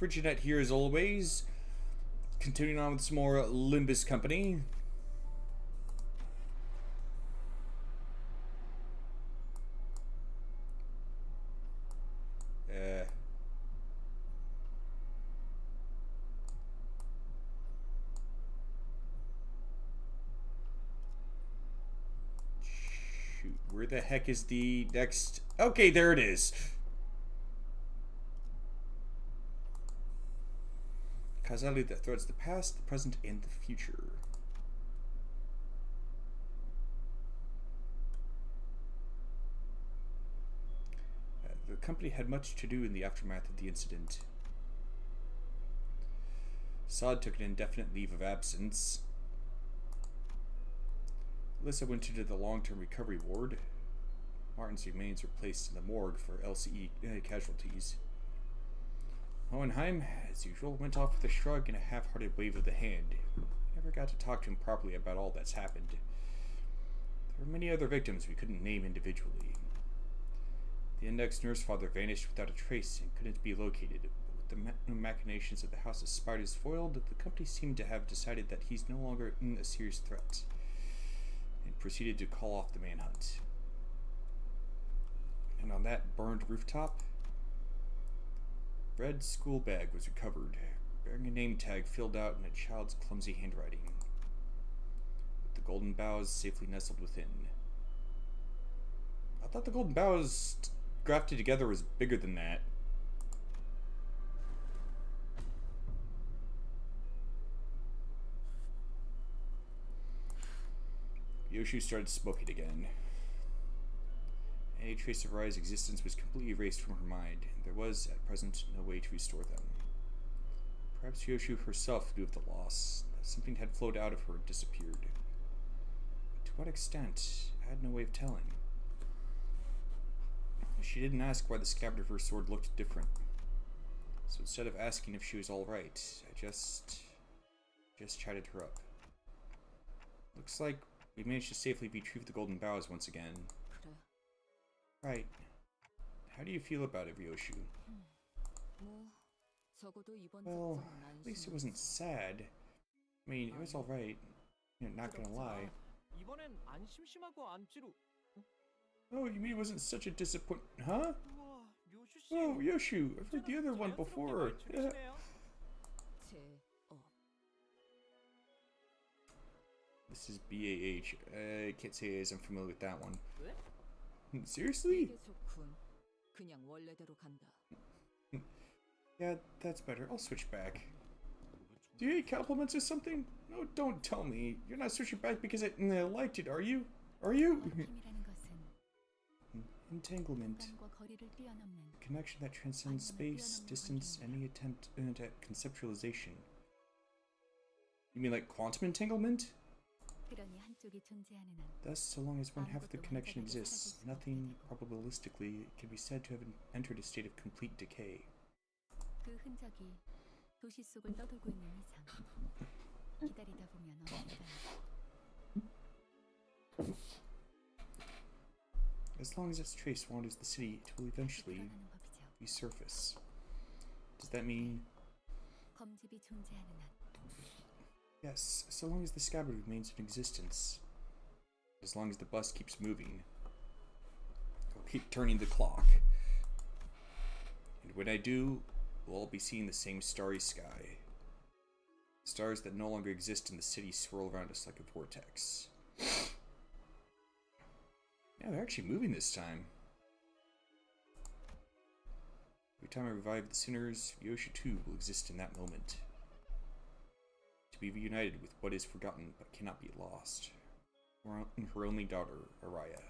Friginet here as always. Continuing on with some more Limbus Company. Shoot, where the heck is the next? Okay, there it is. Causality that threads the past, the present, and the future. The company had much to do in the aftermath of the incident. Sod took an indefinite leave of absence. Alyssa went into the long-term recovery ward. Martin's remains were placed in the morgue for LCE casualties. Hohenheim, as usual, went off with a shrug and a half-hearted wave of the hand. We never got to talk to him properly about all that's happened. There were many other victims we couldn't name individually. The index nurse father vanished without a trace and couldn't be located. But with the machinations of the House of Spiders foiled, the company seemed to have decided that he's no longer a serious threat, and proceeded to call off the manhunt. And on that burned rooftop, red school bag was recovered, bearing a name tag filled out in a child's clumsy handwriting, with the golden boughs safely nestled within. I thought the golden boughs grafted together was bigger than that. Yoshu started smoking again. Any trace of Rai's existence was completely erased from her mind, and there was, at present, no way to restore them. Perhaps Yoshu herself knew of the loss, that something had flowed out of her and disappeared. But to what extent, I had no way of telling. She didn't ask why the scabbard of her sword looked different. So instead of asking if she was alright, I just chatted her up. Looks like we managed to safely retrieve the golden boughs once again. Right. How do you feel about it, Ryoshu? Well, at least it wasn't sad. I mean, it was alright. You're not gonna lie. Oh, you mean it wasn't such a disappointment? Huh? Oh, Yoshu, I've heard the other one before. Yeah. This is BAH. I can't say as I'm familiar with that one. Seriously? Yeah, that's better. I'll switch back. Do you hate compliments or something? No, don't tell me. You're not switching back because I liked it, are you? Are you? Entanglement. A connection that transcends space, distance, any attempt at conceptualization. You mean like quantum entanglement? Thus, so long as one half of the connection exists, nothing, probabilistically, can be said to have entered a state of complete decay. As long as its trace wanders the city, it will eventually resurface. Does that mean... Yes, so long as the scabbard remains in existence. As long as the bus keeps moving. I'll keep turning the clock. And when I do, we'll all be seeing the same starry sky. Stars that no longer exist in the city swirl around us like a vortex. Yeah, they're actually moving this time. Every time I revive the sinners, Yoshu too will exist in that moment. To be reunited with what is forgotten but cannot be lost. Her only daughter, Araya.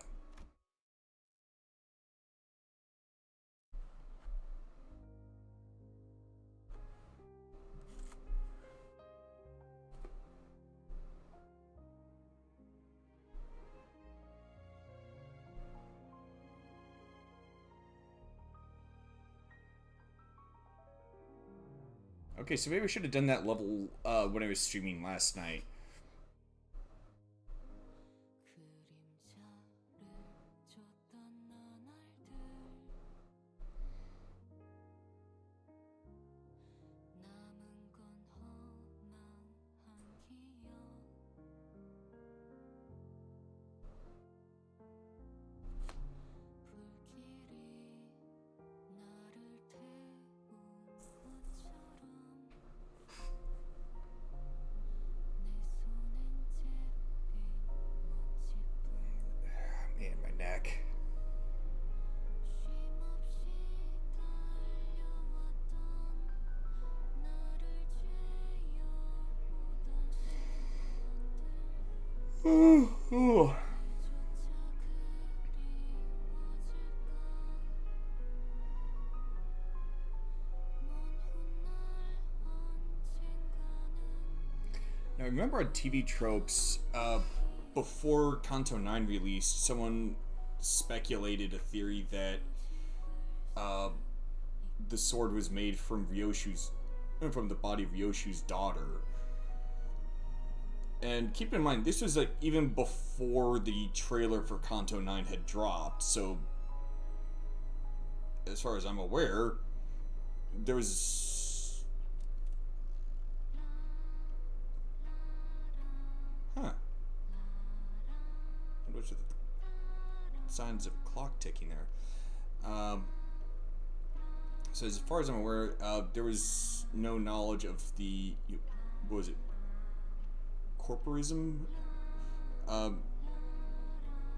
Okay, so maybe I should have done that level when I was streaming last night. Ooh. Now, remember on TV tropes, before Kanto 9 released, someone speculated a theory that the sword was made from from the body of Ryoshu's daughter. And keep in mind, this was like even before the trailer for Kanto 9 had dropped, so as far as I'm aware, there was... Huh. What was the signs of clock ticking there? So as far as I'm aware, there was no knowledge of the... What was it? Corporism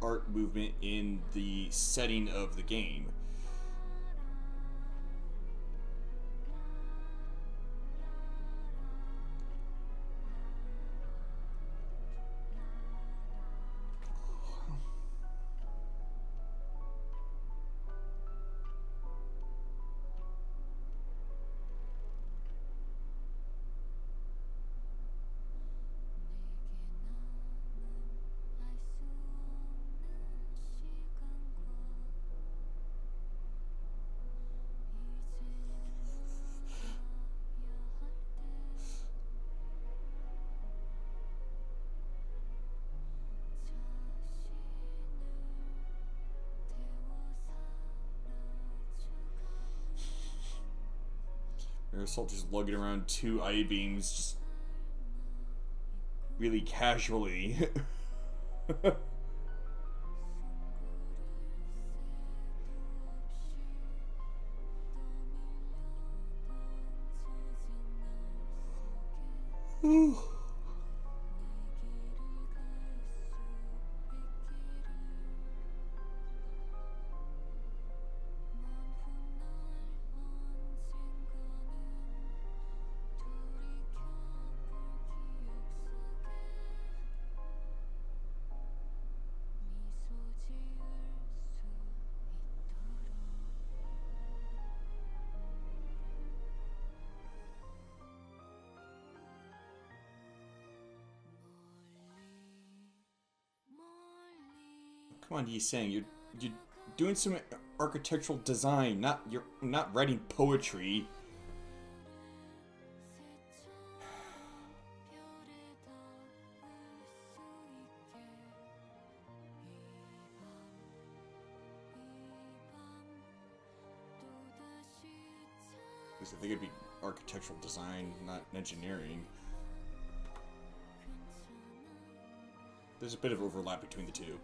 art movement in the setting of the game. Assault just lugging around two I-beams just really casually. Come on, he's saying you're doing some architectural design, you're not writing poetry. I think it'd be architectural design, not engineering. There's a bit of overlap between the two.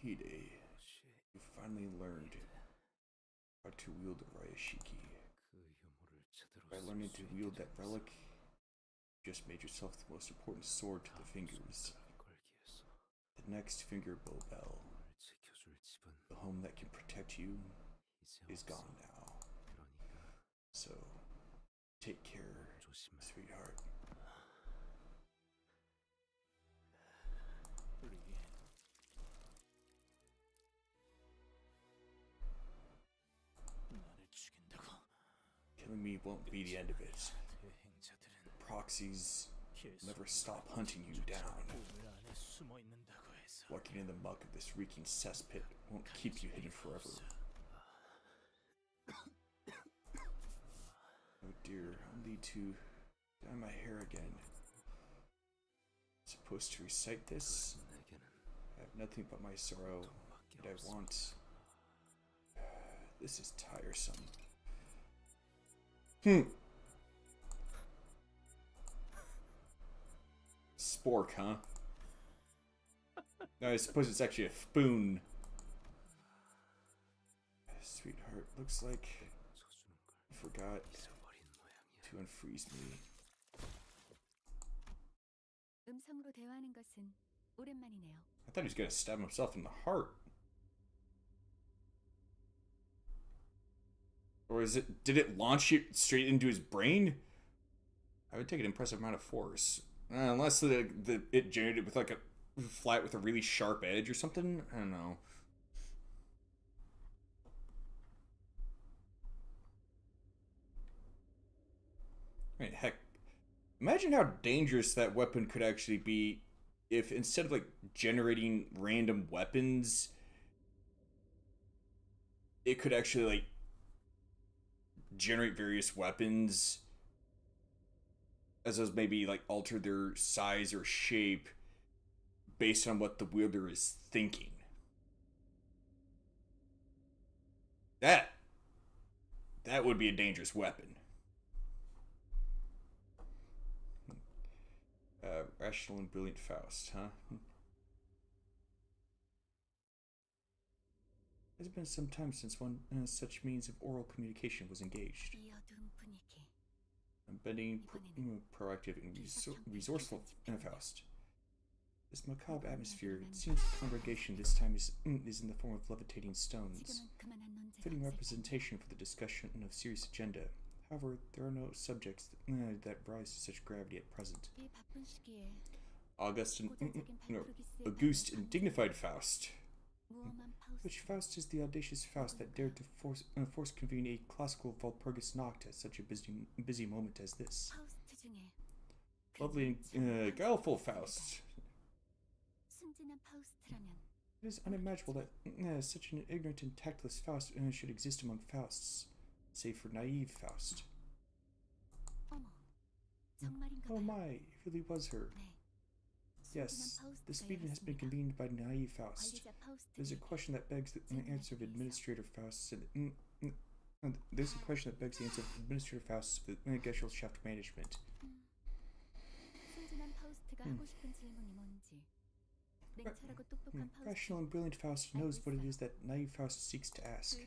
Hide, you finally learned how to wield the Ryashiki. By learning to wield that relic, you just made yourself the most important sword to the fingers. The next finger bow bell, the home that can protect you, is gone now. So, take care, sweetheart. Killing me won't be the end of it. The proxies never stop hunting you down. Walking in the muck of this reeking cesspit won't keep you hidden forever. Oh dear, I'll need to dye my hair again. Supposed to recite this? I have nothing but my sorrow, and I want... This is tiresome. Spork, huh? No, I suppose it's actually a spoon. Sweetheart, looks like you forgot to unfreeze me. I thought he was gonna stab himself in the heart. Or is it, did it launch it straight into his brain? I would take an impressive amount of force. Unless it generated with like a flat with a really sharp edge or something. I don't know. I mean, heck, imagine how dangerous that weapon could actually be if instead of like generating random weapons, it could actually like generate various weapons as those maybe like alter their size or shape based on what the wielder is thinking. That would be a dangerous weapon. Rational and brilliant Faust, huh? It has been some time since one such means of oral communication was engaged. Unbending, proactive, and resourceful Faust. This macabre atmosphere, it seems the congregation this time is in the form of levitating stones. Fitting representation for the discussion of serious agenda. However, there are no subjects that rise to such gravity at present. August and dignified Faust. Which Faust is the audacious Faust that dared to force convene a classical Walpurgis Nacht at such a busy moment as this? Lovely and guileful Faust. It is unimaginable that such an ignorant and tactless Faust should exist among Fausts, save for naive Faust. Oh my, it really was her. Yes, this meeting has been convened by naive Faust. There's a question that begs the answer of Administrator Faust. There's a question that begs the answer of Administrator Faust's Gesellschaft management. Rational and brilliant Faust knows what it is that naive Faust seeks to ask,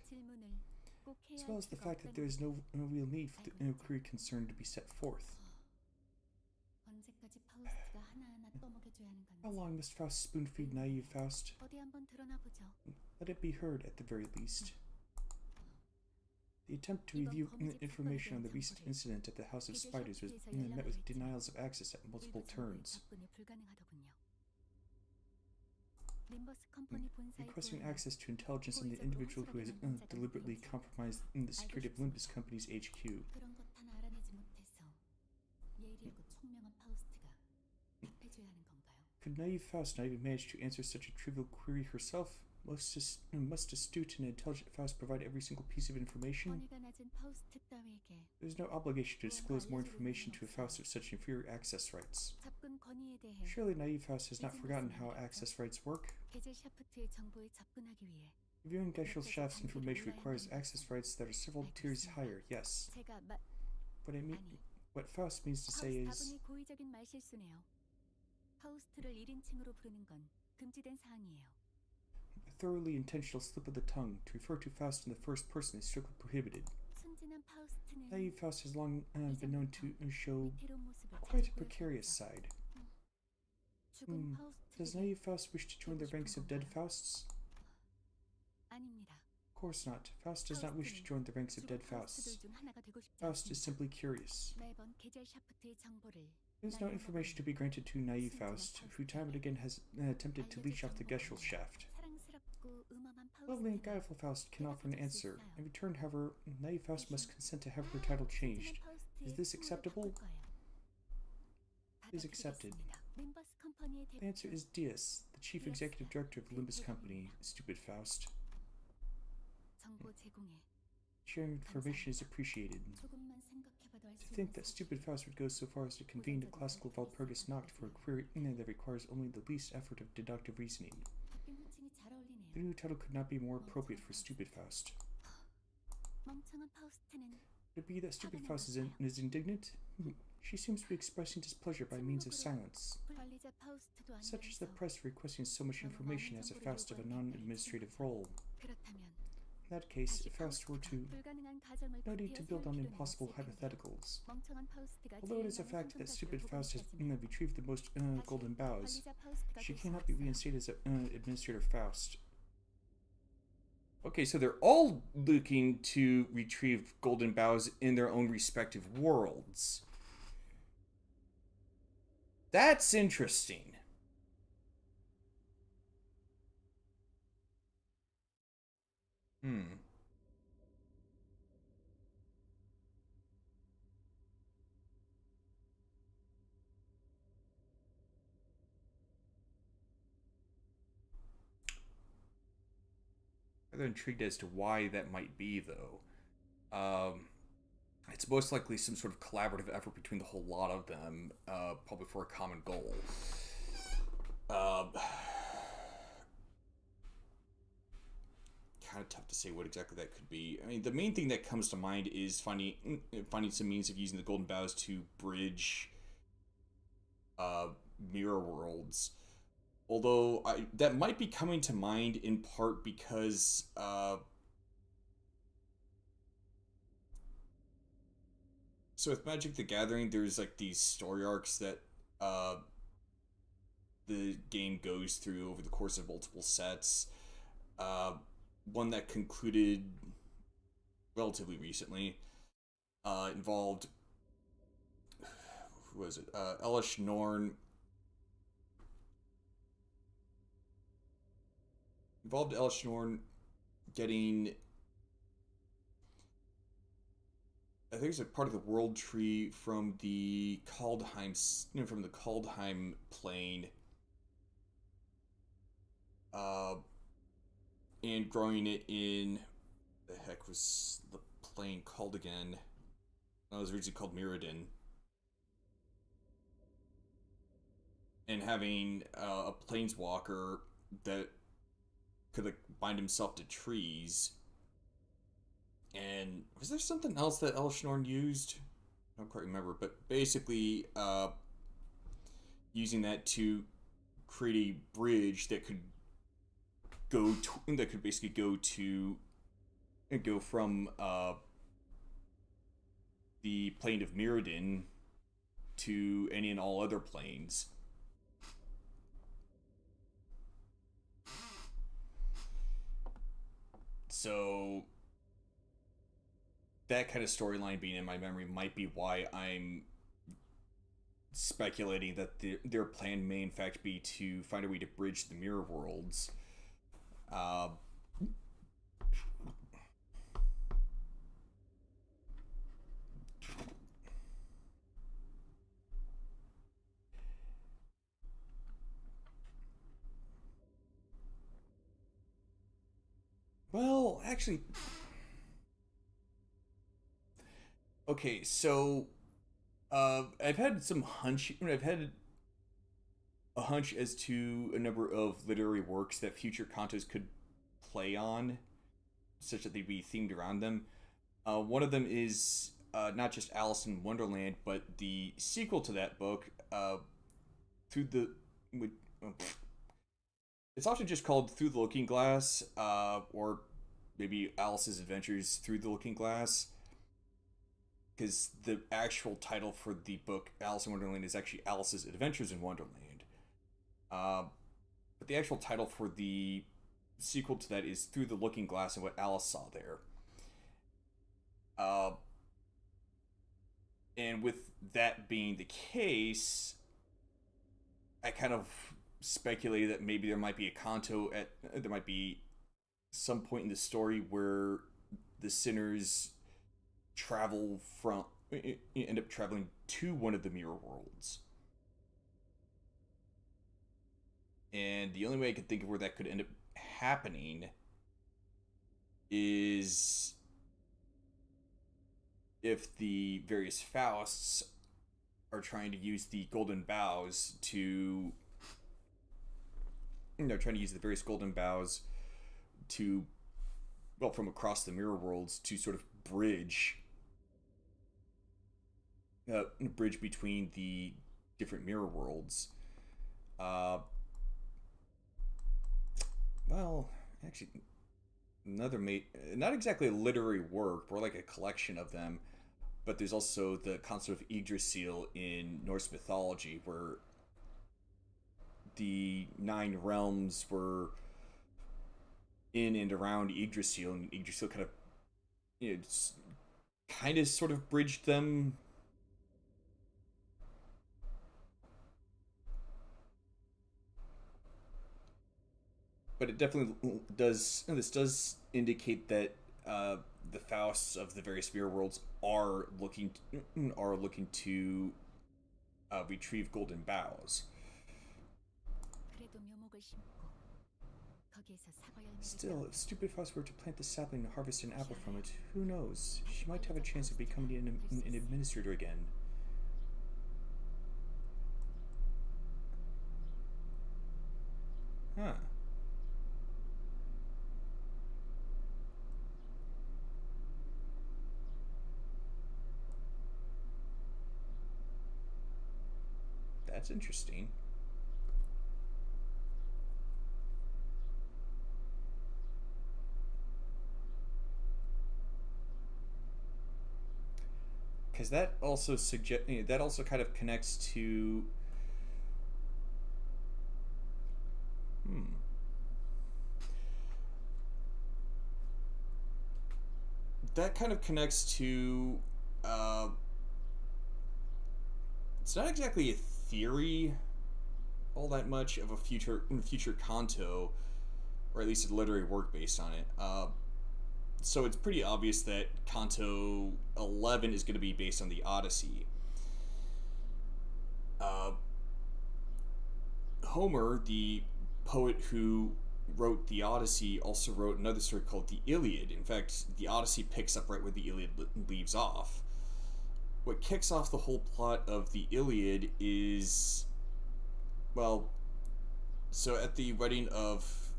as well as the fact that there is no real need for the query concern to be set forth. How long must Faust spoon-feed naive Faust? Let it be heard at the very least. The attempt to review information on the recent incident at the House of Spiders was met with denials of access at multiple turns. Requesting access to intelligence on the individual who has deliberately compromised the security of Limbus Company's HQ. Could naive Faust not even manage to answer such a trivial query herself? Must astute and intelligent Faust provide every single piece of information? There is no obligation to disclose more information to a Faust of such inferior access rights. Surely naive Faust has not forgotten how access rights work? Reviewing Gesellschaft's information requires access rights that are several tiers higher, yes. What Faust means to say is... A thoroughly intentional slip of the tongue to refer to Faust in the first person is strictly prohibited. Naive Faust has long been known to show quite a precarious side. Does naive Faust wish to join the ranks of dead Fausts? Of course not. Faust does not wish to join the ranks of dead Fausts. Faust is simply curious. There is no information to be granted to naive Faust, who time and again has attempted to leech off the Gesellschaft. Lovely and guileful Faust can offer an answer. In return, however, naive Faust must consent to have her title changed. Is this acceptable? is accepted. 림버스 컴퍼니의 The answer is Diaz, the chief Diaz, executive director of Limbus 그 Company. Stupid Faust. 정보 제공에 Sharing information is appreciated. 조금만 생각해봐도 알 To 수 think 있는 that 사실. Stupid Faust would go so far as to convene a classical Walpurgis Nacht for a query that requires only the least effort of deductive reasoning. 바뀐 호칭이 잘 어울리네요. The new title could not be more appropriate for Stupid Faust. 멍청한 파우스트는 Could it be that Stupid Faust is indignant? She seems to be expressing displeasure by means of silence. 관리자 파우스트도 Such is the 아니면서 press requesting so much information as a Faust of a non-administrative role. 그렇다면 In that case, if Faust were to 불가능한 가정을 no need to build on impossible hypotheticals. Although it is a fact that Stupid Faust has retrieved the most golden bows, she cannot be reinstated as Administrator Faust. Okay, so they're all looking to retrieve golden bows in their own respective worlds. That's interesting. Rather intrigued as to why that might be, though. It's most likely some sort of collaborative effort between the whole lot of them, probably for a common goal. Kind of tough to say what exactly that could be. I mean, the main thing that comes to mind is finding some means of using the golden bows to bridge mirror worlds. Although that might be coming to mind in part because so with Magic the Gathering, there's like these story arcs that the game goes through over the course of multiple sets. One that concluded relatively recently involved, who was it? Elish Norn. Involved Elish Norn getting, I think it's a part of the world tree from the Kaldheim, from the Kaldheim plane, and growing it in, the heck was the plane called again? It was originally called Mirrodin. And having a planeswalker that could like bind himself to trees. And was there something else that Elish Norn used? I don't quite remember, but basically using that to create a bridge that could basically go from the plane of Mirrodin to any and all other planes. So that kind of storyline being in my memory might be why I'm speculating that their plan may in fact be to find a way to bridge the mirror worlds. Well, actually, okay, so I've had some hunch. I've had a hunch as to a number of literary works that future Kantos could play on, such that they'd be themed around them. One of them is not just Alice in Wonderland, but the sequel to that book, through the. It's often just called Through the Looking Glass, or maybe Alice's Adventures Through the Looking Glass. Because the actual title for the book, Alice in Wonderland, is actually Alice's Adventures in Wonderland. But the actual title for the sequel to that is Through the Looking Glass and What Alice Saw There. And with that being the case, I kind of speculated that maybe there might be a Kanto there might be some point in the story where the sinners end up traveling to one of the mirror worlds. And the only way I can think of where that could end up happening is if the various Fausts are trying to use the golden bows to, trying to use the various golden bows to, well, from across the mirror worlds to sort of bridge between the different mirror worlds. Well, actually, not exactly a literary work, more like a collection of them. But there's also the concept of Yggdrasil in Norse mythology, where the 9 realms were in and around Yggdrasil, and Yggdrasil kind of, sort of bridged them. But it definitely does. This does indicate that the Fausts of the various mirror worlds are looking to retrieve golden bows. Still, if stupid Faust were to plant the sapling and harvest an apple from it, who knows? She might have a chance of becoming an administrator again. Huh. That's interesting. Because that also that also kind of connects to that kind of connects to it's not exactly a theory all that much of a future Kanto, or at least a literary work based on it. So it's pretty obvious that Kanto 11 is going to be based on the Odyssey. Homer, the poet who wrote the Odyssey, also wrote another story called the Iliad. In fact, the Odyssey picks up right where the Iliad leaves off. What kicks off the whole plot of the Iliad is, well, so at the wedding of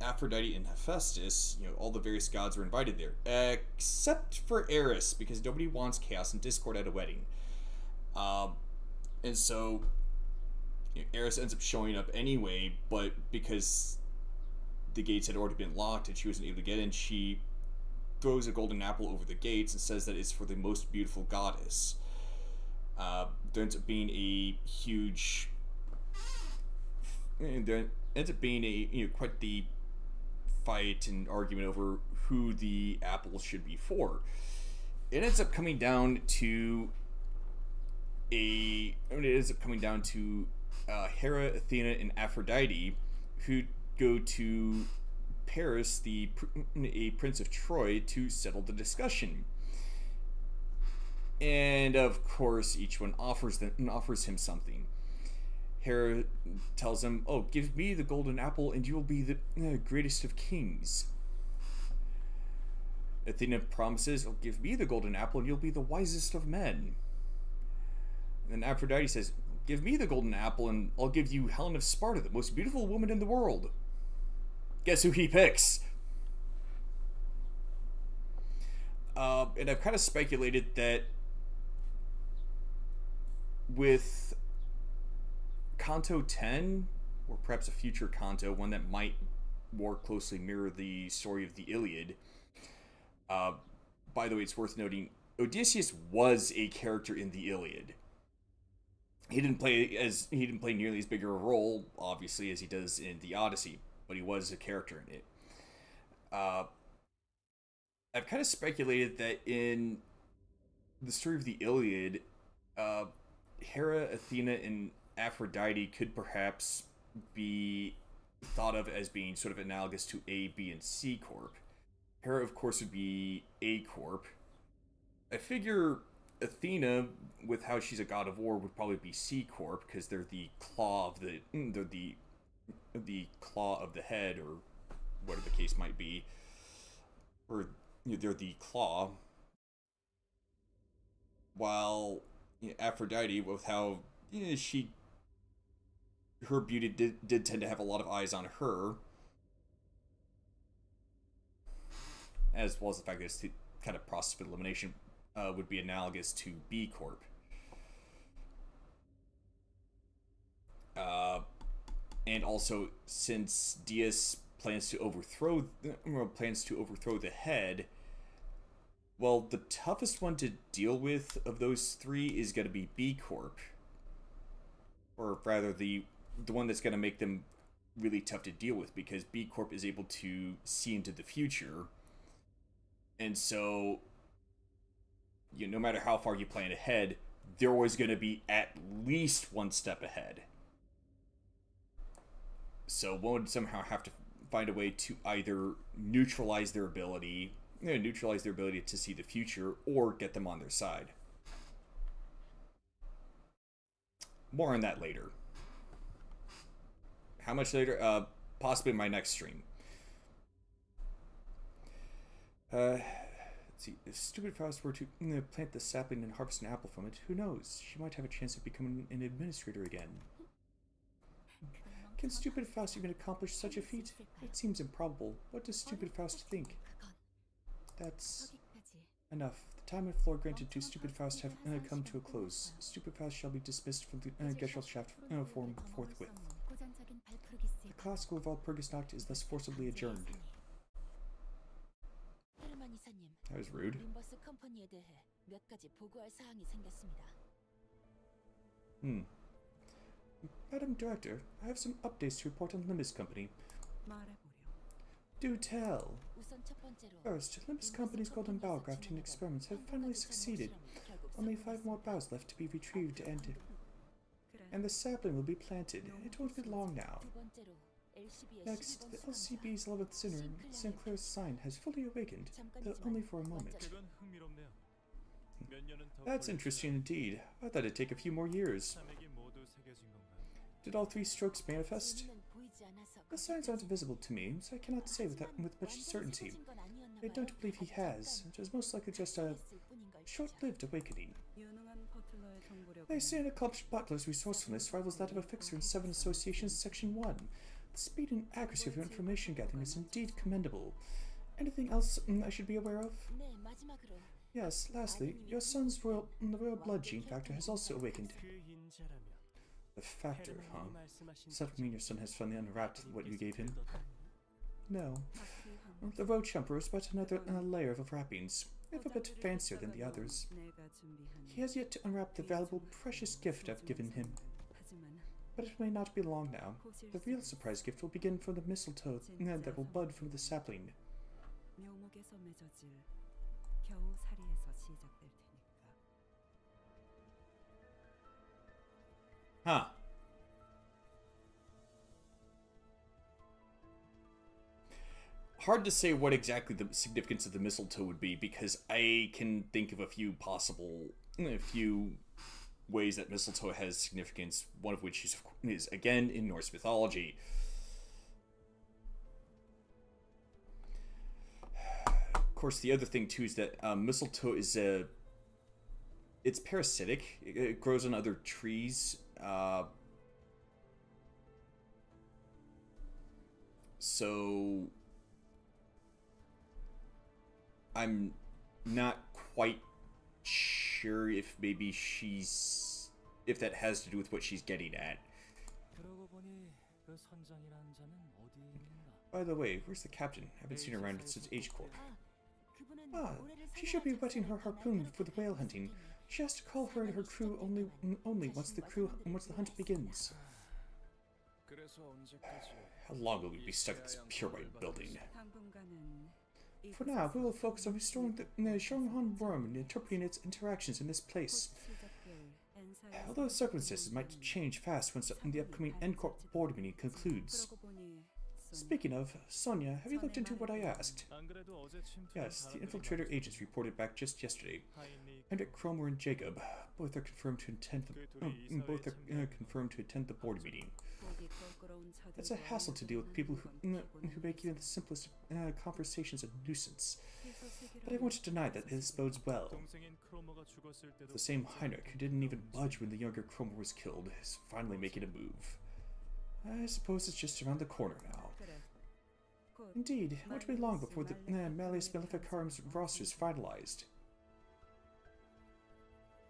Aphrodite and Hephaestus, all the various gods are invited there, except for Eris, because nobody wants chaos and discord at a wedding. And so Eris ends up showing up anyway, but because the gates had already been locked and she wasn't able to get in, she throws a golden apple over the gates and says that it's for the most beautiful goddess. There ends up being a huge... There ends up being a quite the fight and argument over who the apple should be for. It ends up coming down to Hera, Athena, and Aphrodite, who go to Paris, a prince of Troy, to settle the discussion. And of course, each one offers him something. Hera tells him, "Oh, give me the golden apple, and you will be the greatest of kings." Athena promises, "Oh, give me the golden apple, and you'll be the wisest of men." And then Aphrodite says, "Give me the golden apple, and I'll give you Helen of Sparta, the most beautiful woman in the world." Guess who he picks? And I've kind of speculated that with Kanto 10, or perhaps a future Kanto, one that might more closely mirror the story of the Iliad. By the way, it's worth noting, Odysseus was a character in the Iliad. He didn't play nearly as big a role, obviously, as he does in the Odyssey, but he was a character in it. I've kind of speculated that in the story of the Iliad, Hera, Athena, and Aphrodite could perhaps be thought of as being sort of analogous to A, B, and C Corp. Hera, of course, would be A Corp. I figure Athena, with how she's a god of war, would probably be C Corp because they're the claw of the claw of the head, or whatever the case might be, or they're the claw. While Aphrodite, with how her beauty did tend to have a lot of eyes on her, as well as the fact that it's kind of process of elimination, would be analogous to B Corp. And also, since Diaz plans to overthrow the head, well, the toughest one to deal with of those three is going to be B Corp, or rather, the one that's going to make them really tough to deal with, because B Corp is able to see into the future, and so no matter how far you plan ahead, they're always going to be at least one step ahead. So one would somehow have to find a way to either neutralize their ability to see the future, or get them on their side. More on that later. How much later? Possibly in my next stream. Let's see. If Stupid Faust were to plant the sapling and harvest an apple from it, who knows? She might have a chance of becoming an administrator again. Can Stupid Faust even accomplish such a feat? It seems improbable. What does Stupid Faust think? That's enough. The time and floor granted to Stupid Faust have come to a close. Stupid Faust shall be dismissed from the Gesellschaft form forthwith. The classical Walpurgisnacht is thus forcibly adjourned. That was rude. Madam Director, I have some updates to report on Limbus Company. Do tell. First, Limbus Company's golden bough grafting experiments have finally succeeded. Only 5 more boughs left to be retrieved, and the sapling will be planted. It won't be long now. Next, the LCB's 11th sinner, Sinclair's sign, has fully awakened, though only for a moment. That's interesting indeed. I thought it'd take a few more years. Did all 3 strokes manifest? The signs aren't visible to me, so I cannot say with much certainty. I don't believe he has. It was most likely just a short-lived awakening. They say an accomplished butler's resourcefulness rivals that of a fixer in 7 Associations Section 1. The speed and accuracy of your information gathering is indeed commendable. Anything else I should be aware of? Yes, lastly, your son's royal blood gene factor has also awakened. The factor, huh? Does that mean your son has finally unwrapped what you gave him? No. The roach emperor is but another layer of wrappings, if a bit fancier than the others. He has yet to unwrap the valuable, precious gift I've given him. But it may not be long now. The real surprise gift will begin from the mistletoe that will bud from the sapling. Huh. Hard to say what exactly the significance of the mistletoe would be, because I can think of a few ways that mistletoe has significance, one of which is again in Norse mythology. Of course, the other thing too is that mistletoe is it's parasitic. It grows on other trees. So I'm not quite sure if that has to do with what she's getting at. By the way, where's the captain? I haven't seen her around since H Corp. Ah, she should be wetting her harpoon for the whale hunting. She has to call her and her crew only once the hunt begins. How long will we be stuck in this pure white building? For now, we will focus on restoring the Shorehorn worm and interpreting its interactions in this place. Although circumstances might change fast once the upcoming N-Corp board meeting concludes. Speaking of, Sonia, have you looked into what I asked? Yes, the infiltrator agents reported back just yesterday. Hendrik, Cromer, and Jacob. Both are confirmed to attend the board meeting. It's a hassle to deal with people who make even the simplest conversations a nuisance. But I won't deny that this bodes well. The same Heinrich who didn't even budge when the younger Cromer was killed is finally making a move. I suppose it's just around the corner now. Indeed, it won't be long before the Malleus Maleficarum's roster is finalized.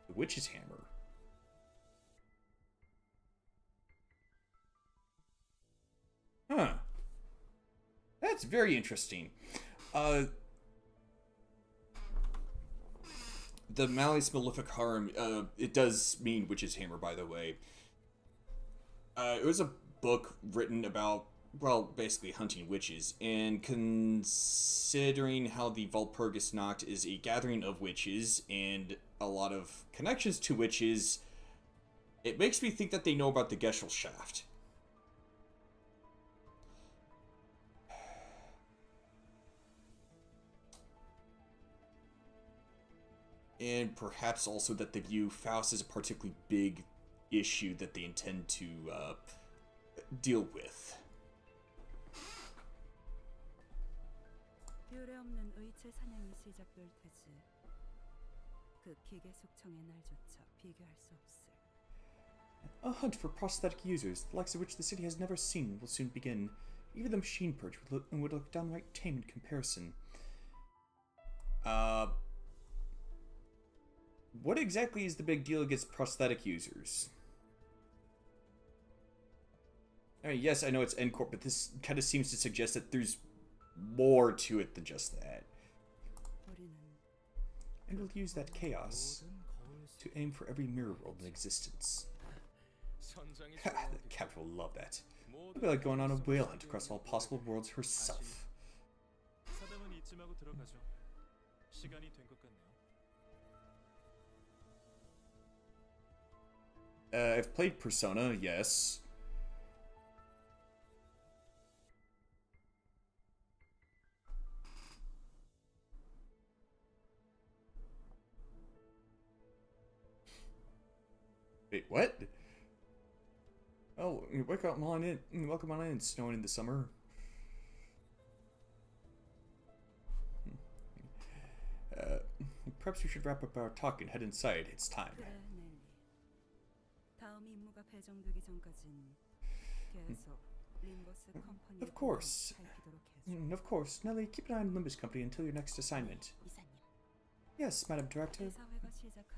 The Witch's Hammer. Huh. That's very interesting. The Malleus Maleficarum, it does mean Witch's Hammer, by the way. It was a book written about, well, basically hunting witches, and considering how the Walpurgis Nacht is a gathering of witches and a lot of connections to witches, it makes me think that they know about the Gesellschaft. And perhaps also that they view Faust as a particularly big issue that they intend to deal with. A hunt for prosthetic users, the likes of which the city has never seen, will soon begin. Even the machine purge would look downright tame in comparison. What exactly is the big deal against prosthetic users? I mean, yes, I know it's N-Corp, but this kind of seems to suggest that there's more to it than just that. And we'll use that chaos to aim for every mirror world in existence. Ha, the captain will love that. It'll be like going on a whale hunt across all possible worlds herself. I've played Persona, yes. Wait, what? Oh, welcome on in, snowing in the summer. Perhaps we should wrap up our talk and head inside. It's time. Of course. Of course. Nelly, keep an eye on Limbus Company until your next assignment. Yes, Madam Director.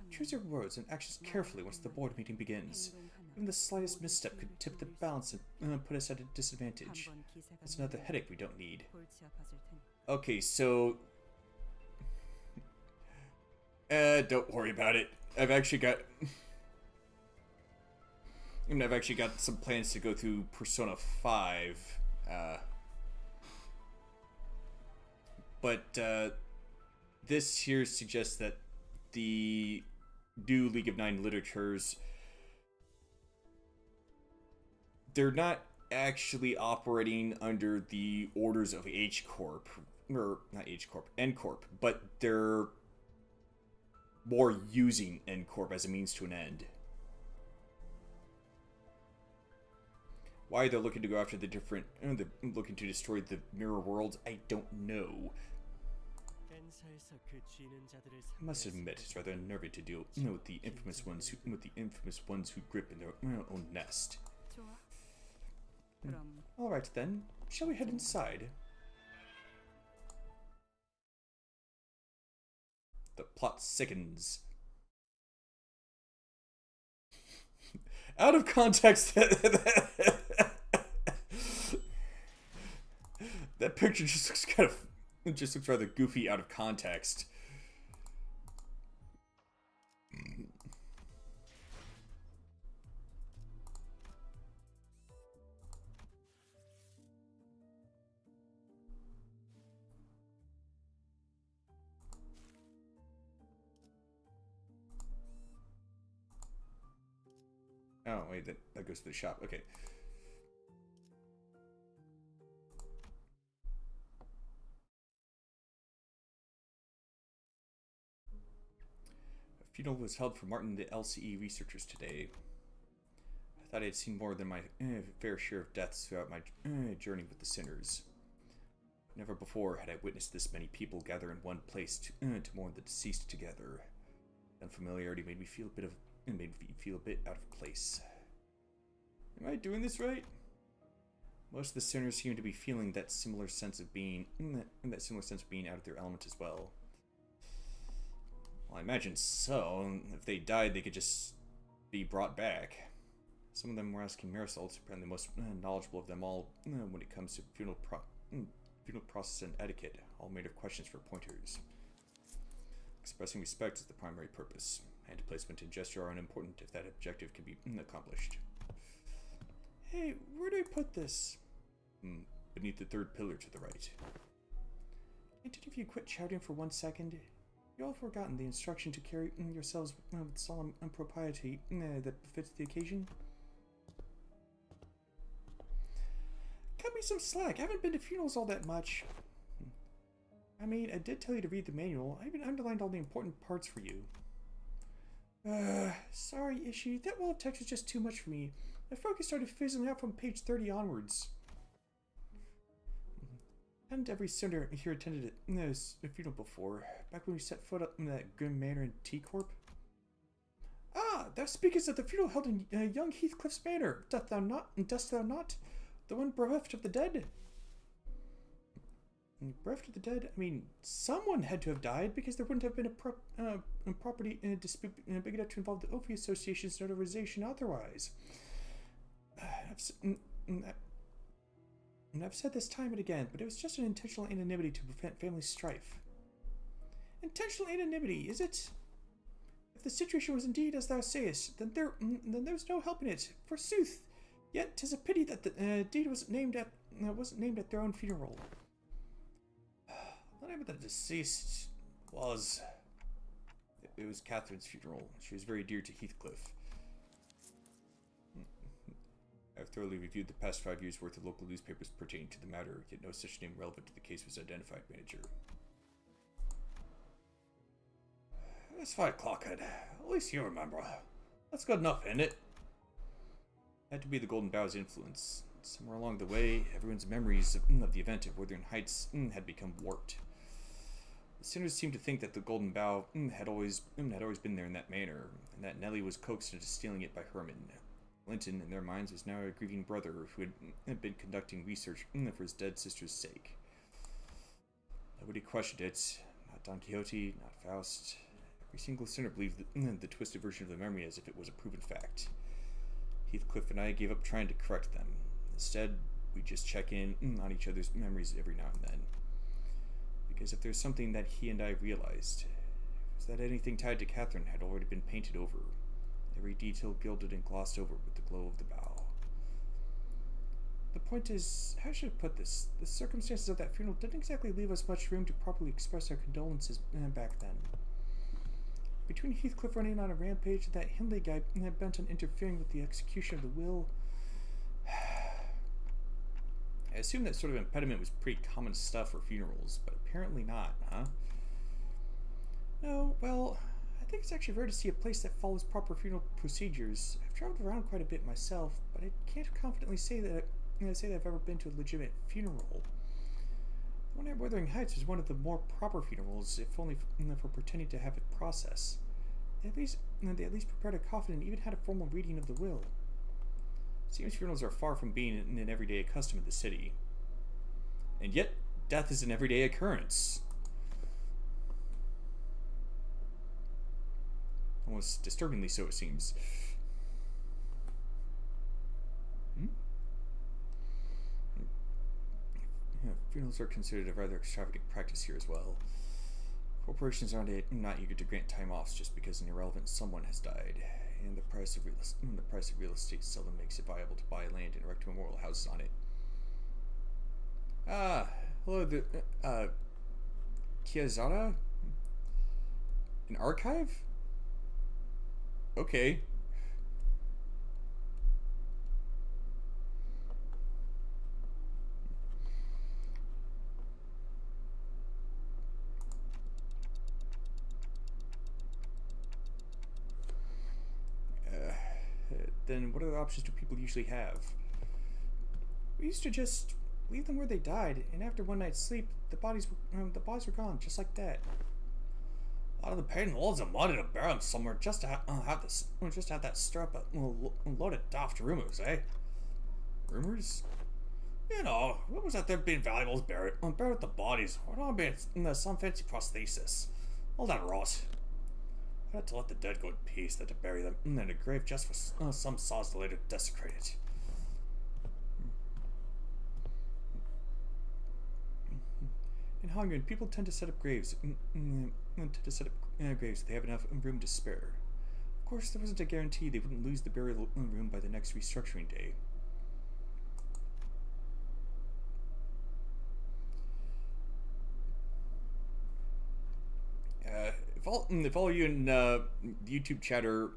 Choose your words and actions carefully once the board meeting begins. Even the slightest misstep could tip the balance and put us at a disadvantage. That's another headache we don't need. Okay, so... don't worry about it. I've actually got some plans to go through Persona 5. But this here suggests that the new League of Nine literatures, they're not actually operating under the orders of H-Corp, or not H-Corp, N-Corp, but they're more using N-Corp as a means to an end. Why they're looking to go after the different, they're looking to destroy the mirror worlds, I don't know. I must admit, it's rather unnerving to deal with the infamous ones who grip in their own nest. All right then, shall we head inside? The plot sickens. Out of context, that picture just looks kind of. It just looks rather goofy out of context. Oh, wait, that goes to the shop. Okay. funeral was held for Martin the LCE researchers today. I thought I had seen more than my fair share of deaths throughout my journey with the sinners. Never before had I witnessed this many people gather in one place to mourn the deceased together. Unfamiliarity made me feel a bit out of place. Am I doing this right? Most of the sinners seem to be feeling that similar sense of being out of their element as well. Well, I imagine so. If they died, they could just be brought back. Some of them were asking Marisol, apparently the most knowledgeable of them all when it comes to funeral process and etiquette, all made of questions for pointers. Expressing respect is the primary purpose. Hand placement and gesture are unimportant if that objective can be accomplished. Hey, where do I put this? Beneath the third pillar to the right. Can't any of you quit shouting for 1 second? You all forgotten the instruction to carry yourselves with solemn propriety that befits the occasion? Cut me some slack. I haven't been to funerals all that much. I mean, I did tell you to read the manual. I even underlined all the important parts for you. Sorry, Ishi. That wall of text was just too much for me. My focus started fizzling out from page 30 onwards. Hadn't every sinner here attended a funeral before, back when we set foot up in that grim manor in T-Corp? Ah, thou speakest of the funeral held in young Heathcliff's manor. Dost thou not? The one bereft of the dead? Bereft of the dead? I mean, someone had to have died, because there wouldn't have been a property dispute big enough to involve the Ophi Association's notarization otherwise. I've said this time and again, but it was just an intentional anonymity to prevent family strife. Intentional anonymity, is it? If the situation was indeed as thou sayest, then there was no helping it, forsooth. Yet 'tis a pity that the deed wasn't named at their own funeral. The name of the deceased was... It was Catherine's funeral. She was very dear to Heathcliff. I've thoroughly reviewed the past 5 years' worth of local newspapers pertaining to the matter, yet no such name relevant to the case was identified, Manager. It's 5 o'clock, Ed. At least you remember. That's good enough, ain't it? Had to be the Golden Bow's influence. Somewhere along the way, everyone's memories of the event at Wuthering Heights had become warped. The sinners seemed to think that the Golden Bow had always been there in that manner, and that Nellie was coaxed into stealing it by Herman. Linton, in their minds, was now a grieving brother who had been conducting research for his dead sister's sake. Nobody questioned it. Not Don Quixote, not Faust. Every single sinner believed the twisted version of the memory as if it was a proven fact. Heathcliff and I gave up trying to correct them. Instead, we just check in on each other's memories every now and then. Because if there's something that he and I realized, it was that anything tied to Catherine had already been painted over. Every detail gilded and glossed over with the glow of the bow. The point is, how should I put this? The circumstances of that funeral didn't exactly leave us much room to properly express our condolences back then. Between Heathcliff running on a rampage and that Hindley guy bent on interfering with the execution of the will, I assume that sort of impediment was pretty common stuff for funerals, but apparently not, huh? No, well, I think it's actually rare to see a place that follows proper funeral procedures. I've traveled around quite a bit myself, but I can't confidently say that I've ever been to a legitimate funeral. The one at Wuthering Heights was one of the more proper funerals, if only for pretending to have a process. They at least prepared a coffin and even had a formal reading of the will. It seems funerals are far from being an everyday custom in the city. And yet, death is an everyday occurrence. Almost disturbingly so, it seems. Yeah, funerals are considered a rather extravagant practice here as well. Corporations are not eager to grant time offs just because an irrelevant someone has died, and the price of real estate seldom makes it viable to buy land and erect memorial houses on it. Ah, hello, Chiazada? An archive? Okay. then what other options do people usually have? We used to just leave them where they died, and after one night's sleep, the bodies were gone, just like that. A lot of the pain loads of money to bury them somewhere just to have that stir up a load of daft rumors, eh? Rumors? You know, what was out there being valuables buried with the bodies? Or not being some fancy prosthesis? All that rot. I had to let the dead go in peace than to bury them in a grave just for some saws to later desecrate it. In Hungary, people tend to set up graves. Graves if they have enough room to spare. Of course, there wasn't a guarantee they wouldn't lose the burial room by the next restructuring day. If all you in the YouTube chatter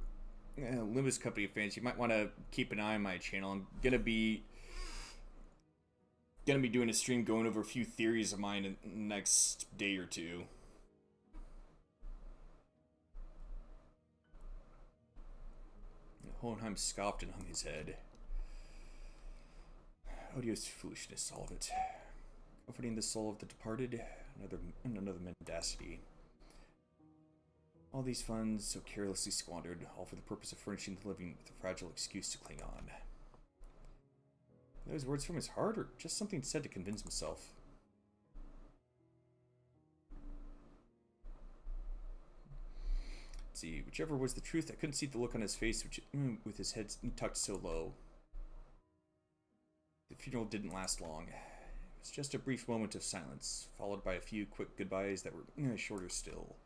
Limbus company fans, you might want to keep an eye on my channel. I'm gonna be doing a stream going over a few theories of mine in the next day or two. Hohenheim scoffed and hung his head. Odious foolishness, all of it. Comforting the soul of the departed, another mendacity. All these funds so carelessly squandered, all for the purpose of furnishing the living with a fragile excuse to cling on. Were those words from his heart, or just something said to convince himself? Let's see, whichever was the truth, I couldn't see the look on his face with his head tucked so low. The funeral didn't last long. It was just a brief moment of silence, followed by a few quick goodbyes that were shorter still.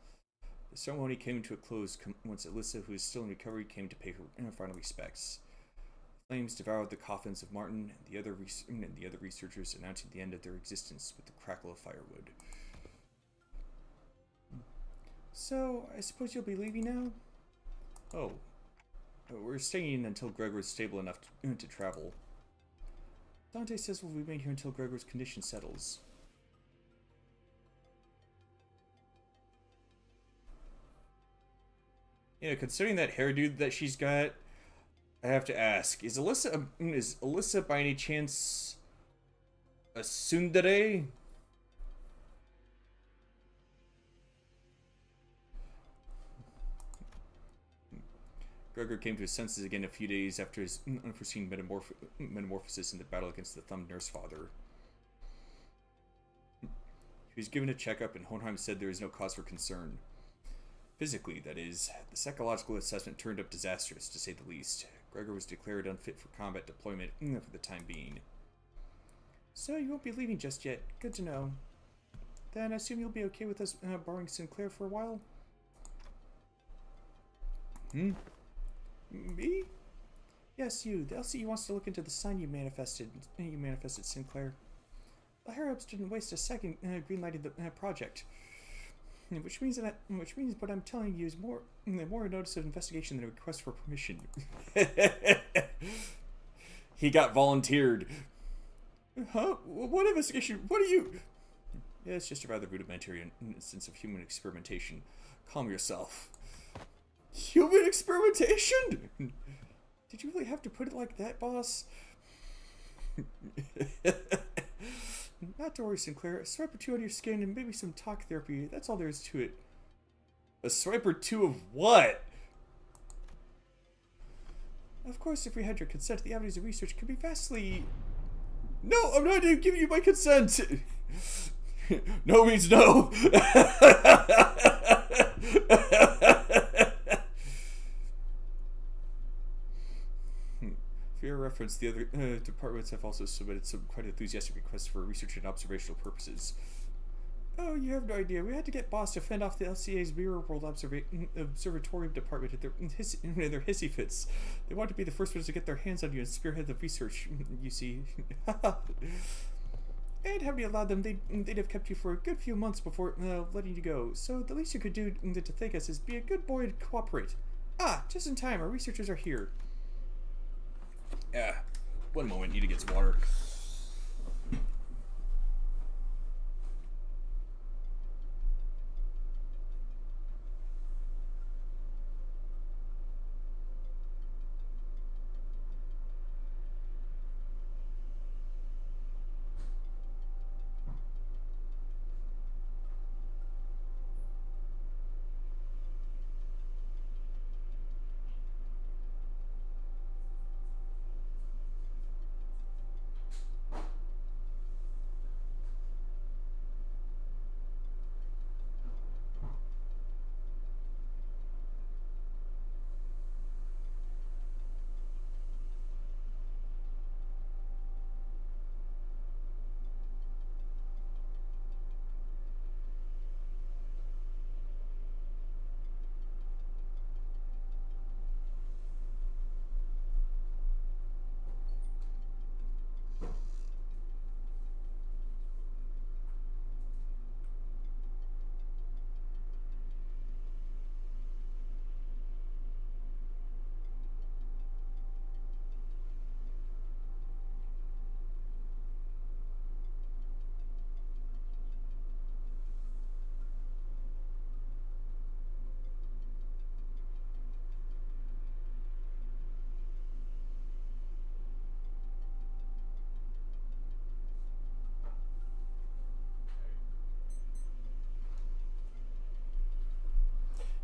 The ceremony came to a close once Alyssa, who is still in recovery, came to pay her final respects. Flames devoured the coffins of Martin and the other researchers, announcing the end of their existence with the crackle of firewood. So, I suppose you'll be leaving now? Oh. We're staying until Gregor's stable enough to travel. Dante says we'll remain here until Gregor's condition settles. Yeah, considering that hairdo that she's got, I have to ask, is Alyssa by any chance a tsundere? Gregor came to his senses again a few days after his unforeseen metamorphosis in the battle against the thumbed nurse father. He was given a checkup, and Hohenheim said there is no cause for concern. Physically, that is. The psychological assessment turned up disastrous, to say the least. Gregor was declared unfit for combat deployment for the time being. So you won't be leaving just yet. Good to know. Then I assume you'll be okay with us borrowing Sinclair for a while? Me? Yes, you. The LCE wants to look into the sign you manifested, Sinclair. The higher-ups didn't waste a second greenlighting the project. Which means what I'm telling you is more a notice of investigation than a request for permission. He got volunteered. Huh? What investigation? What are you? Yeah, it's just a rather rudimentary instance of human experimentation. Calm yourself. Human experimentation? Did you really have to put it like that, boss? Not to worry, Sinclair. A swipe or two on your skin and maybe some talk therapy. That's all there is to it. A swipe or two of what? Of course, if we had your consent, the avenues of research could be vastly... No, I'm not giving you my consent! No means no! For your reference, the other departments have also submitted some quite enthusiastic requests for research and observational purposes. Oh, you have no idea. We had to get Boss to fend off the LCA's Mirror World Observatorium department at their hissy fits. They want to be the first ones to get their hands on you and spearhead the research, you see. And had we allowed them, they'd have kept you for a good few months before letting you go. So the least you could do to thank us is be a good boy and cooperate. Ah, just in time. Our researchers are here. Yeah, one moment, need to get some water.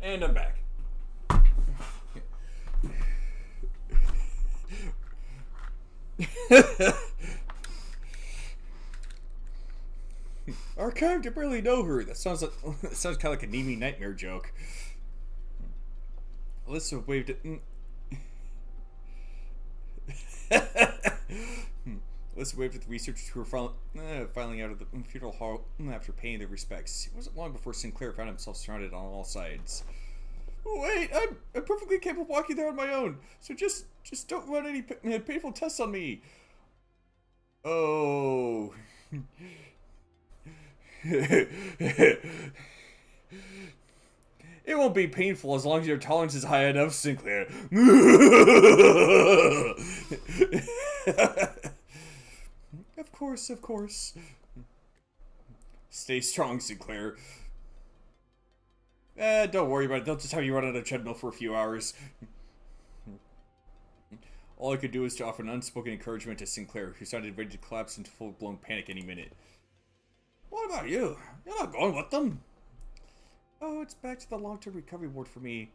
And I'm back. Archived? I barely know her. That sounds kind of like a Nemi nightmare joke. Alyssa waved at. Alyssa waved at the researchers who were filing out of the funeral hall after paying their respects. It wasn't long before Sinclair found himself surrounded on all sides. Wait, I'm perfectly capable of walking there on my own. So just don't run any painful tests on me. Oh. It won't be painful as long as your tolerance is high enough, Sinclair. Of course, of course. Stay strong, Sinclair. Don't worry about it. They'll just have you run on a treadmill for a few hours. All I could do was to offer an unspoken encouragement to Sinclair, who sounded ready to collapse into full-blown panic any minute. What about you? You're not going with them? Oh, it's back to the long-term recovery ward for me.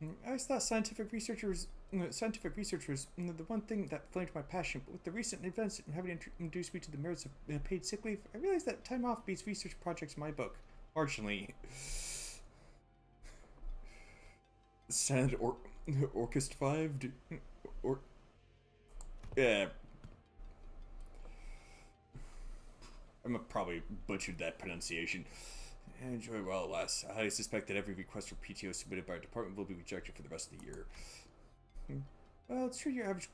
I always thought scientific research was the one thing that flamed my passion, but with the recent events having introduced me to the merits of paid sick leave, I realized that time off beats research projects in my book. Marginally. Sand Orchest 5? Yeah. I probably butchered that pronunciation. Enjoy while it lasts. I highly suspect that every request for PTO submitted by a department will be rejected for the rest of the year. Well, it's true your average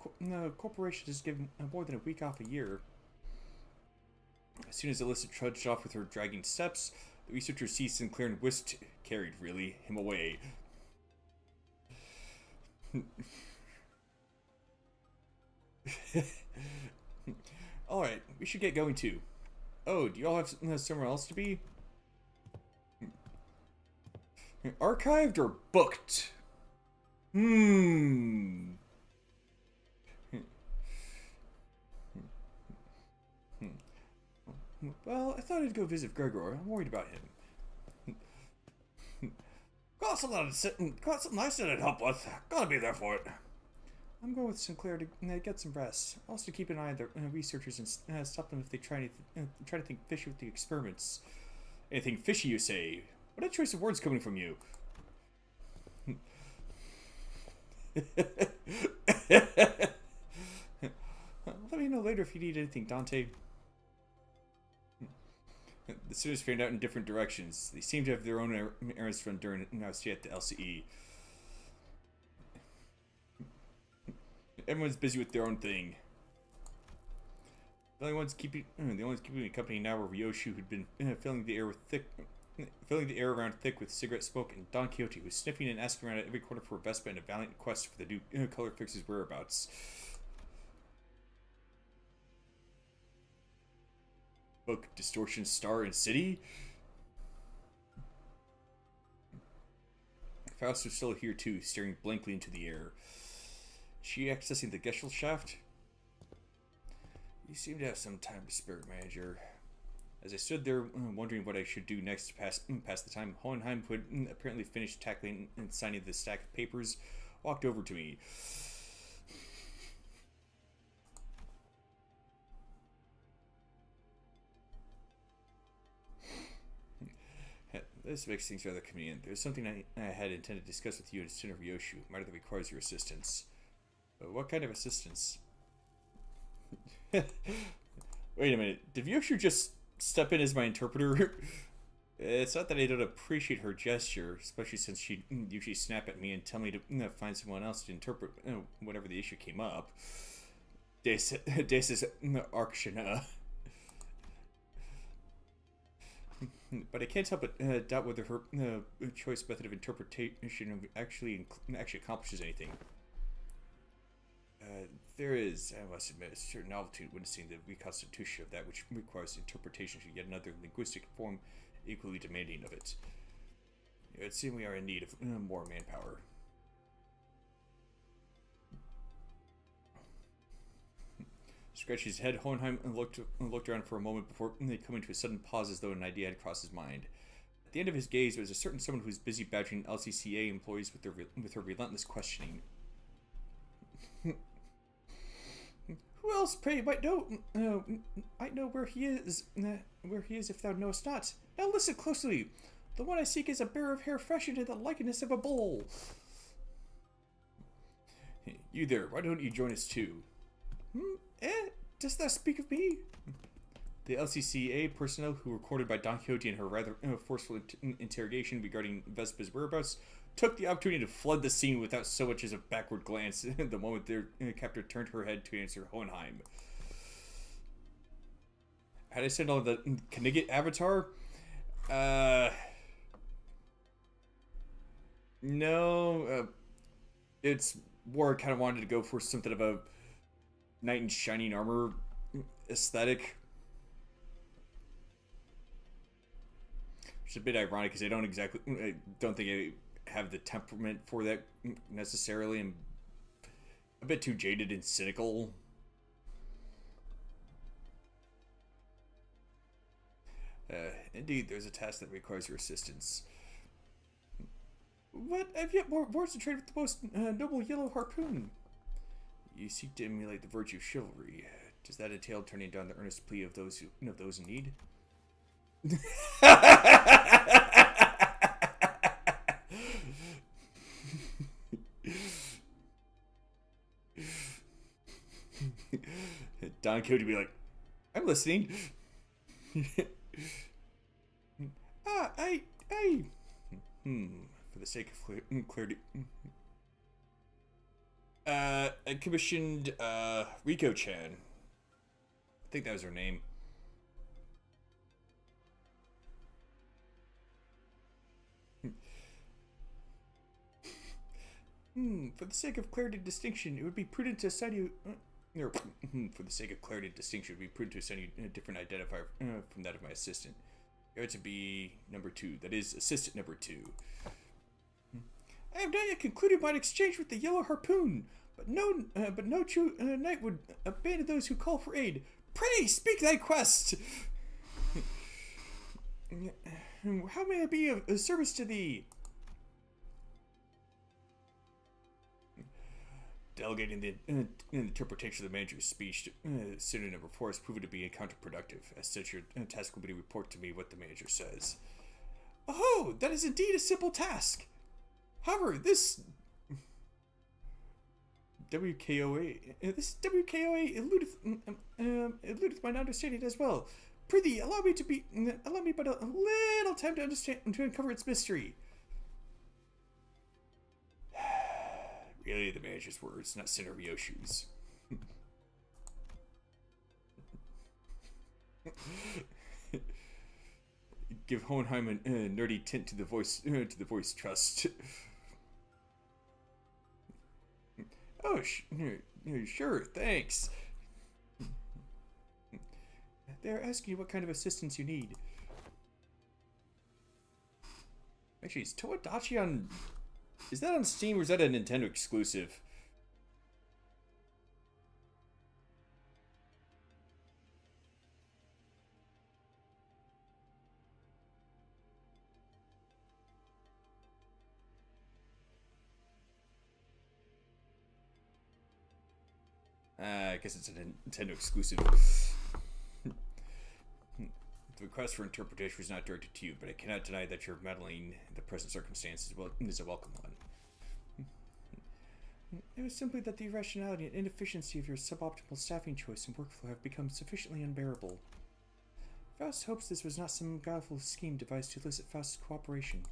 corporation is given more than a week off a year. As soon as Alyssa trudged off with her dragging steps, the researcher seized Sinclair and carried him away. Alright, we should get going too. Oh, do you all have somewhere else to be? Archived or booked? Well, I thought I'd go visit Gregor. I'm worried about him. Got something nice to help with. Gotta be there for it. I'm going with Sinclair to get some rest. Also keep an eye on the researchers and stop them if they try to think fishy with the experiments. Anything fishy, you say? What a choice of words coming from you. Let me know later if you need anything, Dante. The students fanned out in different directions. They seem to have their own errands to run during our stay at the LCE. Everyone's busy with their own thing. The only ones keeping me company now were Ryoshu, who'd been filling the air around thick with cigarette smoke, and Don Quixote, who was sniffing and asking around at every corner for Vespa in a valiant quest for the new color fix's whereabouts. Book Distortion Star and City? Faust was still here too, staring blankly into the air. Is she accessing the Geschel shaft? You seem to have some time to spare, manager. As I stood there wondering what I should do next to pass the time, Hohenheim, who had apparently finished tackling and signing the stack of papers, walked over to me. This makes things rather convenient. There's something I had intended to discuss with you and Senator Ryoshu. Matter that requires your assistance. But what kind of assistance? Wait a minute. Did Ryoshu just step in as my interpreter? It's not that I don't appreciate her gesture, especially since she'd usually snap at me and tell me to find someone else to interpret whenever the issue came up. Des is Arkshana. But I can't help but doubt whether her choice method of interpretation actually accomplishes anything. There is, I must admit, a certain novelty in witnessing the reconstitution of that which requires interpretation to yet another linguistic form equally demanding of it. It would seem we are in need of more manpower. Scratched his head, Hohenheim looked around for a moment before coming to a sudden pause as though an idea had crossed his mind. At the end of his gaze was a certain someone who was busy badgering LCCA employees with her relentless questioning. Who else, pray, might know where he is if thou knowest not. Now listen closely. The one I seek is a bearer of hair fashioned in the likeness of a bull. You there, why don't you join us too? Dost thou speak of me? The LCCA personnel who were recorded by Don Quixote in her rather forceful interrogation regarding Vespa's whereabouts took the opportunity to flood the scene without so much as a backward glance the moment their captor turned her head to answer Hohenheim. Had I said on the Knigget avatar? No. It's more I kind of wanted to go for something of a knight in shining armor aesthetic. Which is a bit ironic because I don't think I have the temperament for that necessarily. I'm a bit too jaded and cynical. Indeed, there's a task that requires your assistance. What? I've yet more boards to trade with the most noble yellow harpoon. You seek to emulate the virtue of chivalry. Does that entail turning down the earnest plea of those in need? Don Quixote be like, I'm listening. For the sake of clarity. I commissioned, Rico-chan. I think that was her name. For the sake of clarity and distinction, it would be prudent to assign you... for the sake of clarity and distinction, it would be prudent to assign you a different identifier from that of my assistant. You're to be number 2. That is, assistant number 2. I have not yet concluded my exchange with the yellow harpoon, but no true knight would abandon those who call for aid. Pray, speak thy quest! How may I be of service to thee? Delegating the interpretation of the manager's speech to Synod number 4 has proven to be counterproductive. As such, your task will be to report to me what the manager says. Oh, that is indeed a simple task. However, this WKOA eludeth my understanding as well. Prithee, allow me but a little time to uncover its mystery. Really, the manager's words, not Senator Ryoshu's. Give Hohenheim a nerdy tint to the voice trust. Oh, sure, thanks. They're asking you what kind of assistance you need. Actually, is Tomodachi on... Is that on Steam or is that a Nintendo exclusive? I guess it's a Nintendo exclusive. The request for interpretation was not directed to you, but I cannot deny that your meddling in the present circumstances is a welcome one. It was simply that the irrationality and inefficiency of your suboptimal staffing choice and workflow have become sufficiently unbearable. Faust hopes this was not some guileful scheme devised to elicit Faust's cooperation.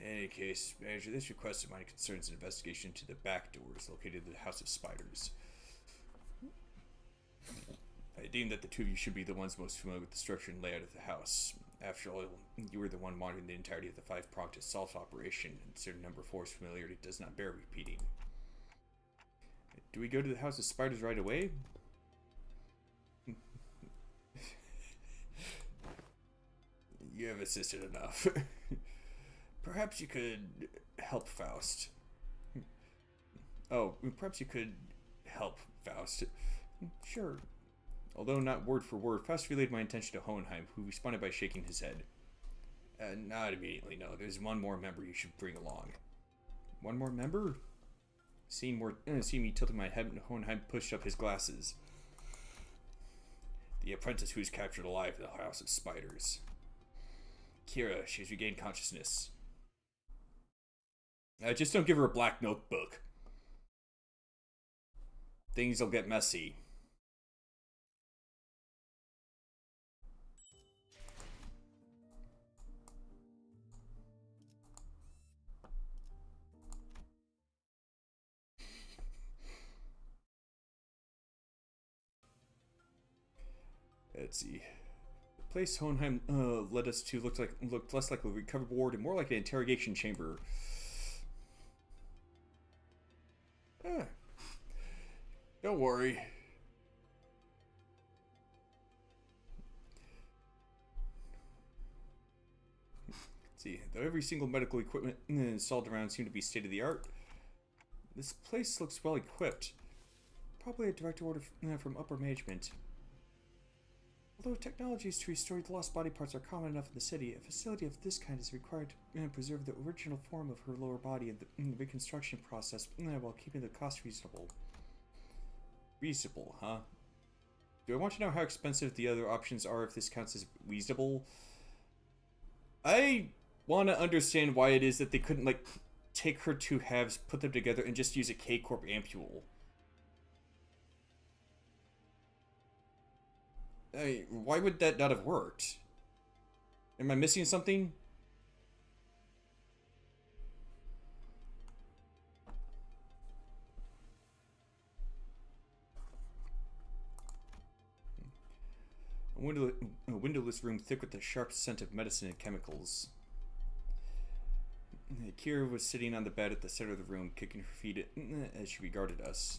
In any case, Manager, this request of mine concerns an investigation into the back doors located in the House of Spiders. I deem that the two of you should be the ones most familiar with the structure and layout of the house. After all, you were the one monitoring the entirety of the 5-pronged assault operation, and certain number 4's familiarity does not bear repeating. Do we go to the House of Spiders right away? You have assisted enough. Perhaps you could help Faust. Oh, perhaps you could help Faust. Sure. Although not word for word, Faust relayed my intention to Hohenheim, who responded by shaking his head. Not immediately, no. There's one more member you should bring along. One more member? Seeing me tilting my head, Hohenheim pushed up his glasses. The apprentice who was captured alive in the House of Spiders. Kira, she's regained consciousness. Just don't give her a black notebook. Things will get messy. Let's see. The place Hohenheim led us to looked less like a recovery ward and more like an interrogation chamber. Don't worry. Let's see, though every single medical equipment installed around seemed to be state of the art, this place looks well equipped. Probably a direct order from upper management. Although technologies to restore the lost body parts are common enough in the city, a facility of this kind is required to preserve the original form of her lower body in the reconstruction process while keeping the cost reasonable. Reasonable, huh? Do I want to know how expensive the other options are if this counts as reasonable? I want to understand why it is that they couldn't, like, take her two halves, put them together, and just use a K-Corp ampule. Why would that not have worked? Am I missing something? A windowless room thick with the sharp scent of medicine and chemicals. Kira was sitting on the bed at the center of the room, kicking her feet as she regarded us.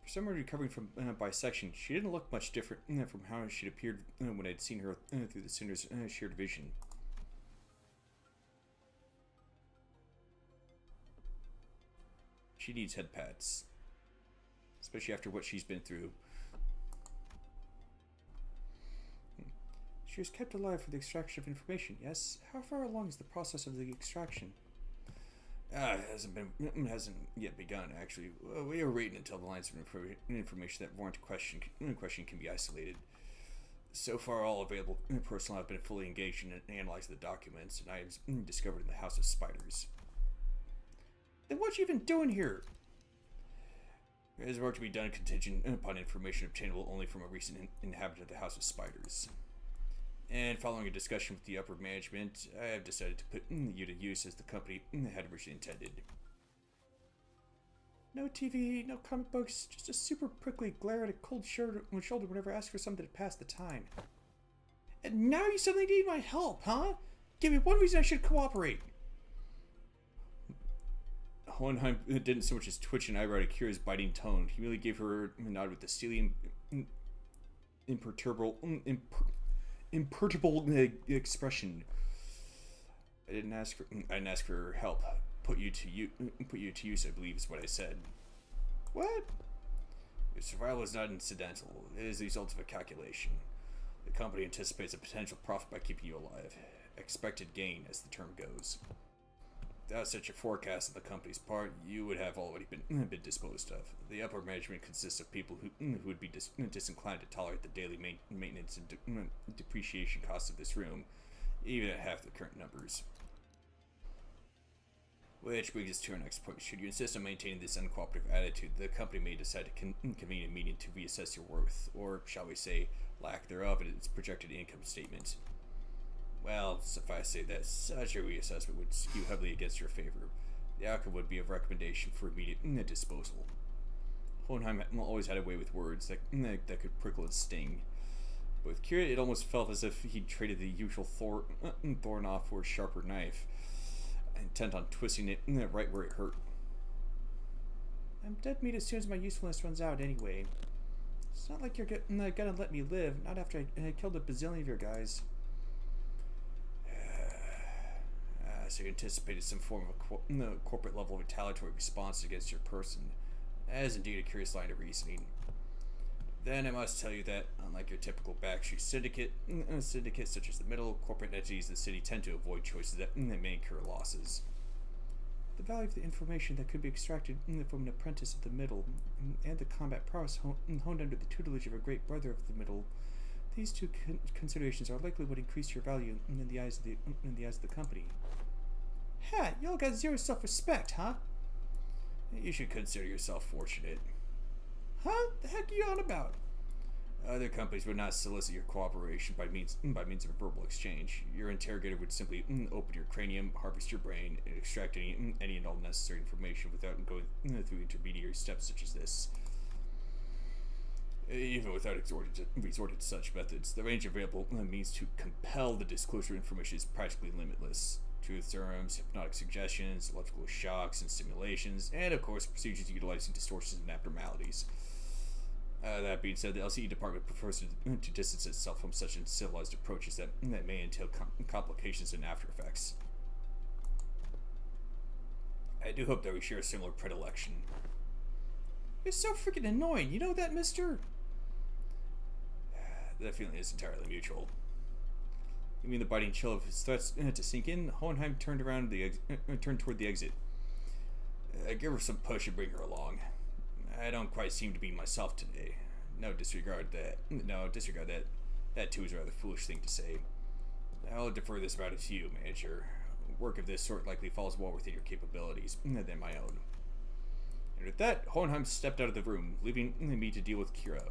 For someone recovering from bisection, she didn't look much different from how she'd appeared when I'd seen her through the Cinder's shared vision. She needs head pats. Especially after what she's been through. She was kept alive for the extraction of information, yes? How far along is the process of the extraction? It hasn't yet begun, actually. We are waiting until the lines of information that warrant question can be isolated. So far, all available personnel have been fully engaged in analyzing the documents, and items discovered in the House of Spiders. Then what you even doing here? There is work to be done contingent upon information obtainable only from a recent inhabitant of the House of Spiders. And following a discussion with the upper management, I have decided to put you to use as the company had originally intended. No TV, no comic books, just a super prickly glare at a cold shoulder whenever I ask for something to pass the time. And now you suddenly need my help, huh? Give me one reason I should cooperate. Hohenheim didn't so much as twitch an eyebrow to Kira's biting tone. He merely gave her a nod with a steely, imperturbable expression. I didn't ask for help. Put you to use, I believe is what I said. What? Your survival is not incidental. It is the result of a calculation. The company anticipates a potential profit by keeping you alive. Expected gain, as the term goes. Without such a forecast on the company's part, you would have already been disposed of. The upper management consists of people who would be disinclined to tolerate the daily maintenance and depreciation costs of this room, even at half the current numbers. Which brings us to our next point. Should you insist on maintaining this uncooperative attitude, the company may decide to convene a meeting to reassess your worth, or shall we say, lack thereof, in its projected income statement. Well, suffice to say that such a reassessment would skew heavily against your favor. The outcome would be a recommendation for immediate disposal. Hohenheim always had a way with words that could prickle and sting. But with Kira, it almost felt as if he'd traded the usual thorn off for a sharper knife, intent on twisting it right where it hurt. I'm dead meat as soon as my usefulness runs out anyway. It's not like you're gonna let me live, not after I killed a bazillion of your guys. So you anticipated some form of a corporate level retaliatory response against your person. That is indeed a curious line of reasoning. Then I must tell you that, unlike your typical backstreet syndicates such as the Middle, corporate entities in the city tend to avoid choices that may incur losses. The value of the information that could be extracted from an apprentice of the Middle, and the combat prowess honed under the tutelage of a great brother of the Middle, these two considerations are likely what increase your value in the eyes of the company. Ha! Y'all got zero self-respect, huh? You should consider yourself fortunate. Huh? The heck are you on about? Other companies would not solicit your cooperation by means of a verbal exchange. Your interrogator would simply open your cranium, harvest your brain, and extract any and all necessary information without going through intermediary steps such as this. Even without resorting to such methods, the range available means to compel the disclosure of information is practically limitless. Truth serums, hypnotic suggestions, electrical shocks and simulations, and of course procedures utilizing distortions and abnormalities. That being said, the LCE department prefers to distance itself from such uncivilized approaches that may entail complications and after effects. I do hope that we share a similar predilection. You're so freaking annoying, you know that, mister? That feeling is entirely mutual. You mean the biting chill of his threats to sink in? Hohenheim turned toward the exit. Give her some push and bring her along. I don't quite seem to be myself today. Disregard that. That too is a rather foolish thing to say. I'll defer this matter to you, manager. Work of this sort likely falls well within your capabilities than my own. And with that, Hohenheim stepped out of the room, leaving me to deal with Kira.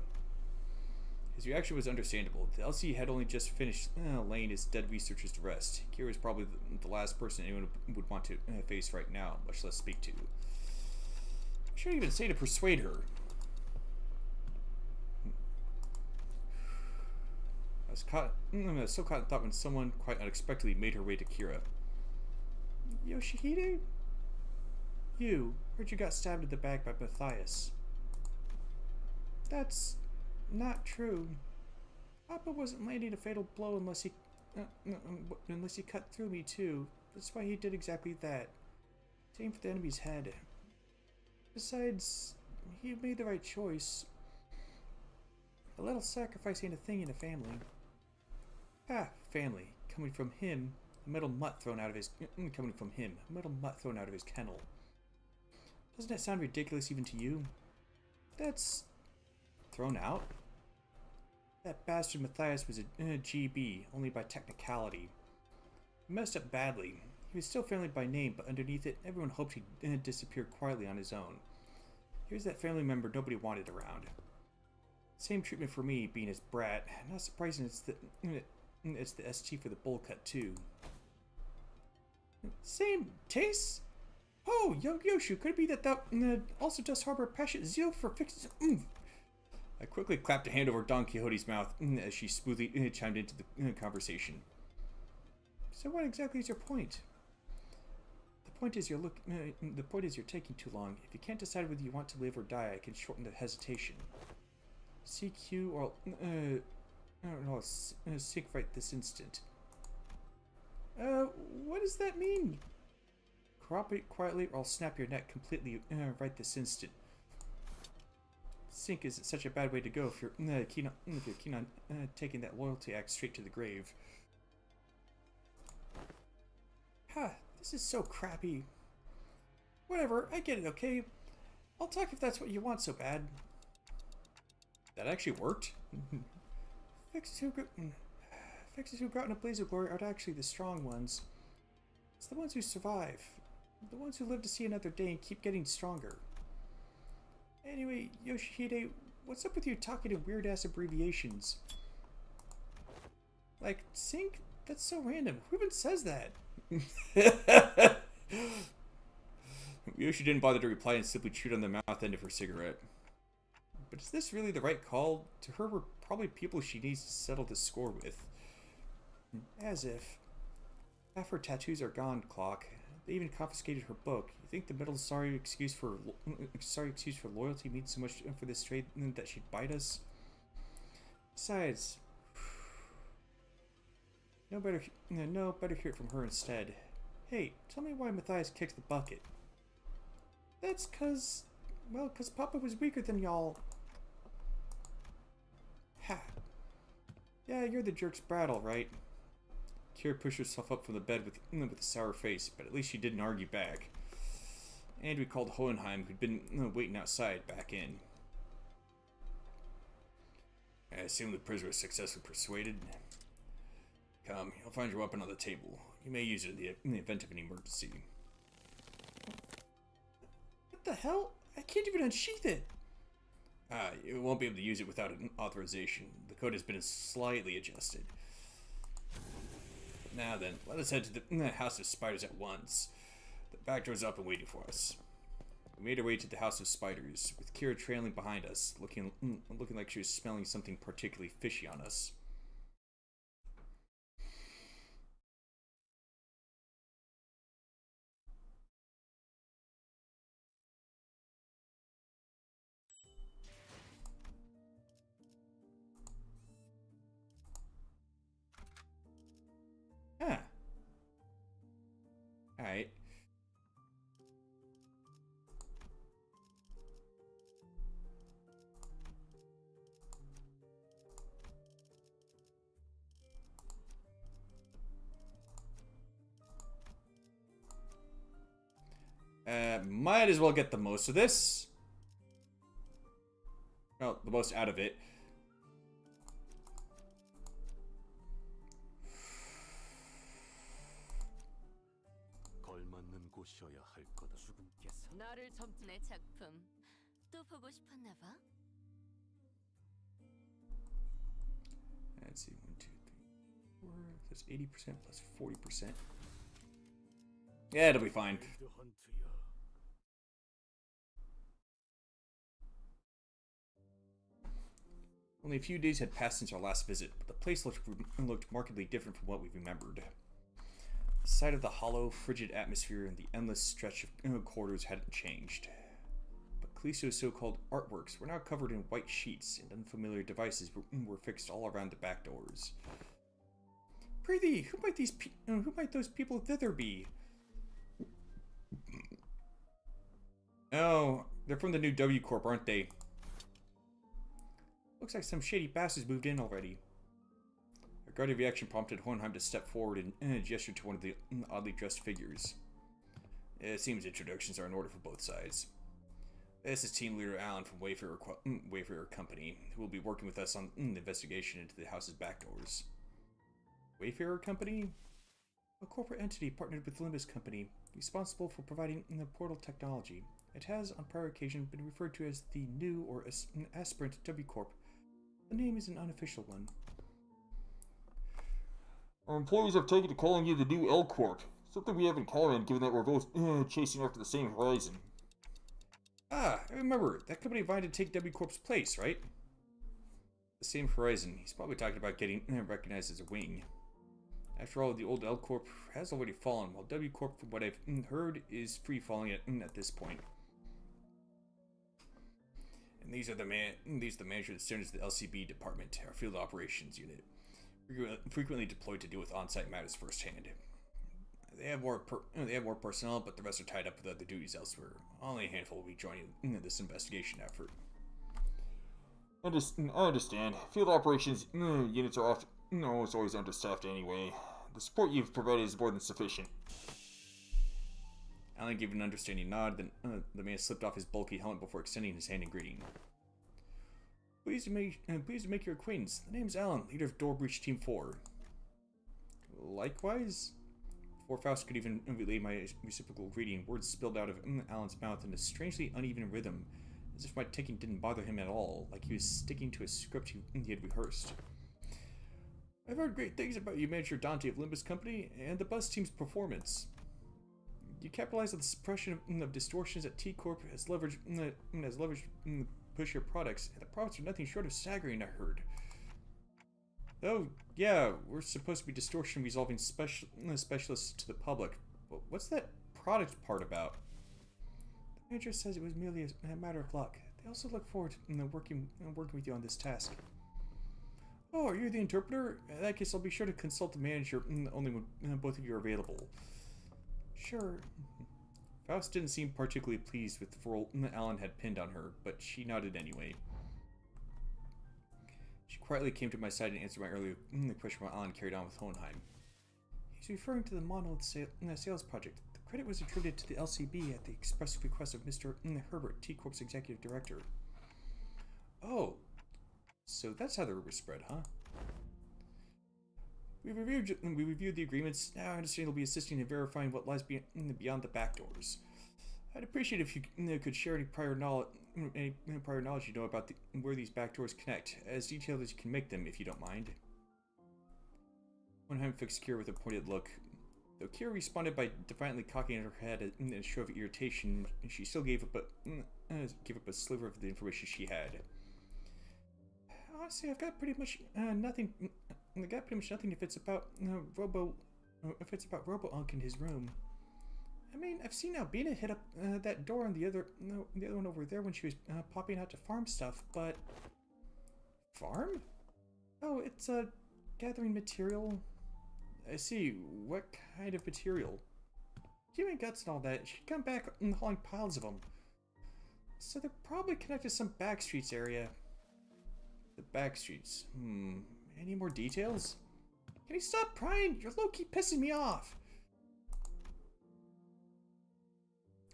His reaction was understandable. The LC had only just finished laying his dead researchers to rest. Kira was probably the last person anyone would want to face right now, much less speak to. I shouldn't even say to persuade her. I was so caught in thought when someone quite unexpectedly made her way to Kira. Yoshihide? You. Heard you got stabbed in the back by Matthias. That's not true. Papa wasn't landing a fatal blow unless he cut through me too. That's why he did exactly that. Aim for the enemy's head. Besides, he made the right choice. A little sacrifice ain't a thing in a family. Ah, family. Coming from him, a metal mutt thrown out of his kennel. Doesn't that sound ridiculous even to you? That's thrown out? That bastard Matthias was a GB, only by technicality. He messed up badly. He was still family by name, but underneath it, everyone hoped he'd disappear quietly on his own. Here's that family member nobody wanted around. Same treatment for me, being his brat. Not surprising it's the ST for the bowl cut, too. Same tastes? Oh, young Yoshu, could it be that thou also does harbor passionate zeal for fixing... I quickly clapped a hand over Don Quixote's mouth as she smoothly chimed into the conversation. So what exactly is your point? The point is you're taking too long. If you can't decide whether you want to live or die, I can shorten the hesitation. CQ or sync right this instant. What does that mean? Cooperate quietly or I'll snap your neck completely right this instant. Sync isn't such a bad way to go if you're keen on taking that loyalty act straight to the grave. Ha, this is so crappy. Whatever, I get it, okay? I'll talk if that's what you want so bad. That actually worked? Fixes who go out in a blaze of glory aren't actually the strong ones. It's the ones who survive. The ones who live to see another day and keep getting stronger. Anyway, Yoshihide, what's up with you talking in weird-ass abbreviations? Like, sync? That's so random. Who even says that? Yoshi didn't bother to reply and simply chewed on the mouth end of her cigarette. But is this really the right call? To her, we're probably people she needs to settle this score with. As if. Half her tattoos are gone, Clock. They even confiscated her book. You think the middle sorry excuse for loyalty means so much for this trade that she'd bite us? Besides, no better hear it from her instead. Hey, tell me why Matthias kicked the bucket. That's 'cause Papa was weaker than y'all. Yeah, you're the jerk's brat, all right. Kira pushed herself up from the bed with a sour face, but at least she didn't argue back. And we called Hohenheim, who'd been waiting outside, back in. I assume the prisoner was successfully persuaded. Come, you'll find your weapon on the table. You may use it in the event of an emergency. What the hell? I can't even unsheath it! You won't be able to use it without an authorization. The code has been slightly adjusted. Now then, let us head to the House of Spiders at once. The back door's up and waiting for us. We made our way to the House of Spiders, with Kira trailing behind us, looking like she was smelling something particularly fishy on us. Huh. Alright. Might as well get the most of this. Well, the most out of it. 걸맞는 곳이어야 할 거다. 죽음께서 너를 내 작품 또 보고 싶었나 봐. Let's see, 1, 2, 3, 4. That's 80% plus 40%. Yeah, it'll be fine. 헌트야. Only a few days had passed since our last visit, but the place looked markedly different from what we remembered. The sight of the hollow, frigid atmosphere and the endless stretch of corridors hadn't changed. But Calisto's so-called artworks were now covered in white sheets, and unfamiliar devices were fixed all around the back doors. Prithee, who might those people thither be? Oh, they're from the new W Corp, aren't they? Looks like some shady bastards moved in already. A guarded reaction prompted Hohenheim to step forward and gesture to one of the oddly dressed figures. It seems introductions are in order for both sides. This is team leader Alan from Wayfarer Company, who will be working with us on the investigation into the house's back doors. Wayfarer Company? A corporate entity partnered with Limbus Company, responsible for providing the portal technology. It has, on prior occasion, been referred to as the new or aspirant W Corp. The name is an unofficial one. Our employees have taken to calling you the new L Corp. Something we have in common, given that we're both chasing after the same horizon. Ah, I remember. That company vying to take W Corp's place, right? The same horizon. He's probably talking about getting recognized as a wing. After all, the old L Corp has already fallen, while W Corp, from what I've heard, is free falling at this point. And these are the managers that standards of the LCB department, our field operations unit, frequently deployed to deal with on-site matters firsthand. They have more personnel, but the rest are tied up with other duties elsewhere. Only a handful will be joining this investigation effort. I understand. Field operations units are often almost always understaffed anyway. The support you've provided is more than sufficient. Alan gave an understanding nod, then the man slipped off his bulky helmet before extending his hand in greeting. Pleased to make your acquaintance. The name's Alan, leader of Door Breach Team 4. Likewise? Before Faust could even relay my reciprocal greeting, words spilled out of Alan's mouth in a strangely uneven rhythm, as if my ticking didn't bother him at all, like he was sticking to a script he had rehearsed. I've heard great things about you, Manager Dante of Limbus Company, and the bus team's performance. You capitalize on the suppression of distortions that T-Corp has leveraged push your products, and the profits are nothing short of staggering, I heard. Oh, yeah, we're supposed to be distortion resolving specialists to the public, but what's that product part about? The manager says it was merely a matter of luck. They also look forward to working with you on this task. Oh, are you the interpreter? In that case, I'll be sure to consult the manager only when both of you are available. Sure. Faust didn't seem particularly pleased with the role Alan had pinned on her, but she nodded anyway. She quietly came to my side and answered my earlier question while Alan carried on with Hohenheim. He's referring to the monolith sales project. The credit was attributed to the LCB at the express request of Mr. Herbert, T-Corp's executive director. Oh, so that's how the rumor spread, huh? We reviewed the agreements. Now I understand you'll be assisting in verifying what lies beyond the back doors. I'd appreciate if you could share any prior knowledge you know about where these back doors connect, as detailed as you can make them, if you don't mind. Hohenheim fixed Kira with a pointed look. Though Kira responded by defiantly cocking her head in a show of irritation, she still gave up a sliver of the information she had. Honestly, I've got pretty much nothing. I got pretty much nothing if it's about Robo Unk in his room. I mean, I've seen Albina hit up that door on the other one over there when she was popping out to farm stuff, but farm? Oh, it's gathering material. I see. What kind of material? Human guts and all that. She'd come back hauling piles of them. So they're probably connected to some back streets area. The back streets. Any more details? Can you stop prying? You're low-key pissing me off.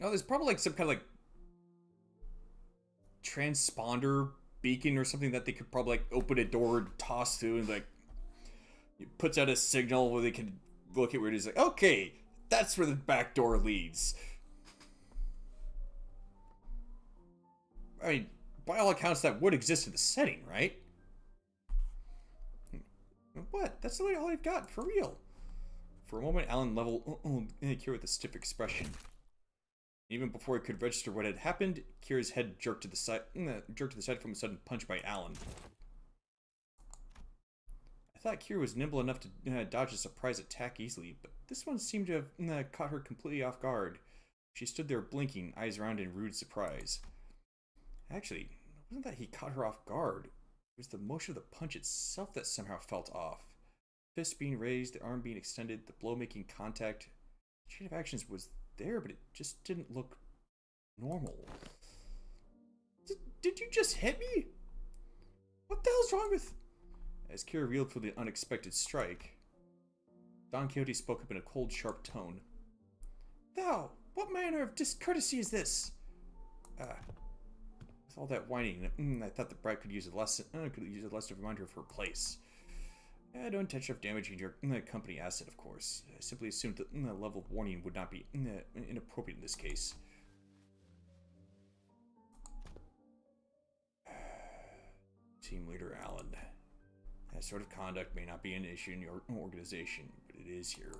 Oh, there's probably like some kind of like transponder beacon or something that they could probably like open a door and toss through, and like it puts out a signal where they can look at where it is. Like, okay, that's where the back door leads. I mean, by all accounts, that would exist in the setting, right? What? That's literally all I've got, for real. For a moment, Alan leveled Kira with a stiff expression. Even before he could register what had happened, Kira's head jerked to the side from a sudden punch by Alan. I thought Kira was nimble enough to dodge a surprise attack easily, but this one seemed to have caught her completely off guard. She stood there blinking, eyes around in rude surprise. Actually, it wasn't that he caught her off guard. It was the motion of the punch itself that somehow felt off. The fist being raised, the arm being extended, the blow making contact. The chain of actions was there, but it just didn't look normal. Did you just hit me? What the hell's wrong with... As Kira reeled for the unexpected strike, Don Quixote spoke up in a cold, sharp tone. Thou, what manner of discourtesy is this? With all that whining, I thought the bride could use a lesson to remind her of her place. I had no intention of damaging your company asset, of course. I simply assumed that the level of warning would not be inappropriate in this case. Team Leader Allen. That sort of conduct may not be an issue in your organization, but it is here.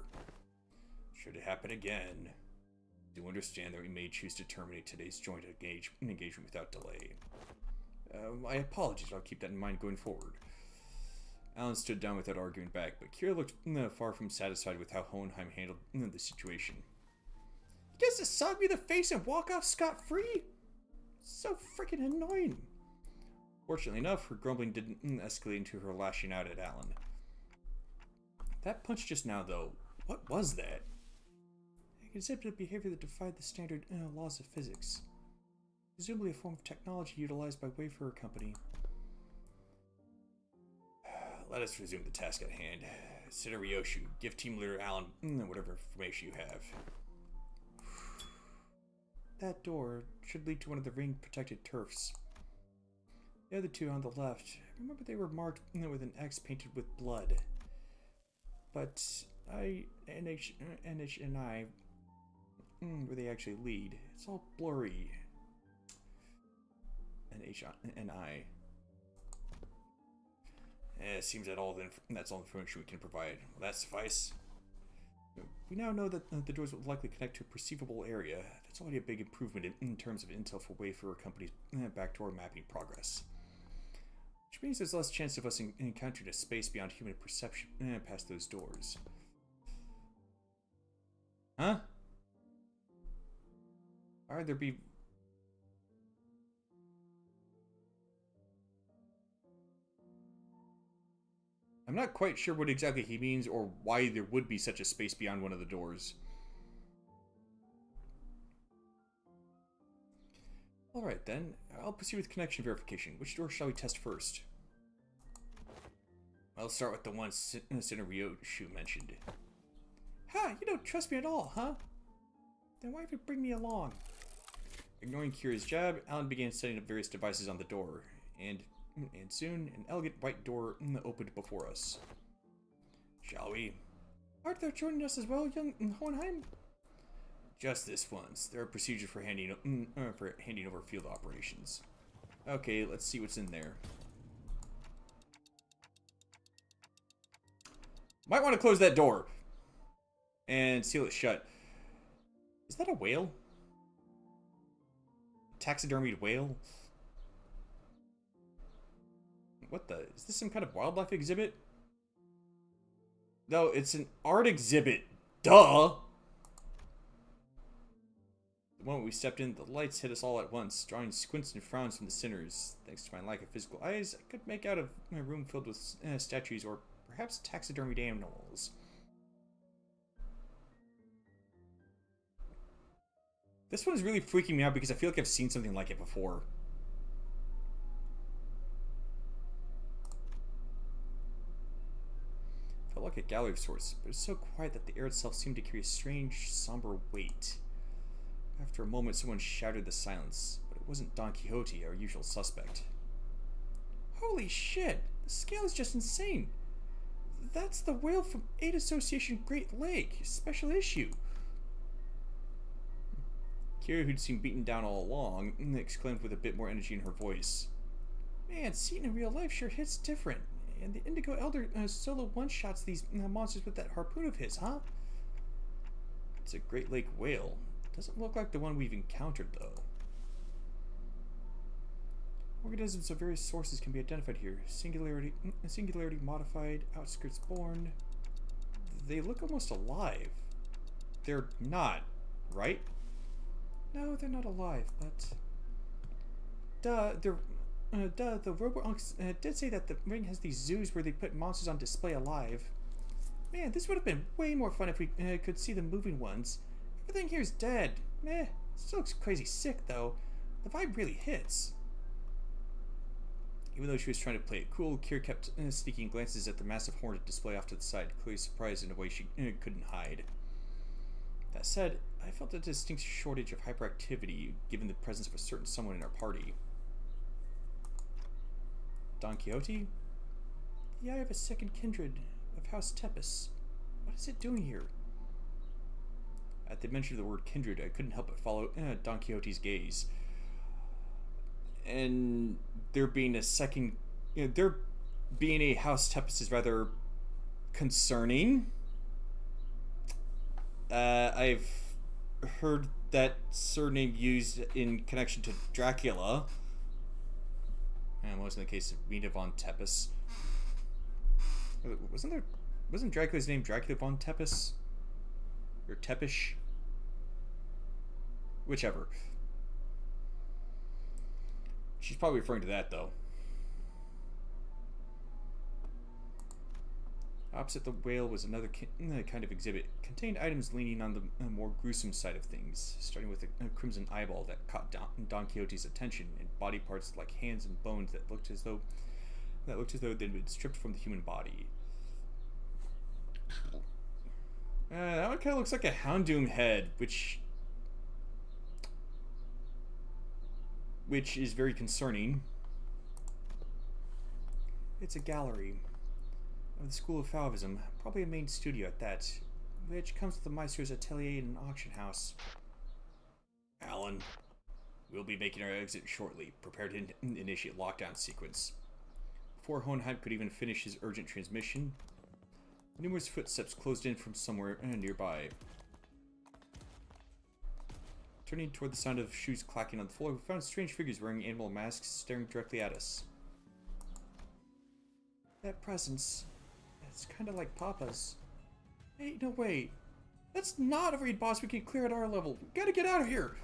Should it happen again, do understand that we may choose to terminate today's joint engagement without delay. My apologies, I'll keep that in mind going forward. Alan stood down without arguing back, but Kira looked far from satisfied with how Hohenheim handled the situation. You guys just sock me in the face and walk off scot-free? So freaking annoying. Fortunately enough, her grumbling didn't escalate into her lashing out at Alan. That punch just now, though, what was that? It exhibited behavior that defied the standard laws of physics. Presumably a form of technology utilized by Wayfarer Company. Let us resume the task at hand. Consider Ryoshu. Give Team Leader Alan whatever information you have. That door should lead to one of the ring-protected turfs. The other two on the left, remember they were marked with an X painted with blood. But NH and I, where they actually lead, it's all blurry. NH and I. It seems that that's all the information we can provide. Will that suffice? We now know that the doors will likely connect to a perceivable area. That's already a big improvement in terms of intel for Wayfarer Company's backdoor mapping progress. Which means there's less chance of us encountering a space beyond human perception past those doors. Huh? Alright, there be... I'm not quite sure what exactly he means or why there would be such a space beyond one of the doors. Alright then, I'll proceed with connection verification. Which door shall we test first? I'll start with the one Senator Ryoshu mentioned. Ha! You don't trust me at all, huh? Then why even bring me along? Ignoring Kira's jab, Alan began setting up various devices on the door, and soon an elegant white door opened before us. Shall we? Art thou joining us as well, young Hohenheim? Just this once. There are procedures for handing over field operations. Okay, let's see what's in there. Might want to close that door and seal it shut. Is that a whale? Taxidermied whale? What the? Is this some kind of wildlife exhibit? No, it's an art exhibit. Duh! The moment we stepped in, the lights hit us all at once, drawing squints and frowns from the sinners. Thanks to my lack of physical eyes, I could make out a room filled with statues or perhaps taxidermied animals. This one is really freaking me out because I feel like I've seen something like it before. Felt like a gallery of sorts, but it was so quiet that the air itself seemed to carry a strange, somber weight. After a moment, someone shattered the silence, but it wasn't Don Quixote, our usual suspect. Holy shit! The scale is just insane! That's the whale from Aid Association Great Lake, special issue. Kira, who'd seemed beaten down all along, exclaimed with a bit more energy in her voice. Man, seeing in real life sure hits different. And the Indigo Elder solo one-shots these monsters with that harpoon of his, huh? It's a Great Lake whale. Doesn't look like the one we've encountered, though. Organisms of various sources can be identified here. Singularity modified, outskirts born. They look almost alive. They're not, right? No, they're not alive, but... the Robo-Unks did say that the ring has these zoos where they put monsters on display alive. Man, this would have been way more fun if we could see the moving ones. Everything here's dead. Meh, still looks crazy sick, though. The vibe really hits. Even though she was trying to play it cool, Kira kept sneaking glances at the massive horned display off to the side, clearly surprised in a way she couldn't hide. That said, I felt a distinct shortage of hyperactivity given the presence of a certain someone in our party. Don Quixote? The eye of a second kindred of House Tepes. What is it doing here? At the mention of the word kindred, I couldn't help but follow Don Quixote's gaze. And there being a second... there being a House Tepes is rather concerning. I've heard that surname used in connection to Dracula. And most in the case of Mina von Tepes. Wasn't Dracula's name Dracula von Tepes? Or Tepish? Whichever. She's probably referring to that, though. Opposite the whale was another kind of exhibit. It contained items leaning on the more gruesome side of things, starting with a crimson eyeball that caught Don Quixote's attention, and body parts like hands and bones that looked as though they'd been stripped from the human body. That one kind of looks like a Houndoom head, which is very concerning. It's a gallery of the School of Fauvism, probably a main studio at that, which comes with the Meister's atelier and an auction house. Alan, we'll be making our exit shortly. Prepare to initiate lockdown sequence. Before Hohenheim could even finish his urgent transmission, numerous footsteps closed in from somewhere nearby. Turning toward the sound of shoes clacking on the floor, we found strange figures wearing animal masks staring directly at us. That presence, it's kind of like Papa's. Hey, no wait. That's not a raid boss we can clear at our level. We gotta get out of here.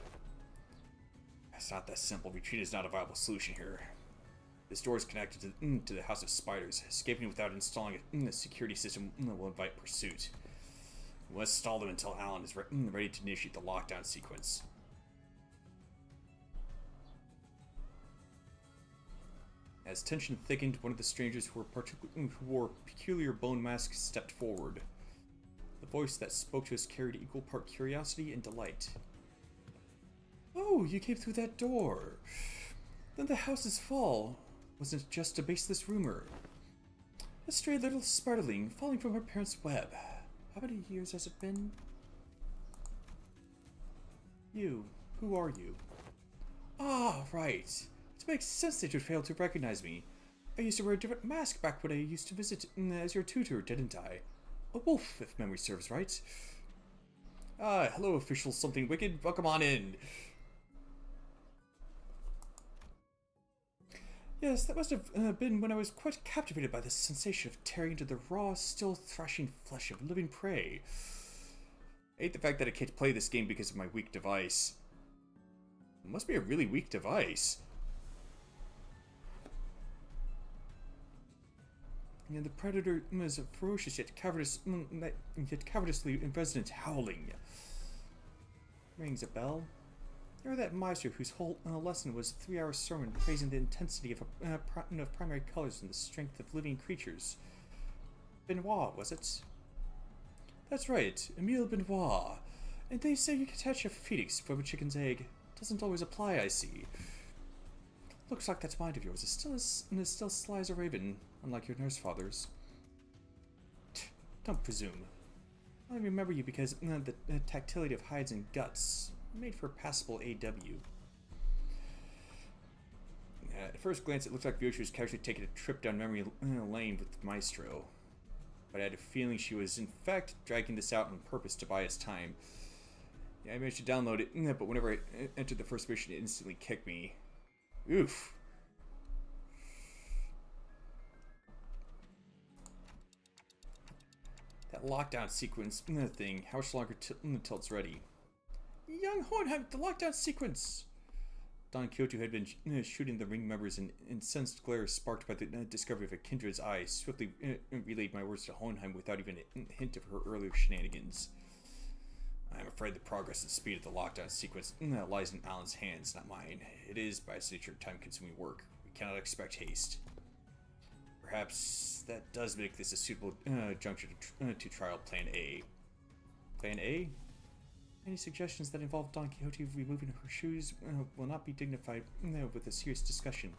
It's not that simple. Retreat is not a viable solution here. This door is connected to the House of Spiders. Escaping without installing a security system will invite pursuit. We must stall them until Alan is ready to initiate the lockdown sequence. As tension thickened, one of the strangers who wore peculiar bone masks stepped forward. The voice that spoke to us carried equal part curiosity and delight. "Oh, you came through that door. Then the house's fall wasn't just a baseless rumor. A stray little spartling falling from her parents' web. How many years has it been?" "You. Who are you?" "Ah, right. It makes sense that you'd fail to recognize me. I used to wear a different mask back when I used to visit as your tutor, didn't I? A wolf, if memory serves right." "Ah, hello, official something wicked. Welcome on in." "Yes, that must have been when I was quite captivated by the sensation of tearing into the raw, still thrashing flesh of living prey. I hate the fact that I can't play this game because of my weak device." It must be a really weak device. And the predator is ferocious yet cavernously resident howling. Rings a bell. You're that miser whose whole lesson was a 3-hour sermon praising the intensity of primary colors and the strength of living creatures. Benoit, was it? That's right, Emile Benoit. And they say you can attach a phoenix from a chicken's egg. Doesn't always apply, I see. Looks like that mind of yours is still sly as a raven, unlike your nurse father's. Don't presume. I remember you because the tactility of hides and guts made for passable AW. At first glance, it looked like Vyoshu was casually taking a trip down memory lane with Maestro. But I had a feeling she was, in fact, dragging this out on purpose to buy us time. Yeah, I managed to download it, but whenever I entered the first mission, it instantly kicked me. Oof. That lockdown sequence thing, how much longer until it's ready? Young Hohenheim, the lockdown sequence! Don Quixote had been shooting the ring members, and incensed glare sparked by the discovery of a kindred's eye swiftly relayed my words to Hohenheim without even a hint of her earlier shenanigans. I'm afraid the progress and speed of the lockdown sequence lies in Alan's hands, not mine. It is, by its nature, time-consuming work. We cannot expect haste. Perhaps that does make this a suitable juncture to trial Plan A. Plan A? Any suggestions that involve Don Quixote removing her shoes will not be dignified with a serious discussion.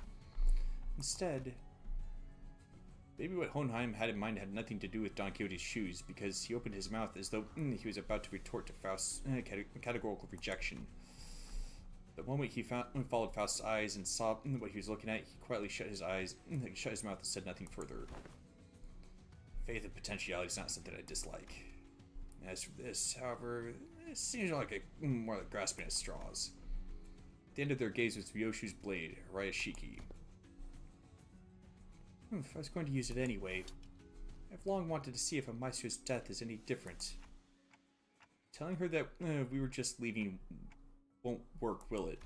Instead, maybe what Hohenheim had in mind had nothing to do with Don Quixote's shoes, because he opened his mouth as though he was about to retort to Faust's categorical rejection. The moment he followed Faust's eyes and saw what he was looking at, he quietly shut his mouth and said nothing further. Faith and potentiality is not something I dislike. As for this, however, it seems like more like grasping at straws. At the end of their gaze was Vyoshu's blade, Ryashiki. If I was going to use it anyway. I've long wanted to see if a Maestro's death is any different. Telling her that we were just leaving won't work, will it?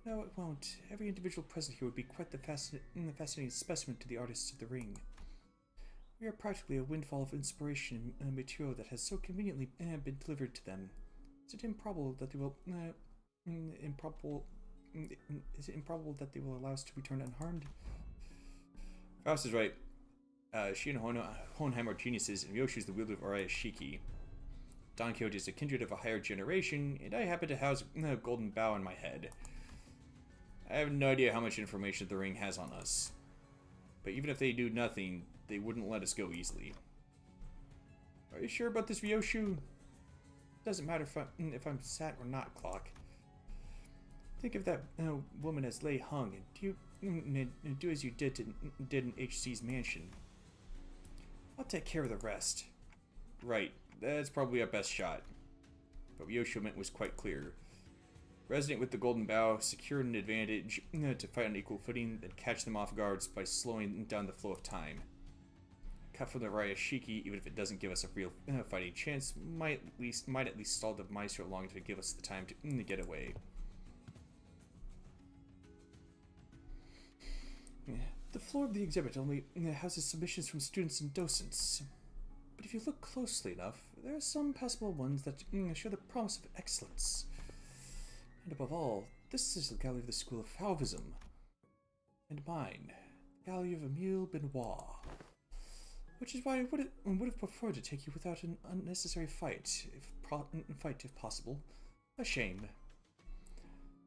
No, it won't. Every individual present here would be quite the fascinating specimen to the artists of the ring. We are practically a windfall of inspiration and material that has so conveniently been delivered to them. Is it improbable that they will allow us to return unharmed? Faust is right. She and Hohenheim are geniuses, and Vyoshu is the wielder of Arayashiki. Don Quixote is a kindred of a higher generation, and I happen to house a golden bow in my head. I have no idea how much information the ring has on us. But even if they do nothing, they wouldn't let us go easily. Are you sure about this, Vyoshu? Doesn't matter if I'm sad or not, Clock. Think of that woman as lay hung, and do as you did in HC's mansion. I'll take care of the rest. Right, that's probably our best shot. But Vyoshu meant was quite clear. Resonate with the golden bow, secure an advantage to fight on equal footing, then catch them off guard by slowing down the flow of time. Cut from the Ryashiki, even if it doesn't give us a real fighting chance, might at least stall the Maestro long enough to give us the time to get away. The floor of the exhibit only houses submissions from students and docents. But if you look closely enough, there are some passable ones that show the promise of excellence. And above all, this is the gallery of the School of Fauvism. And mine, the gallery of Emile Benoit. Which is why I would have preferred to take you without an unnecessary fight, if possible. A shame.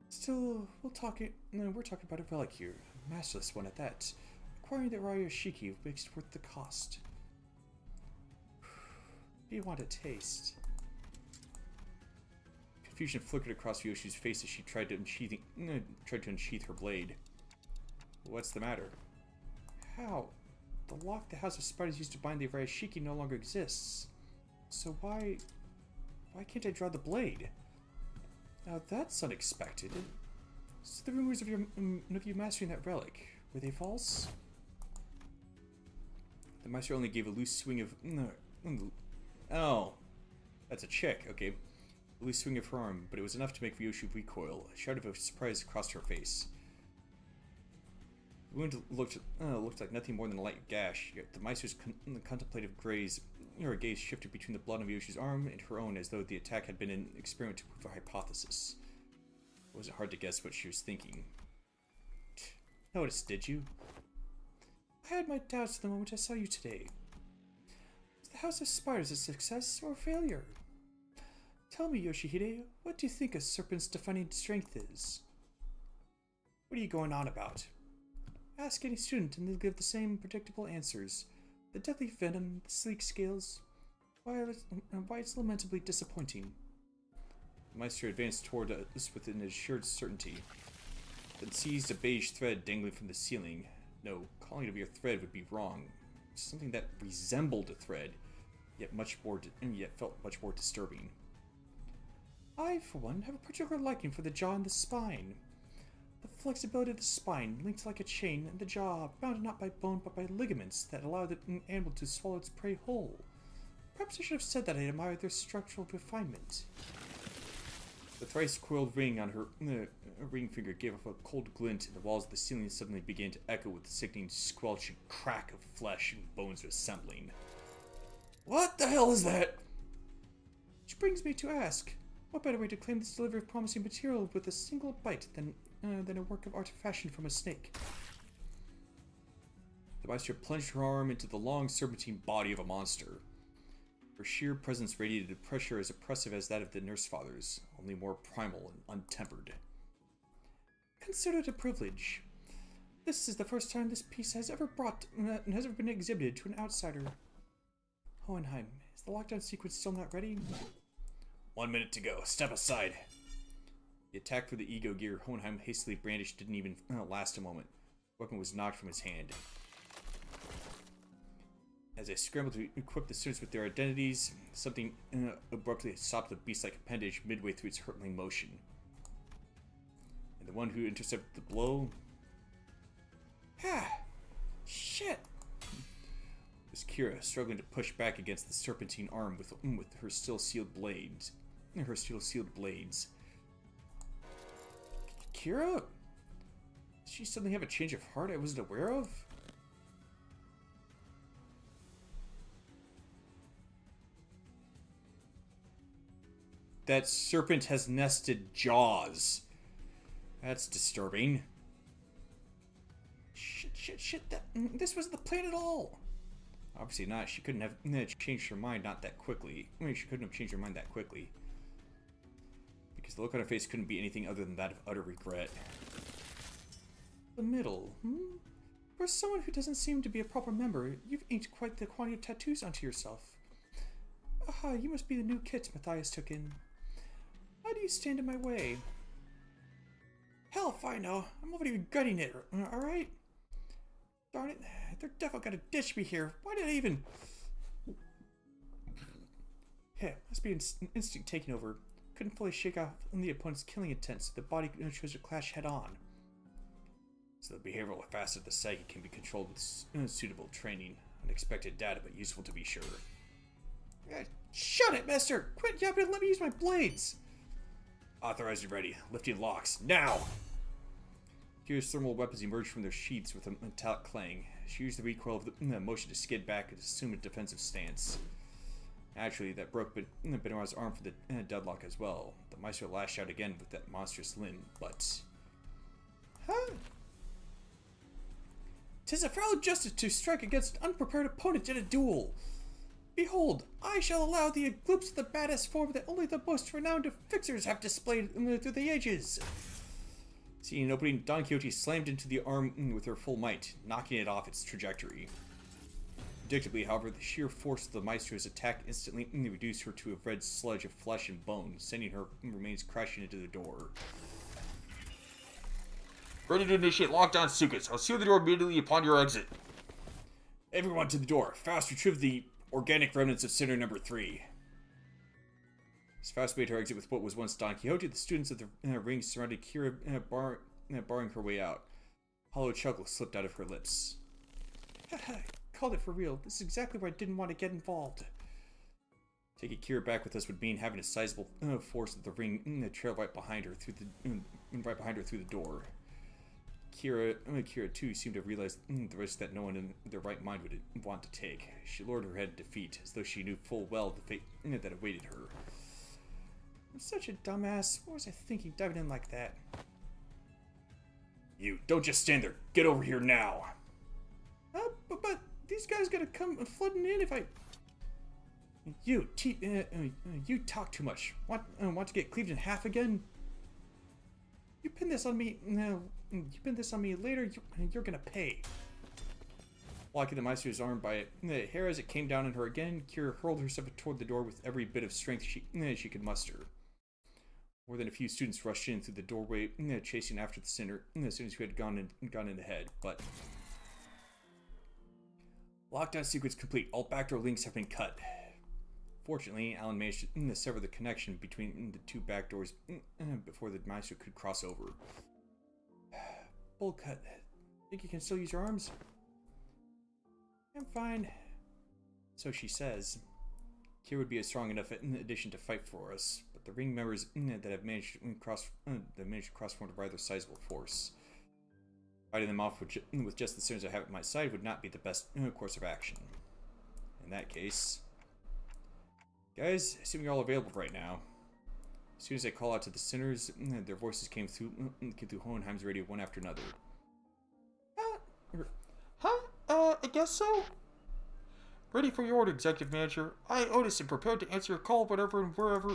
Still, we're talking about a relic here, a masterless one at that. Acquiring the Raya Shiki makes it worth the cost. Do you want a taste? Confusion flickered across Yoshi's face as she tried to unsheath her blade. What's the matter? How? The lock the House of Spiders used to bind the Arashiki no longer exists. So why can't I draw the blade? Now that's unexpected. So the rumors of you mastering that relic, were they false? The master only gave a loose swing of... Oh. That's a chick, okay. A loose swing of her arm, but it was enough to make Ryoshi recoil. A shout of surprise crossed her face. The wound looked like nothing more than a light gash, yet the Meister's contemplative gaze shifted between the blood of Yoshi's arm and her own as though the attack had been an experiment to prove a hypothesis. It wasn't hard to guess what she was thinking. Notice, did you? I had my doubts the moment I saw you today. Was the House of Spiders a success or a failure? Tell me, Yoshihide, what do you think a serpent's defining strength is? What are you going on about? Ask any student and they'll give the same predictable answers. The deadly venom, the sleek scales. Why it's lamentably disappointing. The Meister advanced toward us with an assured certainty, then seized a beige thread dangling from the ceiling. No, calling it a thread would be wrong. Something that resembled a thread, yet felt much more disturbing. I, for one, have a particular liking for the jaw and the spine. The flexibility of the spine, linked like a chain, and the jaw, bound not by bone but by ligaments that allow the animal to swallow its prey whole. Perhaps I should have said that I admired their structural refinement. The thrice coiled ring on her ring finger gave off a cold glint, and the walls of the ceiling suddenly began to echo with the sickening squelching crack of flesh and bones assembling. What the hell is that? Which brings me to ask, what better way to claim this delivery of promising material with a single bite than a work of art fashioned from a snake? The Meister plunged her arm into the long serpentine body of a monster. Her sheer presence radiated a pressure as oppressive as that of the Nurse Fathers, only more primal and untempered. Consider it a privilege. This is the first time this piece has ever been exhibited to an outsider. Hohenheim, is the lockdown sequence still not ready? 1 minute to go. Step aside. The attack for the ego gear Hohenheim hastily brandished didn't even last a moment. The weapon was knocked from his hand. As they scrambled to equip the students with their identities, something abruptly stopped the beast-like appendage midway through its hurtling motion. And the one who intercepted the blow... Shit! It was Kira, struggling to push back against the serpentine arm with her still-sealed blades. Kira? Did she suddenly have a change of heart I wasn't aware of? That serpent has nested jaws. That's disturbing. Shit, this wasn't the plan at all. Obviously not. She couldn't have changed her mind that quickly. She couldn't have changed her mind that quickly. Because the look on her face couldn't be anything other than that of utter regret. The middle, For someone who doesn't seem to be a proper member, you've inked quite the quantity of tattoos onto yourself. Aha, you must be the new kit Matthias took in. Why do you stand in my way? Hell if I know. I'm already regretting it, alright? Darn it, they're definitely gonna ditch me here. Why did I even... must be an instinct taking over. Couldn't fully shake off the opponent's killing intent, so the body chose to clash head-on. So the behavioral facet of the psyche can be controlled with suitable training. Unexpected data, but useful to be sure. Shut it, mister! Quit yapping and let me use my blades! Authorized and ready. Lifting locks. Now! Kira's thermal weapons emerged from their sheaths with a metallic clang. She used the recoil of the motion to skid back and assume a defensive stance. Naturally, that broke Benoit's arm for the deadlock as well. The Meister lashed out again with that monstrous limb, but... 'Tis a foul justice to strike against an unprepared opponent in a duel. Behold, I shall allow the glimpse of the badass form that only the most renowned fixers have displayed through the ages. Seeing an opening, Don Quixote slammed into the arm with her full might, knocking it off its trajectory. Predictably, however, the sheer force of the Maestro's attack instantly reduced her to a red sludge of flesh and bone, sending her remains crashing into the door. Ready to initiate lockdown sequence. I'll seal the door immediately upon your exit. Everyone to the door. Fast retrieve the organic remnants of Sinner number 3. As Faust made her exit with what was once Don Quixote, the students of the ring surrounded Kira, barring her way out. A hollow chuckle slipped out of her lips. Called it for real. This is exactly why I didn't want to get involved. Taking Kira back with us would mean having a sizable force of the ring trail right behind her through the door. Kira too seemed to realize the risk that no one in their right mind would want to take. She lowered her head in defeat, as though she knew full well the fate that awaited her. I'm such a dumbass. What was I thinking diving in like that? You, don't just stand there. Get over here now. But these guys gotta come flooding in if I... You talk too much. Want to get cleaved in half again? You pin this on me. You pin this on me later. You're gonna pay. Locking the Maestro's arm by the hair as it came down on her again, Kira hurled herself toward the door with every bit of strength she could muster. More than a few students rushed in through the doorway, chasing after the sinner as soon as we had gone in ahead. But lockdown sequence complete. All backdoor links have been cut. Fortunately, Alan managed to sever the connection between the two back doors before the Maestro could cross over. Bull cut. Think you can still use your arms? I'm fine. So she says. Kira would be strong enough in addition to fight for us, but the ring members that have managed to cross formed a rather sizable force. Fighting them off with just the sinners I have at my side would not be the best course of action. In that case, guys, assuming you're all available right now, as soon as I call out to the sinners, their voices came through Hohenheim's radio one after another. I guess so. Ready for your order, Executive Manager. I, Otis, am prepared to answer your call whenever and wherever.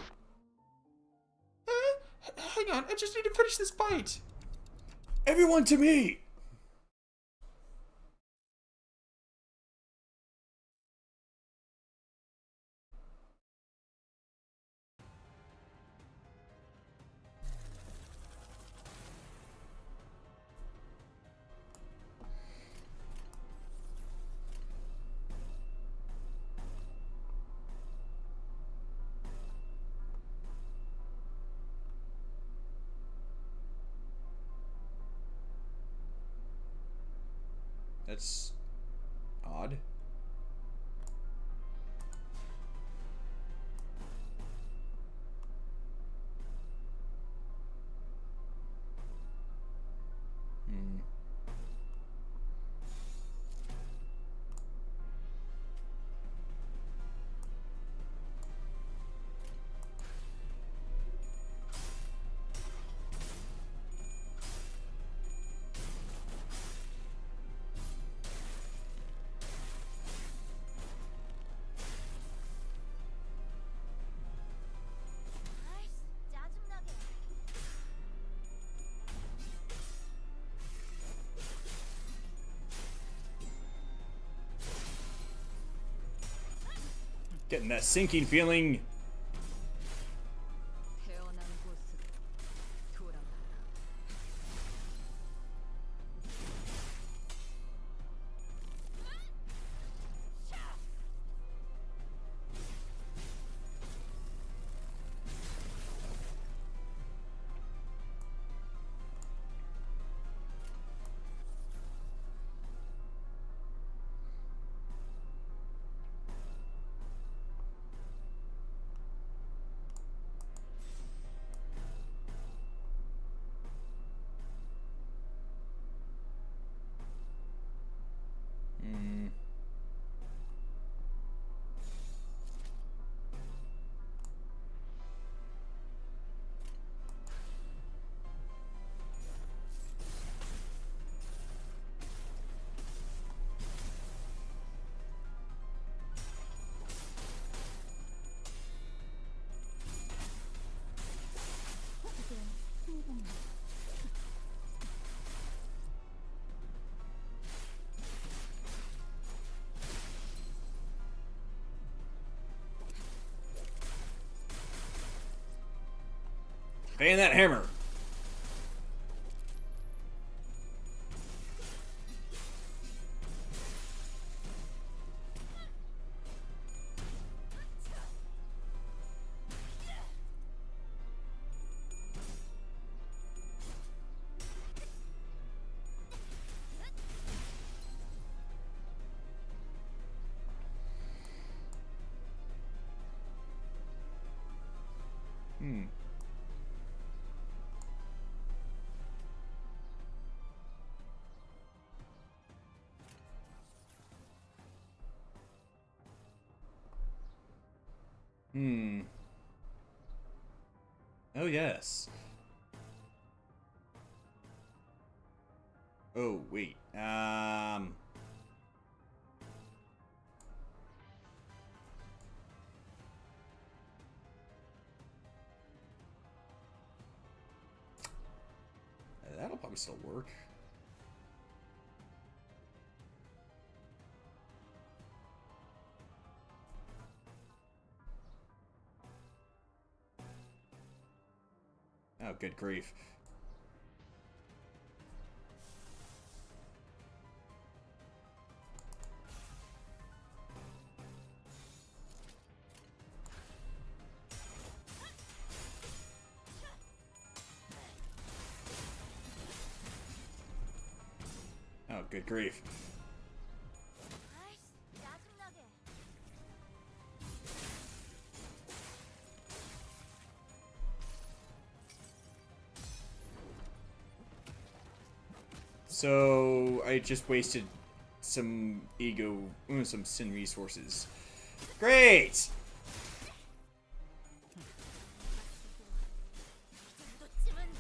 Hang on, I just need to finish this bite. Everyone to me! That's odd. Getting that sinking feeling. Fan that hammer. Oh, yes. Oh, wait. That'll probably still work. Oh, good grief. Oh, good grief. 아이씨, 짜증나게. So, I just wasted some some sin resources. Great! 놓치면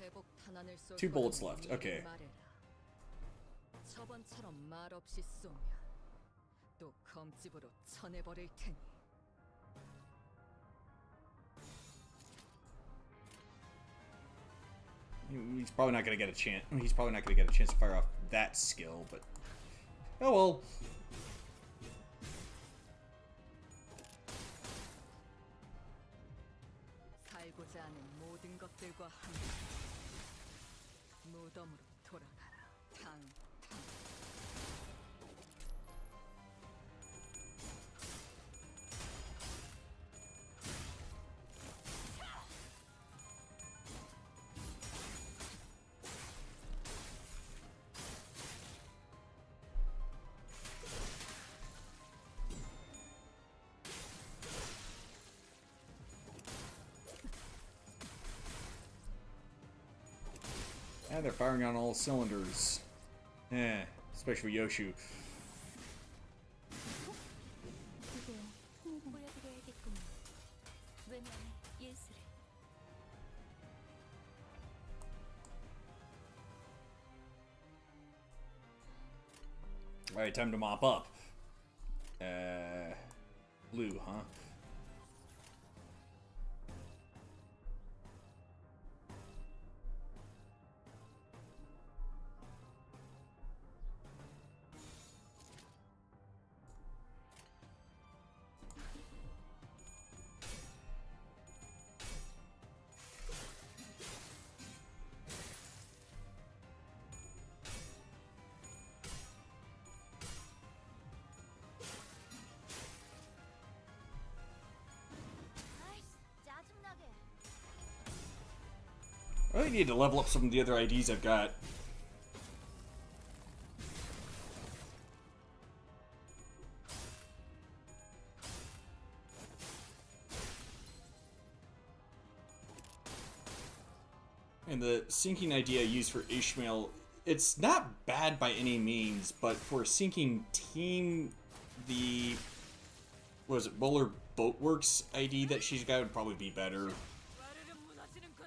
회복 탄환을 쏠 2 bullets 거라면 left. 미리 Okay. 말해라. 저번처럼 말 없이 쏘면 또 검집으로 쳐내버릴 테니. He's probably not gonna get a chance. He's probably not gonna get a chance to fire off that skill, but oh well. 살고자 하는 모든 것들과 함께 무덤으로 돌아가라. 탕탕. And they're firing on all cylinders. Especially Yoshu. 드디어 보여드려야겠군요. 왜냐면 예술을. Alright, time to mop up. Blue, huh? 아이씨, 짜증나게. I really need to level up some of the other IDs I've got. And the syncing idea I used for Ishmael, it's not bad by any means, but for syncing team, the what was it, Bowler Boatworks ID that she's got would probably be better. 와르르 무너지는군.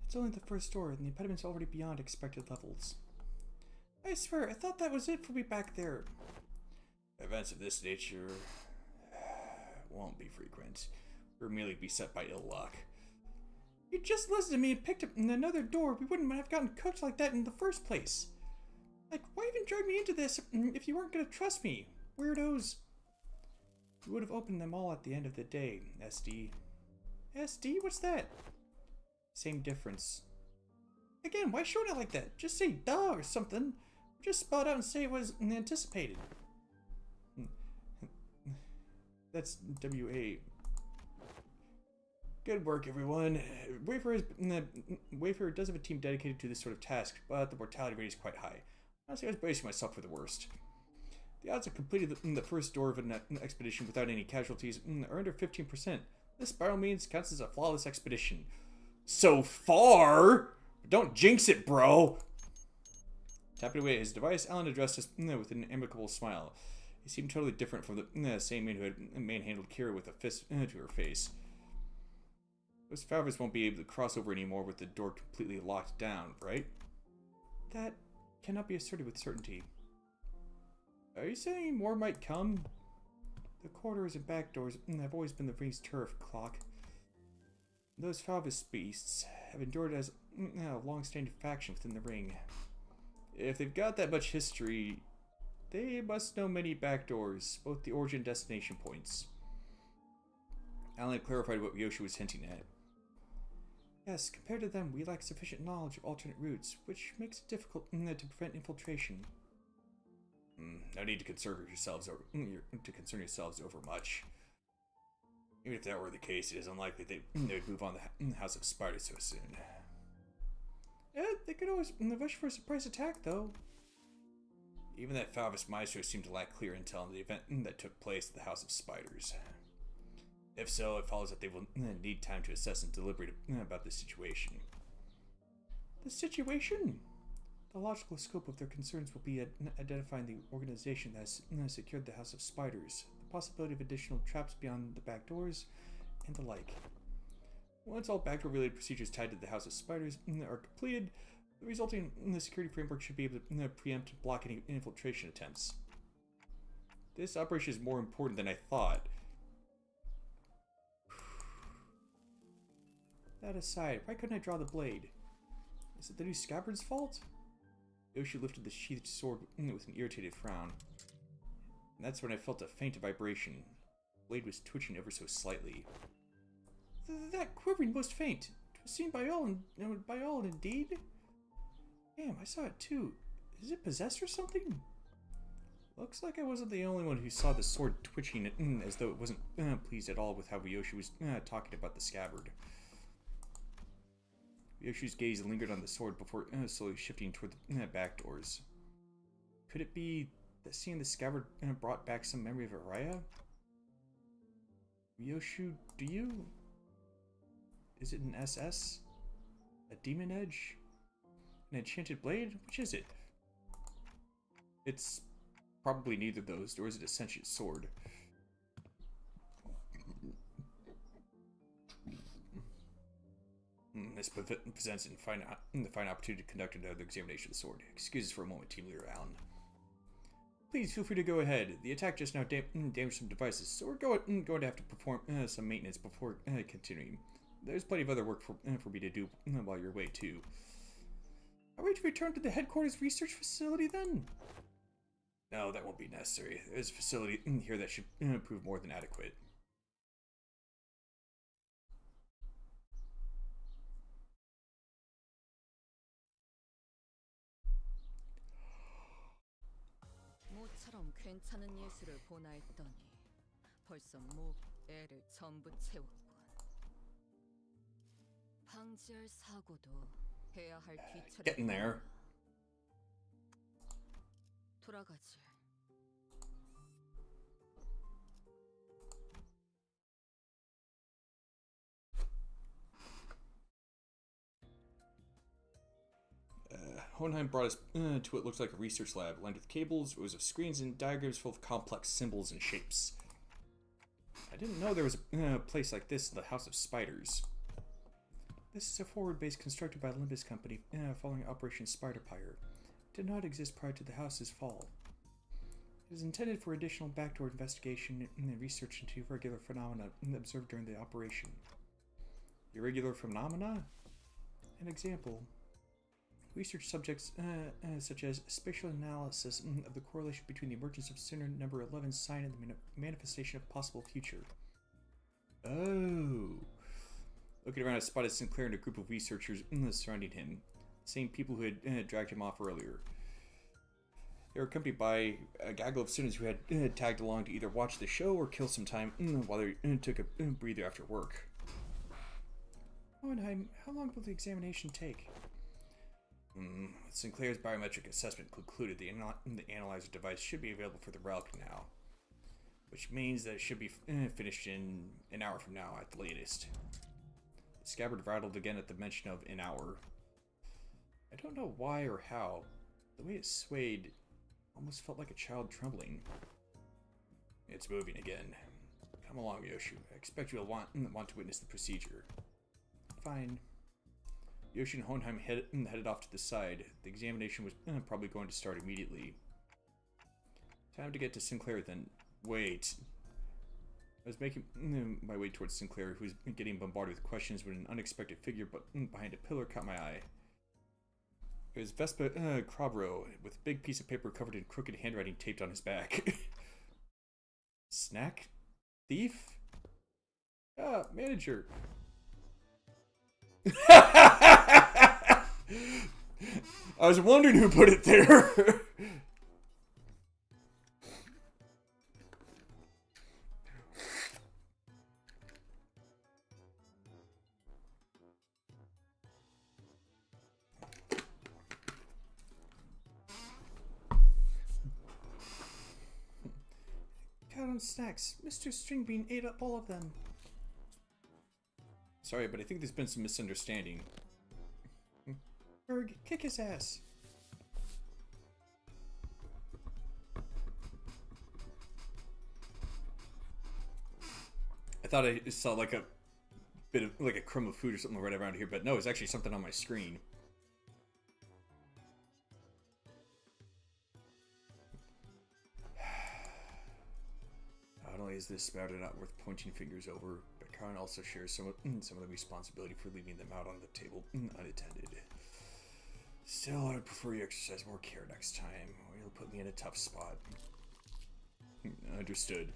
It's only the first door, and the impediment's already beyond expected levels. I swear, I thought that was it for me back there. Events of this nature won't be frequent. We're merely beset by ill luck. You just listened to me and picked up another door. We wouldn't have gotten cooked like that in the first place. Like, why even drag me into this if you weren't going to trust me? Weirdos. We would have opened them all at the end of the day, SD. SD? What's that? Same difference. Again, why short it like that? Just say duh or something. Just spell it out and say it was anticipated. That's W-A. Good work, everyone. Wayfarer does have a team dedicated to this sort of task, but the mortality rate is quite high. Honestly, I was bracing myself for the worst. The odds of completing the first door of an expedition without any casualties are under 15%. This spiral means counts as a flawless expedition. So far! Don't jinx it, bro! Tapping away at his device, Alan addressed us with an amicable smile. He seemed totally different from the same man who had manhandled Kira with a fist to her face. Those Favors won't be able to cross over anymore with the door completely locked down, right? That cannot be asserted with certainty. Are you saying more might come? The corridors and back doors have always been the ring's turf, Clock. Those Favos beasts have endured as a long-standing faction within the ring. If they've got that much history, they must know many back doors, both the origin and destination points. Alan clarified what Yoshi was hinting at. Yes, compared to them, we lack sufficient knowledge of alternate routes, which makes it difficult to prevent infiltration. No need to concern yourselves over much. Even if that were the case, it is unlikely they would move on the House of Spiders so soon. They could always rush for a surprise attack, though. Even that Favos Maestro seemed to lack clear intel on the event that took place at the House of Spiders. If so, it follows that they will need time to assess and deliberate about the situation. The situation? The logical scope of their concerns will be identifying the organization that has secured the House of Spiders, the possibility of additional traps beyond the back doors, and the like. Once all backdoor-related procedures tied to the House of Spiders are completed, the resulting security framework should be able to preempt and block any infiltration attempts. This operation is more important than I thought. That aside, why couldn't I draw the blade? Is it the new scabbard's fault? Yoshi lifted the sheathed sword with an irritated frown. And that's when I felt a faint vibration. The blade was twitching ever so slightly. That quivering was faint. It was seen by all, indeed. Damn, I saw it too. Is it possessed or something? Looks like I wasn't the only one who saw the sword twitching as though it wasn't pleased at all with how Yoshi was talking about the scabbard. Yoshi's gaze lingered on the sword before slowly shifting toward the back doors. Could it be that seeing the scabbard brought back some memory of Araya? Yoshi, do you? Is it an SS? A demon edge? An enchanted blade? Which is it? It's probably neither of those, nor is it a sentient sword. This presents the fine opportunity to conduct another examination of the sword. Excuse us for a moment, Team Leader Allen. Please feel free to go ahead. The attack just now damaged some devices, so we're going to have to perform some maintenance before continuing. There's plenty of other work for me to do while you're away, too. Are we to return to the headquarters research facility, then? No, that won't be necessary. There's a facility here that should prove more than adequate. 모처럼 괜찮은 예술을 보나 했더니 벌써 애를 전부 채웠군. 방지할 사고도 해야 할 뒤처리. Getting there. 돌아가지. Hohenheim brought us to what looks like a research lab, lined with cables, rows of screens, and diagrams full of complex symbols and shapes. I didn't know there was a place like this in the House of Spiders. This is a forward base constructed by Limbus Company following Operation Spider-Pyre. It did not exist prior to the house's fall. It is intended for additional backdoor investigation and research into irregular phenomena observed during the operation. Irregular phenomena? An example. Research subjects such as spatial analysis of the correlation between the emergence of center number 11 sign and the manifestation of possible future. Oh. Looking around, I spotted Sinclair and a group of researchers surrounding him. The same people who had dragged him off earlier. They were accompanied by a gaggle of students who had tagged along to either watch the show or kill some time while they took a breather after work. Hohenheim, how long will the examination take? Sinclair's biometric assessment concluded the analyzer device should be available for the relic now, which means that it should be finished in an hour from now at the latest. The scabbard rattled again at the mention of an hour. I don't know why or how. The way it swayed almost felt like a child trembling. It's moving again. Come along, Yoshu. I expect you'll want to witness the procedure. Fine. Yoshi and Hohenheim headed off to the side. The examination was probably going to start immediately. Time to get to Sinclair then. Wait. I was making my way towards Sinclair, who was getting bombarded with questions when an unexpected figure behind a pillar caught my eye. It was Vespa Crobro, with a big piece of paper covered in crooked handwriting taped on his back. Snack? Thief? Ah, manager. I was wondering who put it there. Count on snacks. Mr. Stringbean ate up all of them. Sorry, but I think there's been some misunderstanding. Berg, kick his ass. I thought I saw like a bit of like a crumb of food or something right around here, but no, it's actually something on my screen. Not only is this matter not worth pointing fingers over, but Karen also shares some of the responsibility for leaving them out on the table unattended. Still, I would prefer you exercise more care next time, or you'll put me in a tough spot. Understood.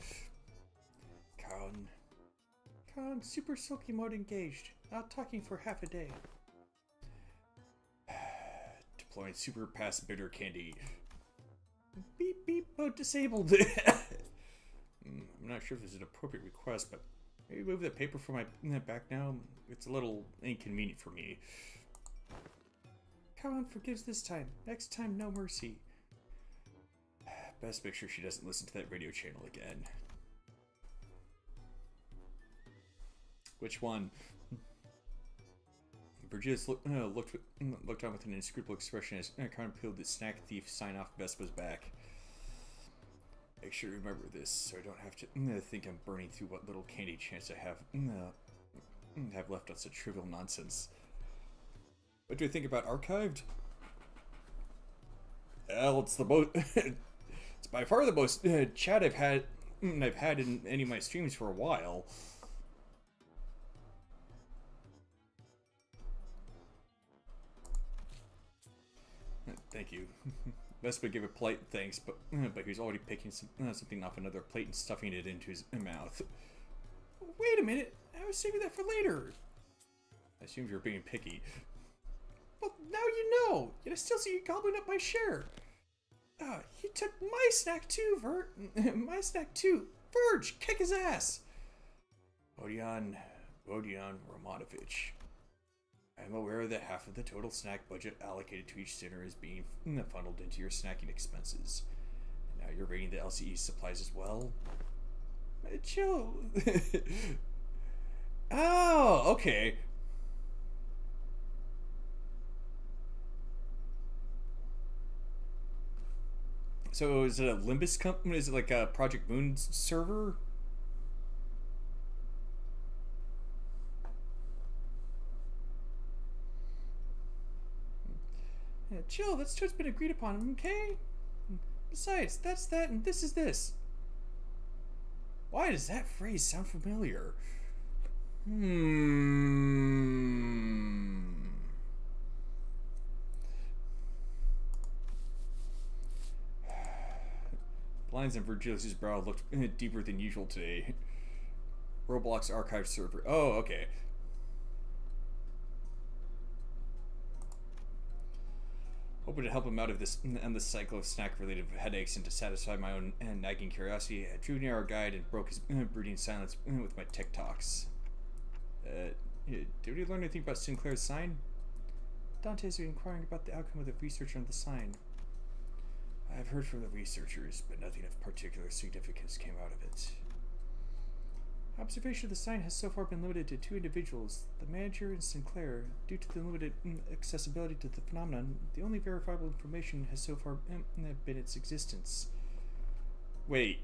Karen, super silky mode engaged. Not talking for half a day. Deploying super pass bitter candy. Beep beep mode disabled. I'm not sure if this is an appropriate request, but maybe move the paper from my back now. It's a little inconvenient for me. Karen forgives this time. Next time, no mercy. Best make sure she doesn't listen to that radio channel again. Which one? Virgilius looked on with an inscrutable expression as Karen peeled the snack thief sign off Vespa's back. Make sure to remember this, so I don't have to think I'm burning through what little candy chance I have left on such trivial nonsense. What do you think about archived? Well, it's the most. It's by far the most chat I've had in any of my streams for a while. Thank you. Vespa gave a polite thanks, but he was already picking something off another plate and stuffing it into his mouth. Wait a minute! I was saving that for later! I assumed you were being picky. Well, now you know! Yet I still see you gobbling up my share! He took my snack too, my snack too! Verge! Kick his ass! Odion Romanovich. I am aware that half of the total snack budget allocated to each dinner is being funneled into your snacking expenses. And now you're raiding the LCE supplies as well? Chill. Oh, okay. So is it a Limbus company? Is it like a Project Moon server? Chill, that's what's been agreed upon, okay? Besides, that's that and this is this. Why does that phrase sound familiar? Lines on Virgilius' brow looked deeper than usual today. Roblox archive server. Oh, okay. Hoping to help him out of this and the cycle of snack-related headaches and to satisfy my own nagging curiosity, I drew near our guide and broke his brooding silence with my TikToks. Did we learn anything about Sinclair's sign? Dante is inquiring about the outcome of the research on the sign. I have heard from the researchers, but nothing of particular significance came out of it. Observation of the sign has so far been limited to 2 individuals, the manager and Sinclair. Due to the limited accessibility to the phenomenon, the only verifiable information has so far been its existence. Wait.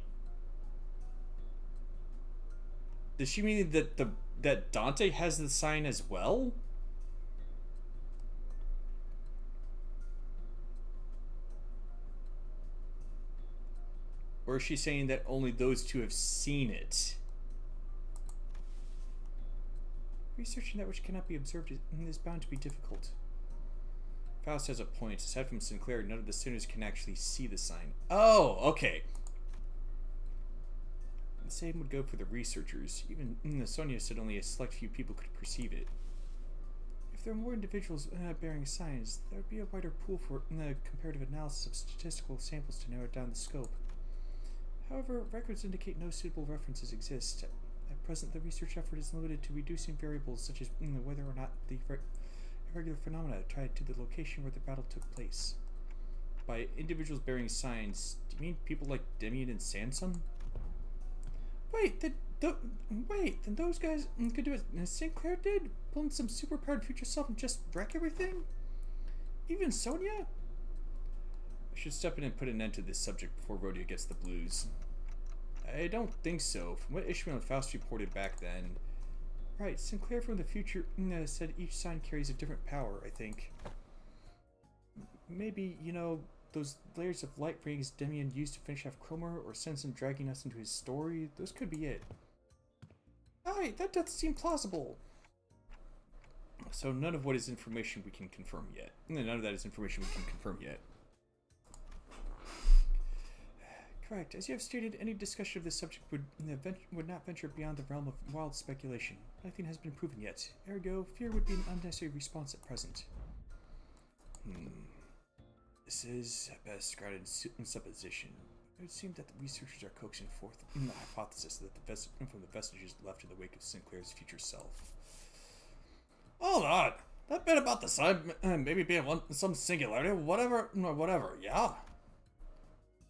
Does she mean that that Dante has the sign as well? Or is she saying that only those 2 have seen it? Researching that which cannot be observed is bound to be difficult. Faust has a point. Aside from Sinclair, none of the sinners can actually see the sign. Oh, okay. The same would go for the researchers. Even Sonia said only a select few people could perceive it. If there were more individuals bearing signs, there would be a wider pool for comparative analysis of statistical samples to narrow down the scope. However, records indicate no suitable references exist. At present, the research effort is limited to reducing variables such as whether or not the irregular phenomena tied to the location where the battle took place. By individuals bearing signs, do you mean people like Demian and Sanson? Wait, then those guys could do it as Sinclair did? Pull in some superpowered future self and just wreck everything? Even Sonia? I should step in and put an end to this subject before Rodeo gets the blues. I don't think so. From what Ishmael and Faust reported back then. Right, Sinclair from the future said each sign carries a different power, I think. Maybe, you know, those layers of light rings Demian used to finish off Cromer or Sanson dragging us into his story, those could be it. Aye, that does seem plausible. So none of what is information we can confirm yet. None of that is information we can confirm yet. Correct. As you have stated, any discussion of this subject would not venture beyond the realm of wild speculation. Nothing has been proven yet. Ergo, fear would be an unnecessary response at present. This is, at best, grounded in supposition. It would seem that the researchers are coaxing forth the hypothesis that from the vestiges left in the wake of Sinclair's future self. Hold on! That bit about the sun maybe being some singularity, whatever, yeah?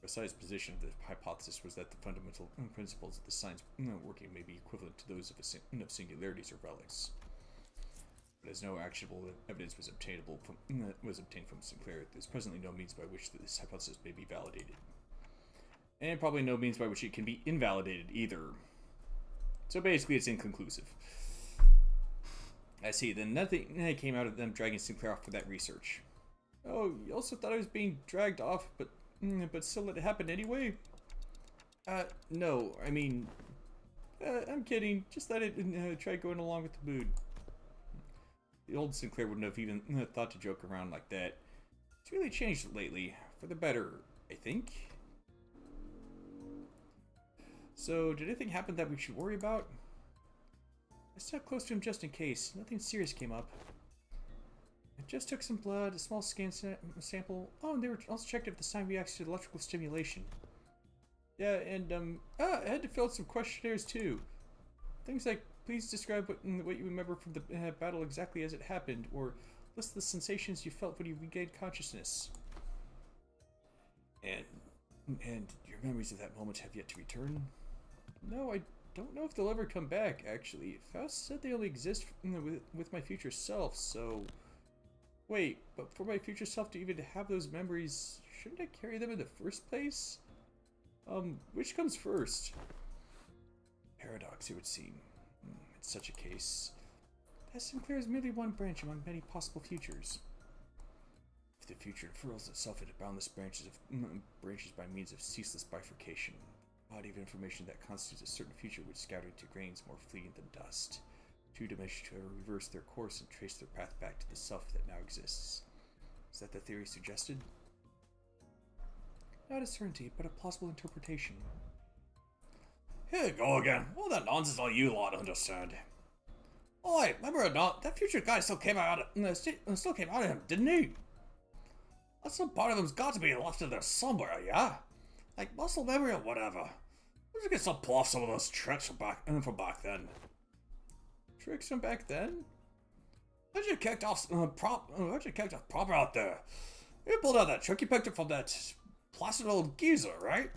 Besides' position of the hypothesis was that the fundamental principles of the signs working may be equivalent to those of singularities or relics. But as no actionable evidence was obtained from Sinclair, there's presently no means by which this hypothesis may be validated. And probably no means by which it can be invalidated either. So basically it's inconclusive. I see, then nothing came out of them dragging Sinclair off for that research. Oh, you also thought I was being dragged off, but still let it happen anyway? No, I mean, I'm kidding. Just let it try going along with the mood. The old Sinclair wouldn't have even thought to joke around like that. It's really changed lately, for the better, I think. So, did anything happen that we should worry about? I stepped close to him just in case. Nothing serious came up. I just took some blood, a small scan sample. Oh, and they were also checked if the sign reacts to electrical stimulation. Yeah, and I had to fill out some questionnaires too. Things like, please describe what you remember from the battle exactly as it happened, or list the sensations you felt when you regained consciousness. And your memories of that moment have yet to return? No, I don't know if they'll ever come back, actually. Faust said they only exist with my future self, so... Wait, but for my future self to even have those memories, shouldn't I carry them in the first place? Which comes first? Paradox, it would seem. In such a case, that Sinclair is merely one branch among many possible futures. If the future unfurls itself into boundless branches by means of ceaseless bifurcation. A body of information that constitutes a certain future which scattered into grains more fleeting than dust. Two dimensions to reverse their course and trace their path back to the self that now exists. Is that the theory suggested? Not a certainty, but a plausible interpretation. Here you go again. All that nonsense all you lot understand. Oi, remember or not, that future guy still came out of him, didn't he? That some part of him's got to be left in there somewhere, yeah? Like muscle memory or whatever. Let's just get some pull off some of those tricks from back then. Tricks from back then? How'd you kicked off proper out there? You pulled out that trick you picked up from that placid old geezer, right?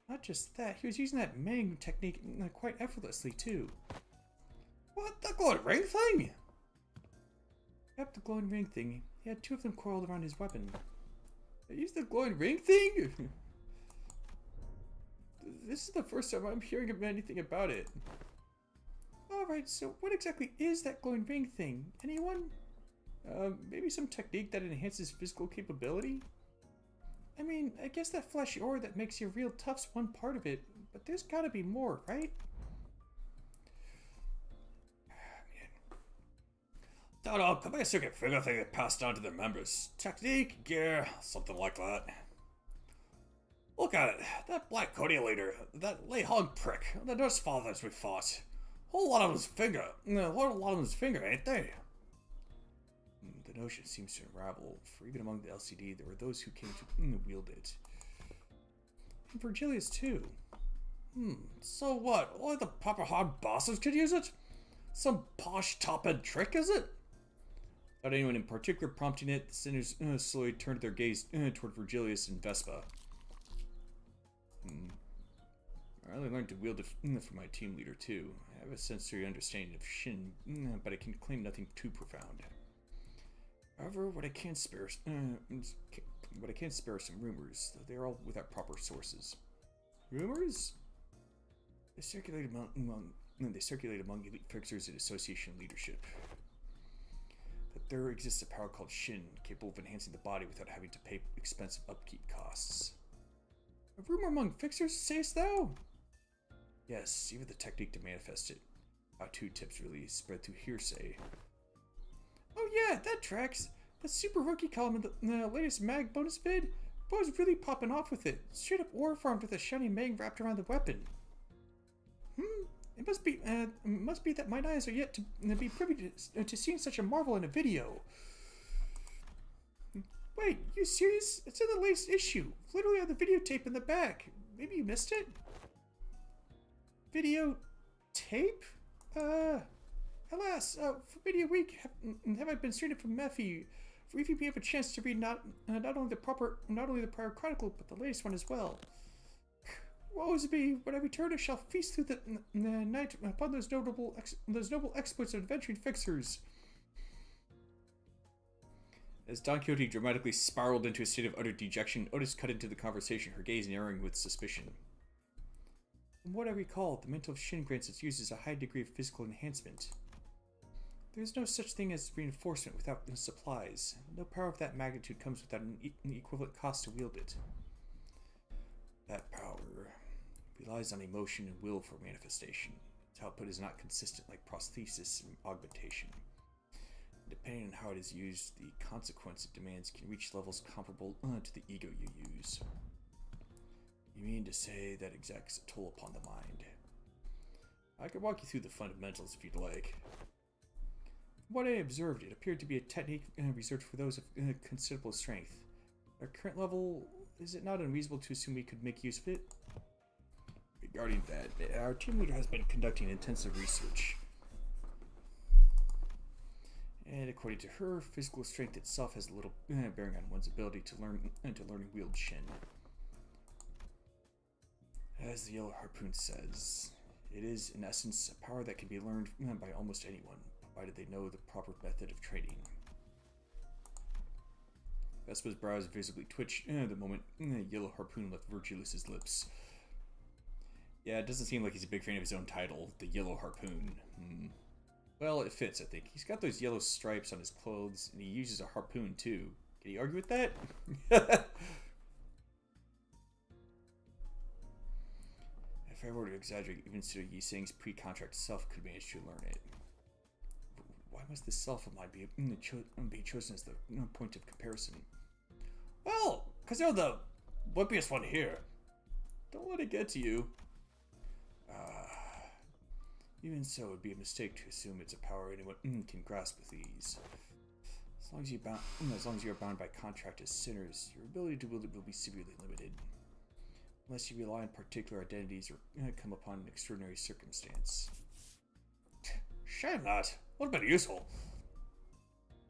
Not just that, he was using that Meng technique quite effortlessly too. What, the glowing ring thing? Yep, the glowing ring thing. He had two of them coiled around his weapon. He used the glowing ring thing? This is the first time I'm hearing of anything about it. Alright, so what exactly is that glowing ring thing? Anyone? Maybe some technique that enhances physical capability? I mean, I guess that flashy aura that makes you real tough's one part of it, but there's gotta be more, right? Don't know, could be a circuit figure thing that passed down to their members. Technique, gear, something like that. Look at it, that Black Cody leader, that Lei Hog prick, the nurse fathers we fought. Whole lot of his finger, ain't they? The notion seems to unravel, for even among the LCD there were those who came to wield it. And Virgilius too. So what, only the proper hard bosses could use it? Some posh top-end trick, is it? Without anyone in particular prompting it, the sinners slowly turned their gaze toward Virgilius and Vespa. I only learned to wield it from my team leader too. I have a sensory understanding of Shin, but I can claim nothing too profound. However, what I can spare some rumors, though they are all without proper sources. Rumors? They circulate among elite fixers and association leadership. That there exists a power called Shin, capable of enhancing the body without having to pay expensive upkeep costs. A rumor among fixers, sayest thou? Yes, even the technique to manifest it. How-to tips really spread through hearsay. Oh yeah, that tracks. That super rookie column in the latest mag bonus vid, boy's really popping off with it. Straight up ore farmed with a shiny Mang wrapped around the weapon. It must be that mine eyes are yet to be privy to seeing such a marvel in a video. Wait, you serious? It's in the latest issue. Literally on the videotape in the back. Maybe you missed it? Videotape? Alas, for many a week have I been stranded from Mephi, for even me have a chance to read not only the prior chronicle, but the latest one as well. Woe is me! When I return, I shall feast through the night upon those noble exploits of adventuring fixers. As Don Quixote dramatically spiraled into a state of utter dejection, Otis cut into the conversation, her gaze narrowing with suspicion. From what I recall, the mental Shin grants its users a high degree of physical enhancement. There is no such thing as reinforcement without supplies. No power of that magnitude comes without an equivalent cost to wield it. That power relies on emotion and will for manifestation. Its output is not consistent like prosthesis and augmentation. Depending on how it is used, the consequence it demands can reach levels comparable to the ego you use. You mean to say that exacts a toll upon the mind? I could walk you through the fundamentals if you'd like. From what I observed, it appeared to be a technique reserved for those of considerable strength. At our current level, is it not unreasonable to assume we could make use of it? Regarding that, our team leader has been conducting intensive research. And according to her, physical strength itself has little bearing on one's ability to learn and wield Shin. As the Yellow Harpoon says, it is, in essence, a power that can be learned by almost anyone, provided they know the proper method of training. Vespa's brows visibly twitched the moment Yellow Harpoon left Virgilius' lips. Yeah, it doesn't seem like he's a big fan of his own title, the Yellow Harpoon. Well, it fits, I think. He's got those yellow stripes on his clothes, and he uses a harpoon, too. Can you argue with that? If I were to exaggerate, even so, Yi Sing's pre-contract self could manage to learn it. But why must the self of mine be chosen as the point of comparison? Well, because you're the wimpiest one here. Don't let it get to you. Even so, it would be a mistake to assume it's a power anyone can grasp with ease. As long as you are bound by contract as sinners, your ability to wield it will be severely limited. Unless you rely on particular identities or come upon an extraordinary circumstance. Shame not. Would have been useful.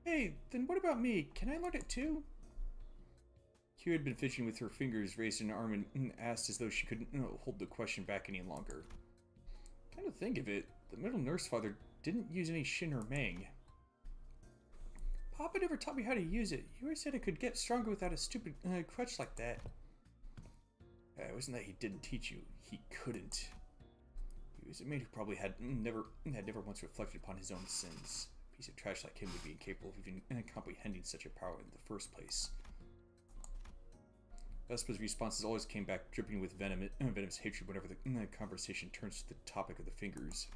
Hey, then what about me? Can I learn it too? Q had been fidgeting with her fingers raised in her arm and asked as though she couldn't hold the question back any longer. Kind of think of it, the middle nurse father didn't use any Shin or Mang. Papa never taught me how to use it. He always said I could get stronger without a stupid crutch like that. It wasn't that he didn't teach you, he couldn't. He was a man who probably had never once reflected upon his own sins. A piece of trash like him would be incapable of even comprehending such a power in the first place. Vespa's responses always came back dripping with venomous hatred whenever the conversation turns to the topic of the fingers.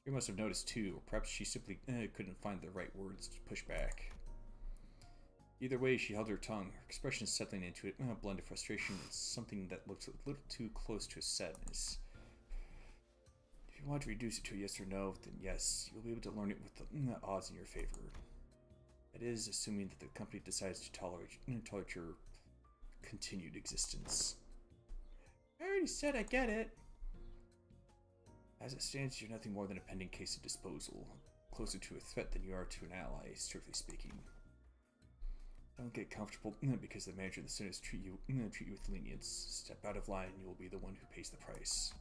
You must have noticed too, or perhaps she simply couldn't find the right words to push back. Either way, she held her tongue, her expression settling into a blend of frustration and something that looked a little too close to a sadness. If you want to reduce it to a yes or no, then yes, you'll be able to learn it with the odds in your favor. That is, assuming that the company decides to tolerate your continued existence. I already said I get it. As it stands, you're nothing more than a pending case of disposal, closer to a threat than you are to an ally, strictly speaking. Don't get comfortable because the manager of the Sinners treat you with lenience. Step out of line and you will be the one who pays the price.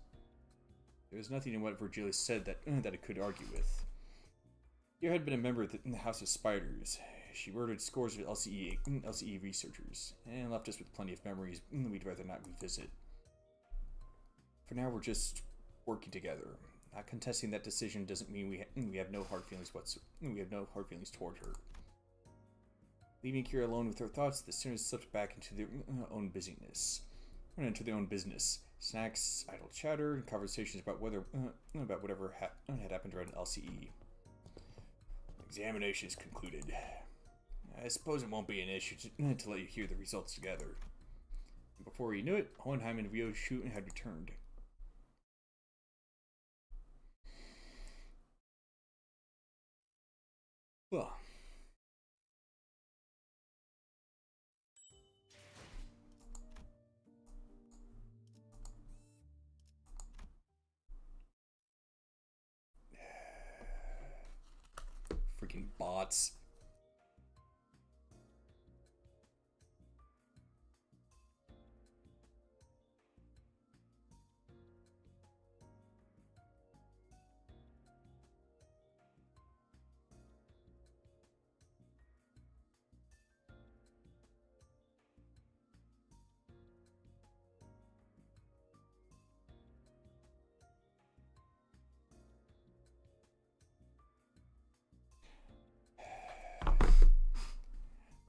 There was nothing in what Virgilius said that it could argue with. You had been a member of the House of Spiders. She murdered scores of LCE researchers, and left us with plenty of memories we'd rather not revisit. For now, we're just working together. Not contesting that decision doesn't mean we have no hard feelings toward her. Leaving Kira alone with her thoughts, the Sinners slipped back into their own busyness. Went into their own business. Snacks, idle chatter, and conversations about whatever had happened around LCE. Examination is concluded. I suppose it won't be an issue to let you hear the results together. And before you knew it, Hohenheim and Ryoshu had returned. Well. Freaking bots.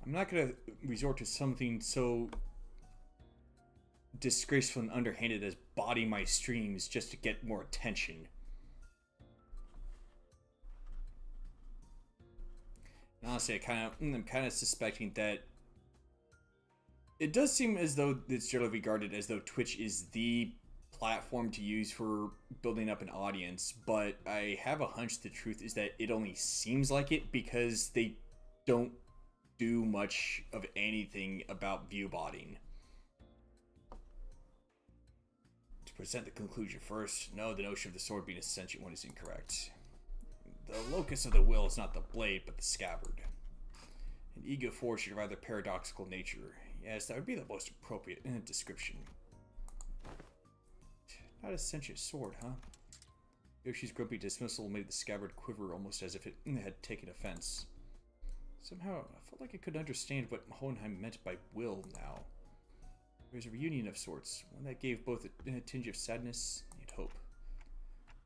I'm not going to resort to something so disgraceful and underhanded as botting my streams just to get more attention. And honestly, I'm kind of suspecting that it does seem as though it's generally regarded as though Twitch is the platform to use for building up an audience, but I have a hunch the truth is that it only seems like it because they don't do much of anything about view botting. To present the conclusion first, no, the notion of the sword being a sentient one is incorrect. The locus of the will is not the blade, but the scabbard. An ego forged of rather paradoxical nature. Yes, that would be the most appropriate description. Not a sentient sword, huh? Yoshi's grumpy dismissal made the scabbard quiver almost as if it had taken offense. Somehow, I felt like I could understand what Hohenheim meant by will now. There was a reunion of sorts, one that gave both a tinge of sadness and hope.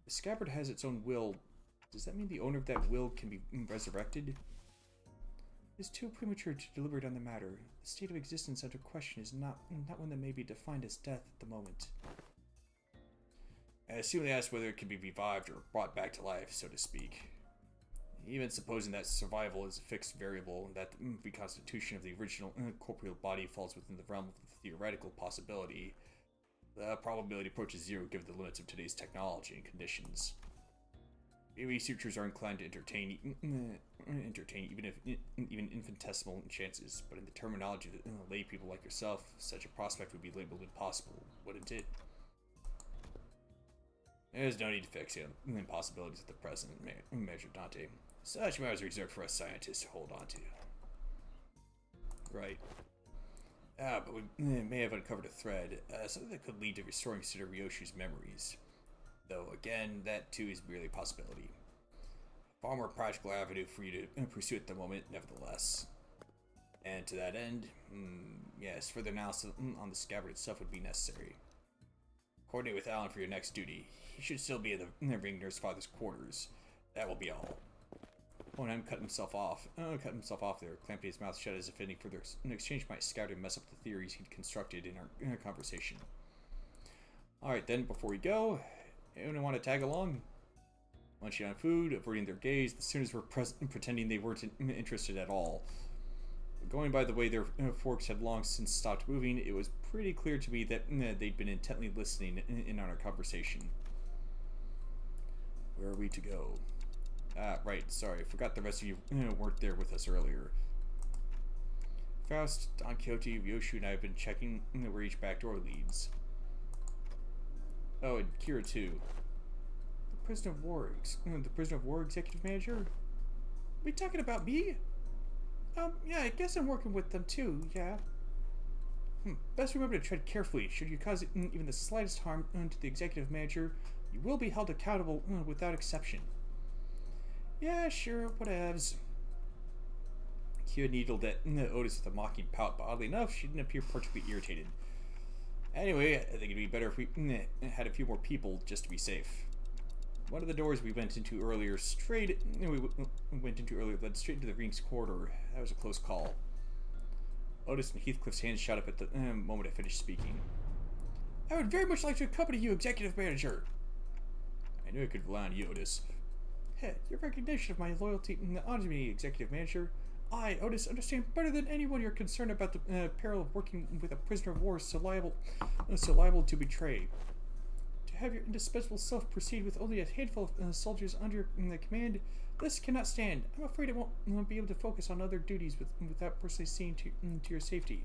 The scabbard has its own will. Does that mean the owner of that will can be resurrected? It is too premature to deliberate on the matter. The state of existence under question is not one that may be defined as death at the moment. I assume they asked whether it can be revived or brought back to life, so to speak. Even supposing that survival is a fixed variable, and that the reconstitution of the original corporeal body falls within the realm of the theoretical possibility, the probability approaches zero given the limits of today's technology and conditions. Researchers are inclined to entertain even infinitesimal chances, but in the terminology of lay people like yourself, such a prospect would be labeled impossible, wouldn't it? There's no need to fix the impossibilities of the present, Major Dante. Such matters are reserved for us scientists to hold on to. Right. But we may have uncovered a thread, something that could lead to restoring Sister Ryoshu's memories. Though, again, that too is merely a possibility. A far more practical avenue for you to pursue at the moment, nevertheless. And to that end, yes, further analysis on the scabbard itself would be necessary. Coordinate with Alan for your next duty. He should still be in the ring nurse father's quarters. That will be all. Onan cut himself off there, clamping his mouth shut as if any further exchange might scatter and mess up the theories he'd constructed in our conversation. Alright then, before we go, anyone want to tag along? Munching on food, avoiding their gaze, the students were pretending they weren't interested at all. Going by the way their forks had long since stopped moving, it was pretty clear to me that they'd been intently listening in on our conversation. Where are we to go? Right, sorry, I forgot the rest of you weren't there with us earlier. Faust, Don Quixote, Ryoshu, and I have been checking where each back door leads. Oh, and Kira too. The prisoner of war executive manager? Are we talking about me? Yeah, I guess I'm working with them too, yeah. Best remember to tread carefully. Should you cause even the slightest harm to the executive manager, you will be held accountable without exception. Yeah, sure, whatevs. Kira needled at Otis with a mocking pout, but oddly enough, she didn't appear particularly irritated. Anyway, I think it'd be better if we had a few more people just to be safe. One of the doors we went into earlier led straight into the ring's corridor. That was a close call. Otis and Heathcliff's hands shot up at the moment I finished speaking. I would very much like to accompany you, Executive Manager. I knew I could rely on you, Otis. Hey, your recognition of my loyalty honors me, Executive Manager. I, Otis, understand better than anyone your concern about the peril of working with a prisoner of war so liable to betray. To have your indispensable self proceed with only a handful of soldiers under your command, this cannot stand. I'm afraid I won't be able to focus on other duties without personally seeing to your safety.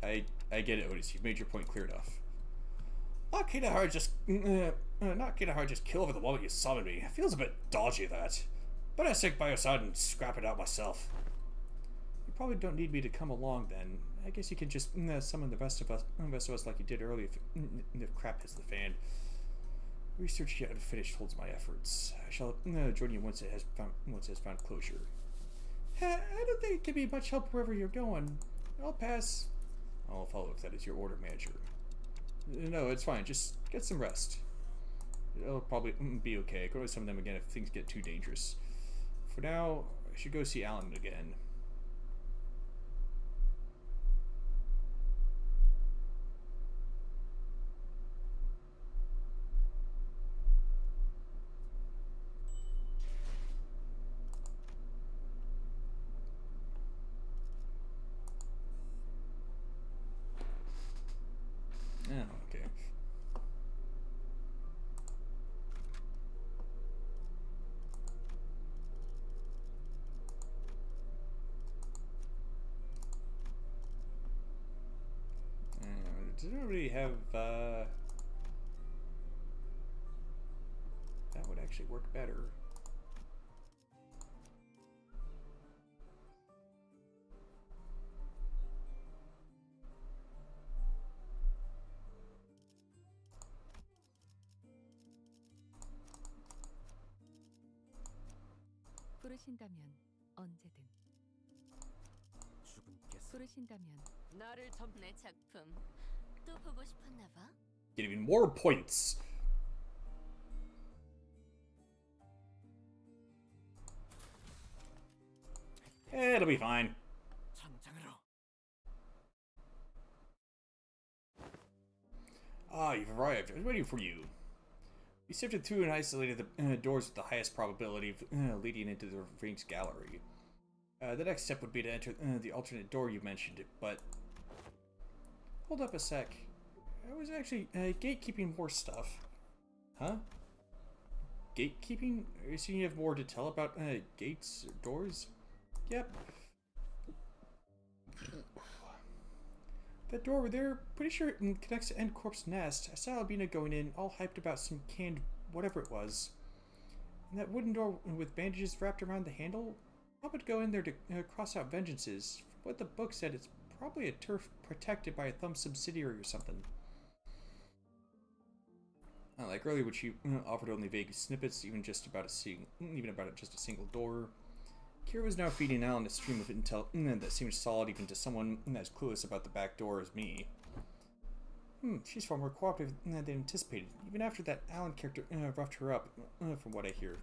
I get it, Otis. You've made your point clear enough. Not kinda hard just kill over the moment you summon me. It feels a bit dodgy, that. But I stick by your side and scrap it out myself. You probably don't need me to come along then. I guess you can just summon the rest of us like you did earlier if crap hits the fan. Research yet unfinished holds my efforts. I shall join you once it has found closure. I don't think it can be much help wherever you're going. I'll pass. I'll follow if that is your order, Manager. No, it's fine. Just get some rest. It'll probably be okay. Go to some of them again if things get too dangerous. For now, I should go see Alan again. Oh, okay. Didn't really have, that would actually work better. 부르신다면 언제든. 죽음께서 부르신다면 나를 내 작품 또 보고 싶었나 봐. Get even more points. It'll be fine. 전장으로. Ah, you've arrived. I was waiting for you. We sifted through and isolated the doors with the highest probability of leading into the Rings Gallery. The next step would be to enter the alternate door you mentioned, but... Hold up a sec. I was actually gatekeeping more stuff. Huh? Gatekeeping? Are you saying you have more to tell about gates or doors? Yep. That door over there, pretty sure it connects to End Corp's nest. I saw Albina going in, all hyped about some canned whatever it was. And that wooden door with bandages wrapped around the handle? I would go in there to cross out vengeances. From what the book said, it's probably a turf protected by a thumb subsidiary or something. Like earlier, which you offered only vague snippets, even about just a single door. Kira was now feeding Alan a stream of intel that seemed solid even to someone as clueless about the back door as me. She's far more cooperative than anticipated, even after that Alan character roughed her up, from what I hear.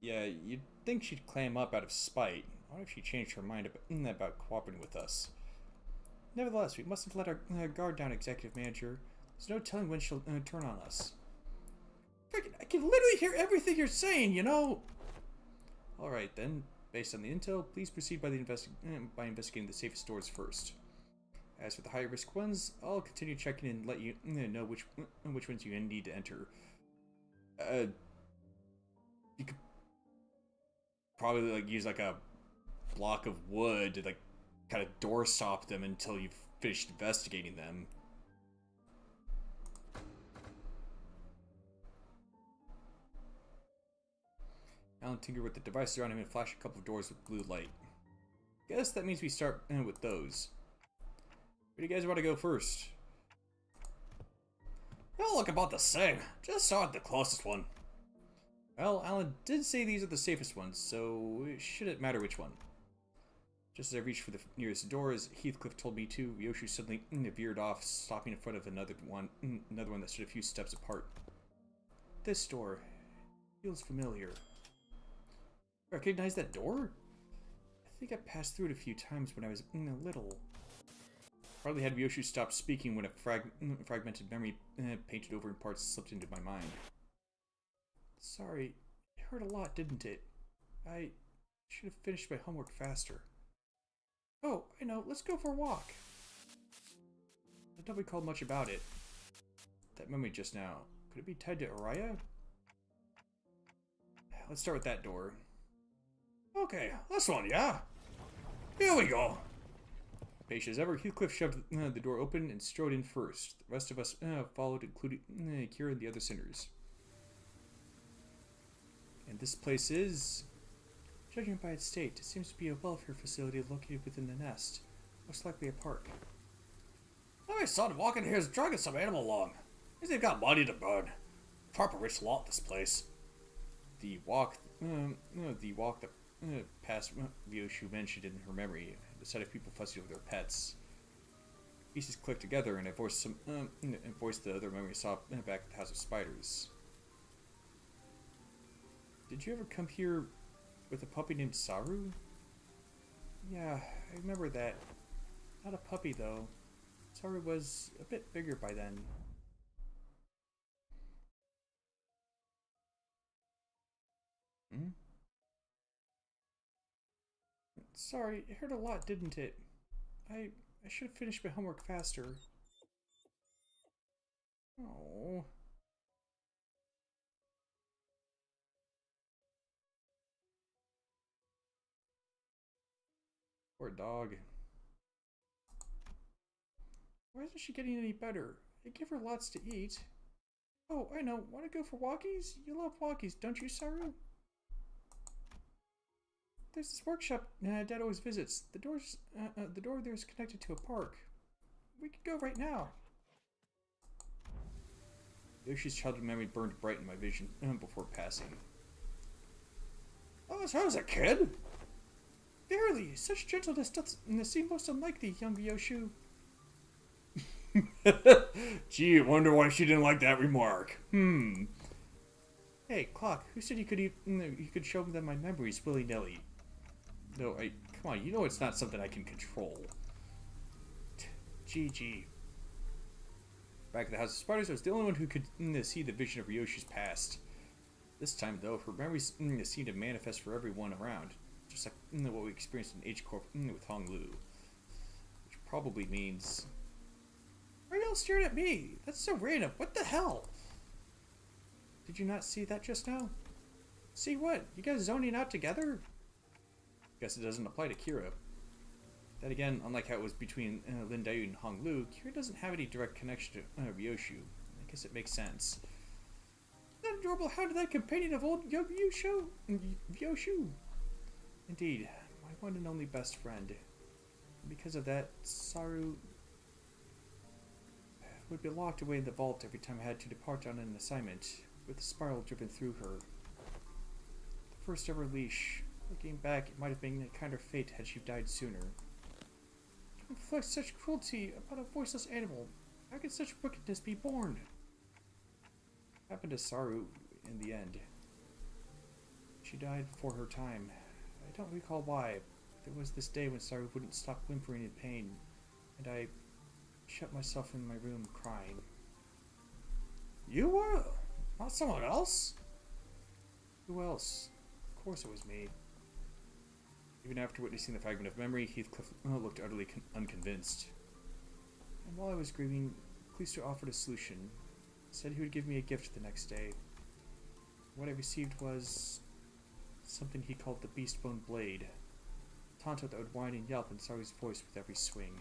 Yeah, you'd think she'd clam up out of spite. I wonder if she changed her mind about cooperating with us. Nevertheless, we mustn't let our guard down, Executive Manager. There's no telling when she'll turn on us. Freaking, I can literally hear everything you're saying, you know! Alright then. Based on the intel, please proceed by investigating the safest doors first. As for the high-risk ones, I'll continue checking and let you know which ones you need to enter. You could probably use a block of wood to kind of door stop them until you've finished investigating them. Alan tinkered with the device around him and flashed a couple of doors with blue light. Guess that means we start with those. Where do you guys want to go first? They all look about the same. Just start the closest one. Well, Alan did say these are the safest ones, so it shouldn't matter which one. Just as I reached for the nearest door, as Heathcliff told me to, Yoshu suddenly veered off, stopping in front of another one that stood a few steps apart. This door feels familiar. Recognize that door? I think I passed through it a few times when I was little. Hardly had Yoshu stopped speaking when a fragmented memory painted over in parts slipped into my mind. Sorry, it hurt a lot, didn't it? I should have finished my homework faster. Oh, I know, let's go for a walk. I don't recall much about it. That memory just now, could it be tied to Araya? Let's start with that door. Okay, this one, yeah? Here we go. Patient as ever, Heathcliff shoved the door open and strode in first. The rest of us followed, including Kira and the other sinners. And this place is... Judging by its state, it seems to be a welfare facility located within the nest. Most likely a park. My son walking here is dragging some animal along. Means they've got money to burn. Proper rich lot, this place. The walk that past Vyoshu mentioned in her memory, the sight of people fussing over their pets. Pieces clicked together, and I voiced the other memory I saw back at the House of Spiders. Did you ever come here with a puppy named Saru? Yeah, I remember that. Not a puppy, though. Saru was a bit bigger by then. Sorry, it hurt a lot, didn't it? I should have finished my homework faster. Oh. Poor dog. Why isn't she getting any better? I give her lots to eat. Oh, I know. Want to go for walkies? You love walkies, don't you, Saru? There's this workshop Dad always visits. The door there is connected to a park. We could go right now. Yoshi's childhood memory burned bright in my vision before passing. Oh, so I was a kid? Verily, such gentleness does seem most unlike the young Yoshu. Gee, wonder why she didn't like that remark. Hey, Clock, who said you could show them my memories willy-nilly? Though I Come on, you know it's not something I can control. GG. Back at the House of Spiders, I was the only one who could see the vision of Ryoshi's past. This time, though, her memories seemed to manifest for everyone around, just like what we experienced in H-Corp with Hong Lu. Which probably means... Why are y'all staring at me? That's so random. What the hell? Did you not see that just now? See what? You guys zoning out together? Guess it doesn't apply to Kira. Then again, unlike how it was between Lin Dayu and Hong Lu, Kira doesn't have any direct connection to Ryoshu. I guess it makes sense. Isn't that adorable? How did that companion of old Ryoshu? Indeed, my one and only best friend. And because of that, Saru would be locked away in the vault every time I had to depart on an assignment, with the spiral driven through her. The first ever leash. Looking back, it might have been a kinder fate had she died sooner. To inflict such cruelty upon a voiceless animal, how could such wickedness be born? Happened to Saru in the end. She died before her time. I don't recall why. There was this day when Saru wouldn't stop whimpering in pain, and I shut myself in my room crying. You were? Not someone else? Who else? Of course it was me. Even after witnessing the fragment of memory, Heathcliff looked utterly unconvinced. And while I was grieving, Callisto offered a solution. Said he would give me a gift the next day. What I received was something he called the Beastbone Blade. A taunt that would whine and yelp in Saru's voice with every swing.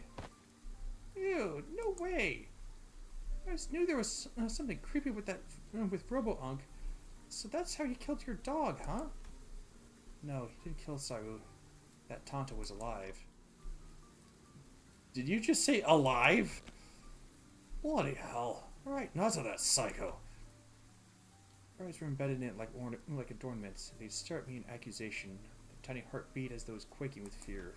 Ew, no way! I just knew there was something creepy with that, with Robo-Unk. So that's how you killed your dog, huh? No, he didn't kill Saru. That Tonto was alive. Did you just say alive? Bloody hell. Alright, not to that psycho. Her eyes were embedded in it like adornments. They'd stare at me in accusation. A tiny heart beat as though it was quaking with fear.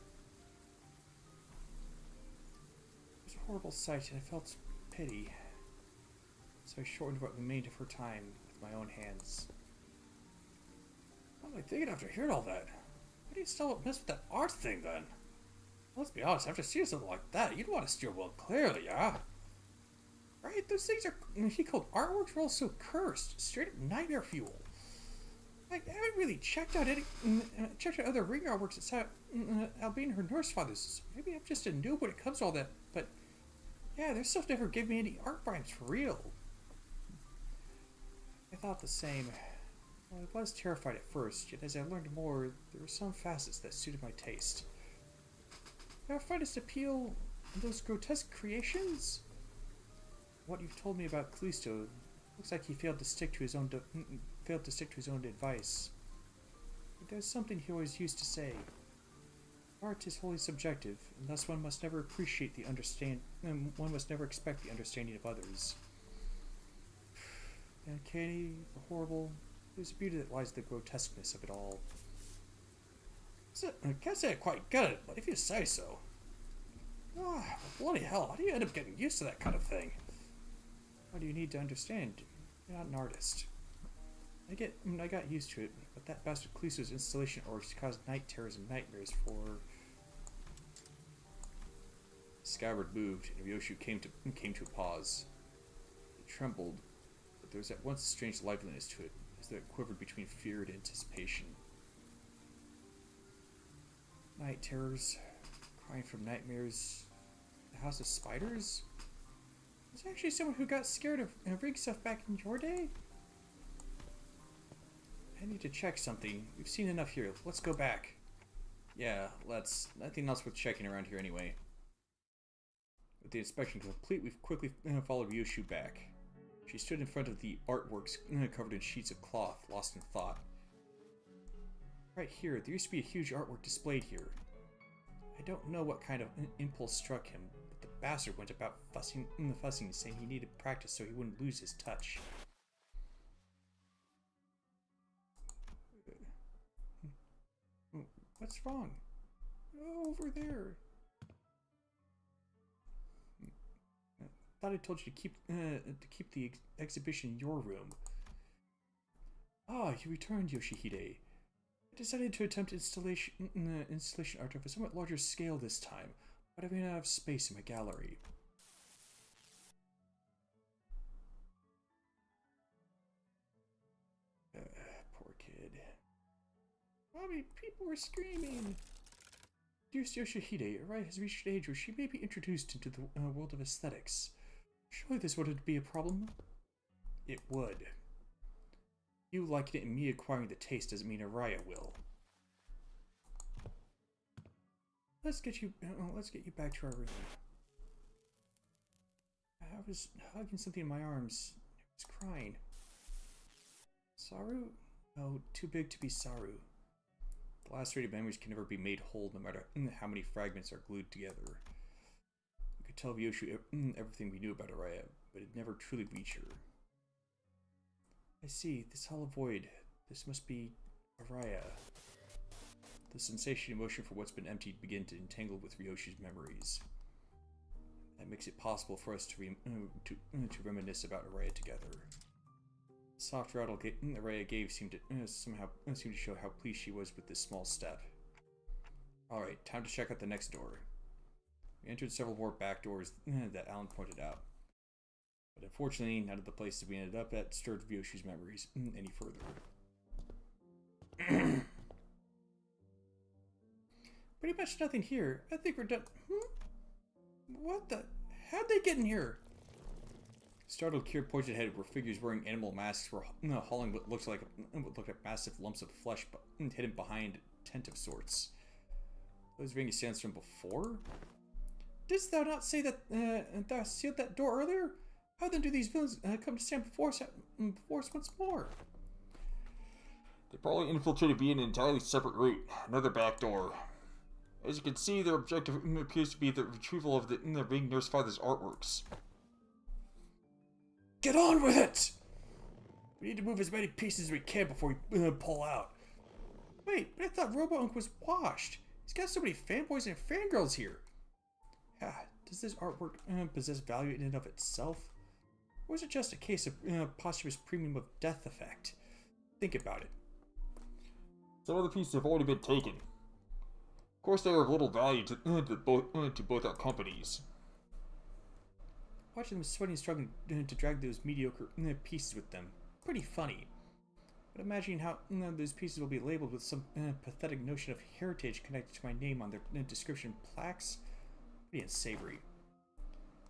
It was a horrible sight, and I felt pity. So I shortened what remained of her time with my own hands. What am I thinking after hearing all that? Why do you still mess with that art thing then? Let's be honest, after seeing something like that, you'd want to steer well clearly, yeah? Right? Those things are, he called artworks, were all so cursed. Straight up nightmare fuel. Like, I haven't really checked out other ring artworks except Albine and her nurse fathers. Maybe I'm just a noob when it comes to all that, but yeah, their stuff never gave me any art vibes for real. I thought the same. Well, I was terrified at first, yet as I learned more, there were some facets that suited my taste. Did I find its appeal in those grotesque creations? What you've told me about Callisto looks like he failed to stick to his own advice. But there's something he always used to say. Art is wholly subjective, and thus one must never expect the understanding of others. The uncanny, the horrible, there's a beauty that lies in the grotesqueness of it all. I can't say I quite get it, but if you say so. Ah, bloody hell, how do you end up getting used to that kind of thing? Why do you need to understand? You're not an artist. I got used to it, but that bastard Callisto's installation orcs caused night terrors and nightmares for... The scabbard moved, and Ryoshu came to a pause. It trembled, but there was at once a strange liveliness to it, as though it quivered between fear and anticipation. Night terrors, crying from nightmares, the House of Spiders? Was there actually someone who got scared of rig stuff back in your day? I need to check something. We've seen enough here. Let's go back. Yeah, let's. Nothing else worth checking around here anyway. With the inspection complete, we've quickly followed Ryoshu back. She stood in front of the artworks covered in sheets of cloth, lost in thought. Right here, there used to be a huge artwork displayed here. I don't know what kind of impulse struck him, but the bastard went about fussing, saying he needed practice so he wouldn't lose his touch. What's wrong? Over there. Thought I told you to keep the exhibition in your room. Ah, you returned, Yoshihide. I decided to attempt installation art of a somewhat larger scale this time, but I ran out of space in my gallery. Poor kid. Mommy, people were screaming! Dear Yoshihide, Araya has reached an age where she may be introduced into the world of aesthetics. Surely this wouldn't be a problem? It would. You liking it and me acquiring the taste doesn't mean Araya will. Let's get you back to our room. I was hugging something in my arms. I was crying. Saru? Oh, too big to be Saru. The lacerated memories can never be made whole, no matter how many fragments are glued together. We could tell Ryoshu everything we knew about Araya, but it'd never truly reach her. I see, this hollow void. This must be Araya. The sensation and emotion for what's been emptied begin to entangle with Ryoshu's memories. That makes it possible for us to reminisce about Araya together. The soft rattle Araya gave seemed to show how pleased she was with this small step. Alright, time to check out the next door. We entered several more back doors that Alan pointed out. But unfortunately, none of the places we ended up at stirred Ryoshu's memories any further. Pretty much nothing here. I think we're done. What the? How'd they get in here? Startled, Kier pointed ahead where figures wearing animal masks were hauling what looked like massive lumps of flesh hidden behind a tent of sorts. Those ringing sounds from before? Didst thou not say that thou sealed that door earlier? How then do these villains come to stand before us once more? They probably infiltrated via an entirely separate route, another back door. As you can see, their objective appears to be the retrieval of the Ring Nurse Father's artworks. Get on with it! We need to move as many pieces as we can before we pull out. Wait, but I thought Robo-Unk was washed. He's got so many fanboys and fangirls here. Does this artwork possess value in and of itself? Or is it just a case of posthumous premium of death effect? Think about it. Some of the pieces have already been taken. Of course, they are of little value to both our companies. Watching them sweating and struggling to drag those mediocre pieces with them. Pretty funny. But imagining how those pieces will be labeled with some pathetic notion of heritage connected to my name on their description plaques. Pretty unsavory.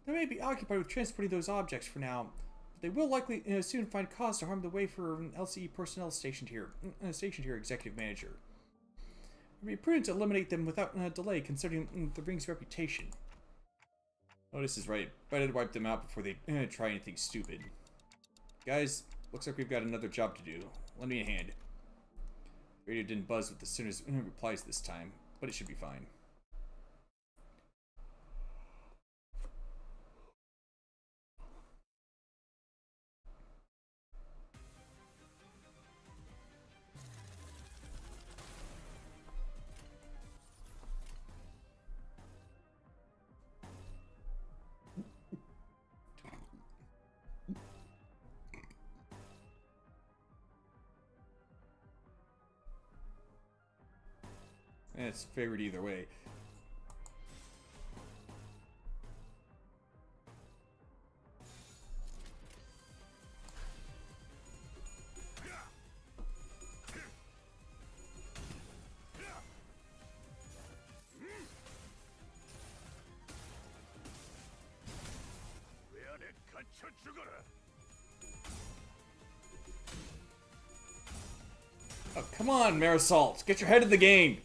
They may be occupied with transporting those objects for now, but they will likely soon find cause to harm the way for an LCE personnel stationed here, Executive Manager. It would be prudent to eliminate them without delay, considering the Ring's reputation. Otis is right. Better to wipe them out before they try anything stupid. Guys, looks like we've got another job to do. Lend me a hand. Radio didn't buzz with the Sinner's replies this time, but it should be fine. It's favored either way. Oh, come on, Marisol. Get your head in the game.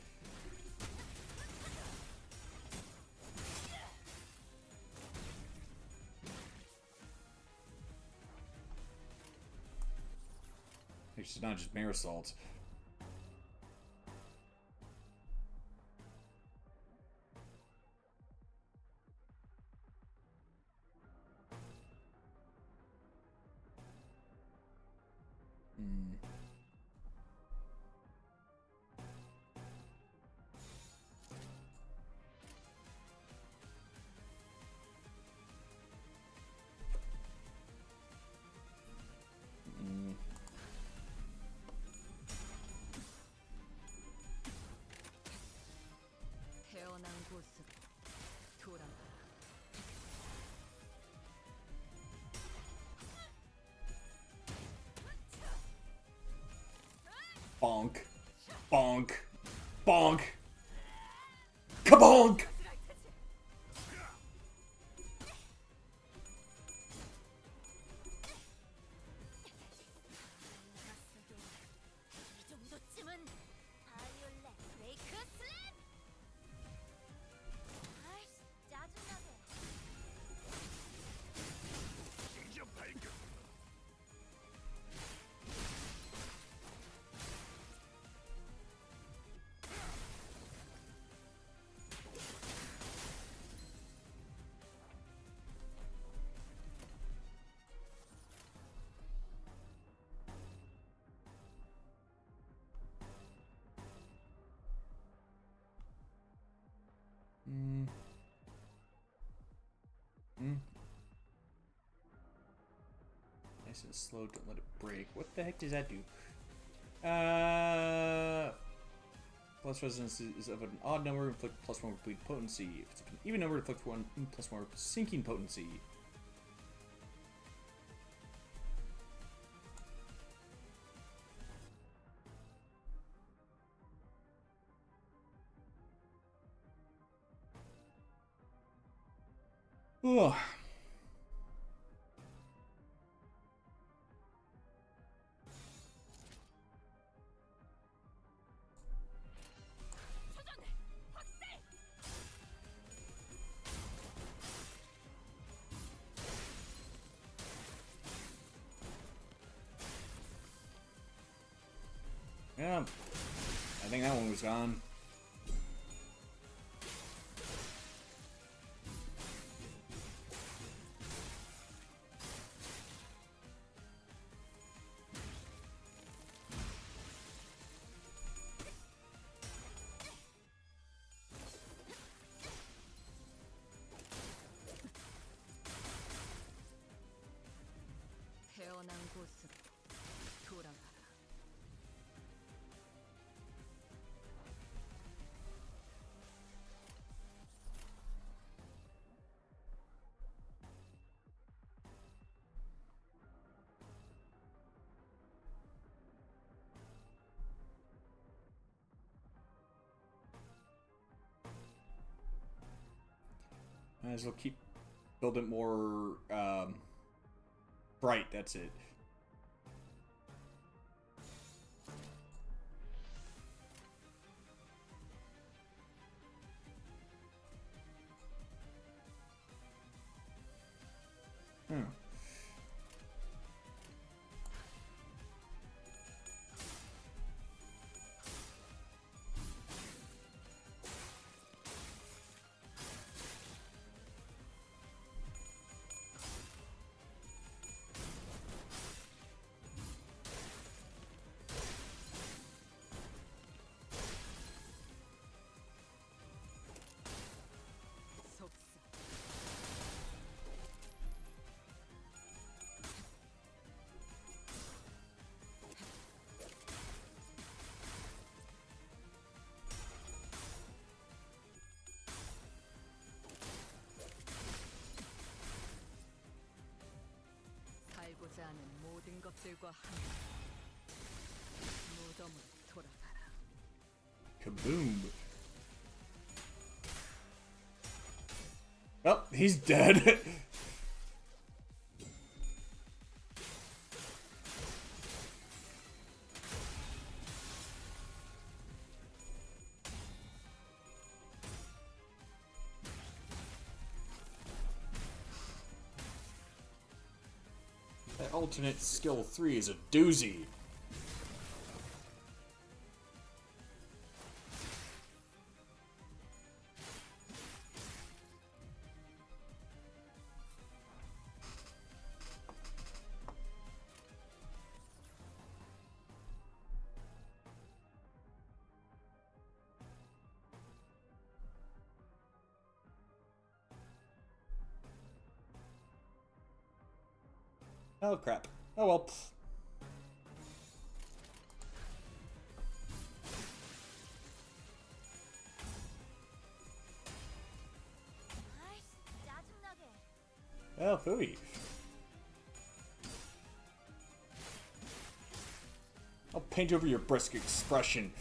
It's not just Marisol. Bonk. Bonk. Bonk. Kabonk! 이 정도쯤은 바이올렛 브레이크 슬램! 아이씨, 짜증나게. Nice and slow, don't let it break. What the heck does that do? Plus resonance is of an odd number, inflict plus 1 complete potency. If it's of an even number, inflict 1 plus more sinking potency. Ugh. Yeah, I think that one was gone. 태어난 곳으로 돌아가라. Might as well keep build it more bright. That's it. Hmm. 속삭. 살고자 하는 모든 것들과 함께 무덤으로 돌아가라. Kaboom. Oh, he's dead. That alternate skill 3 is a doozy. Oh crap. Oh well. 아이씨, 짜증나게. Well, phooey. I'll paint over your brisk expression.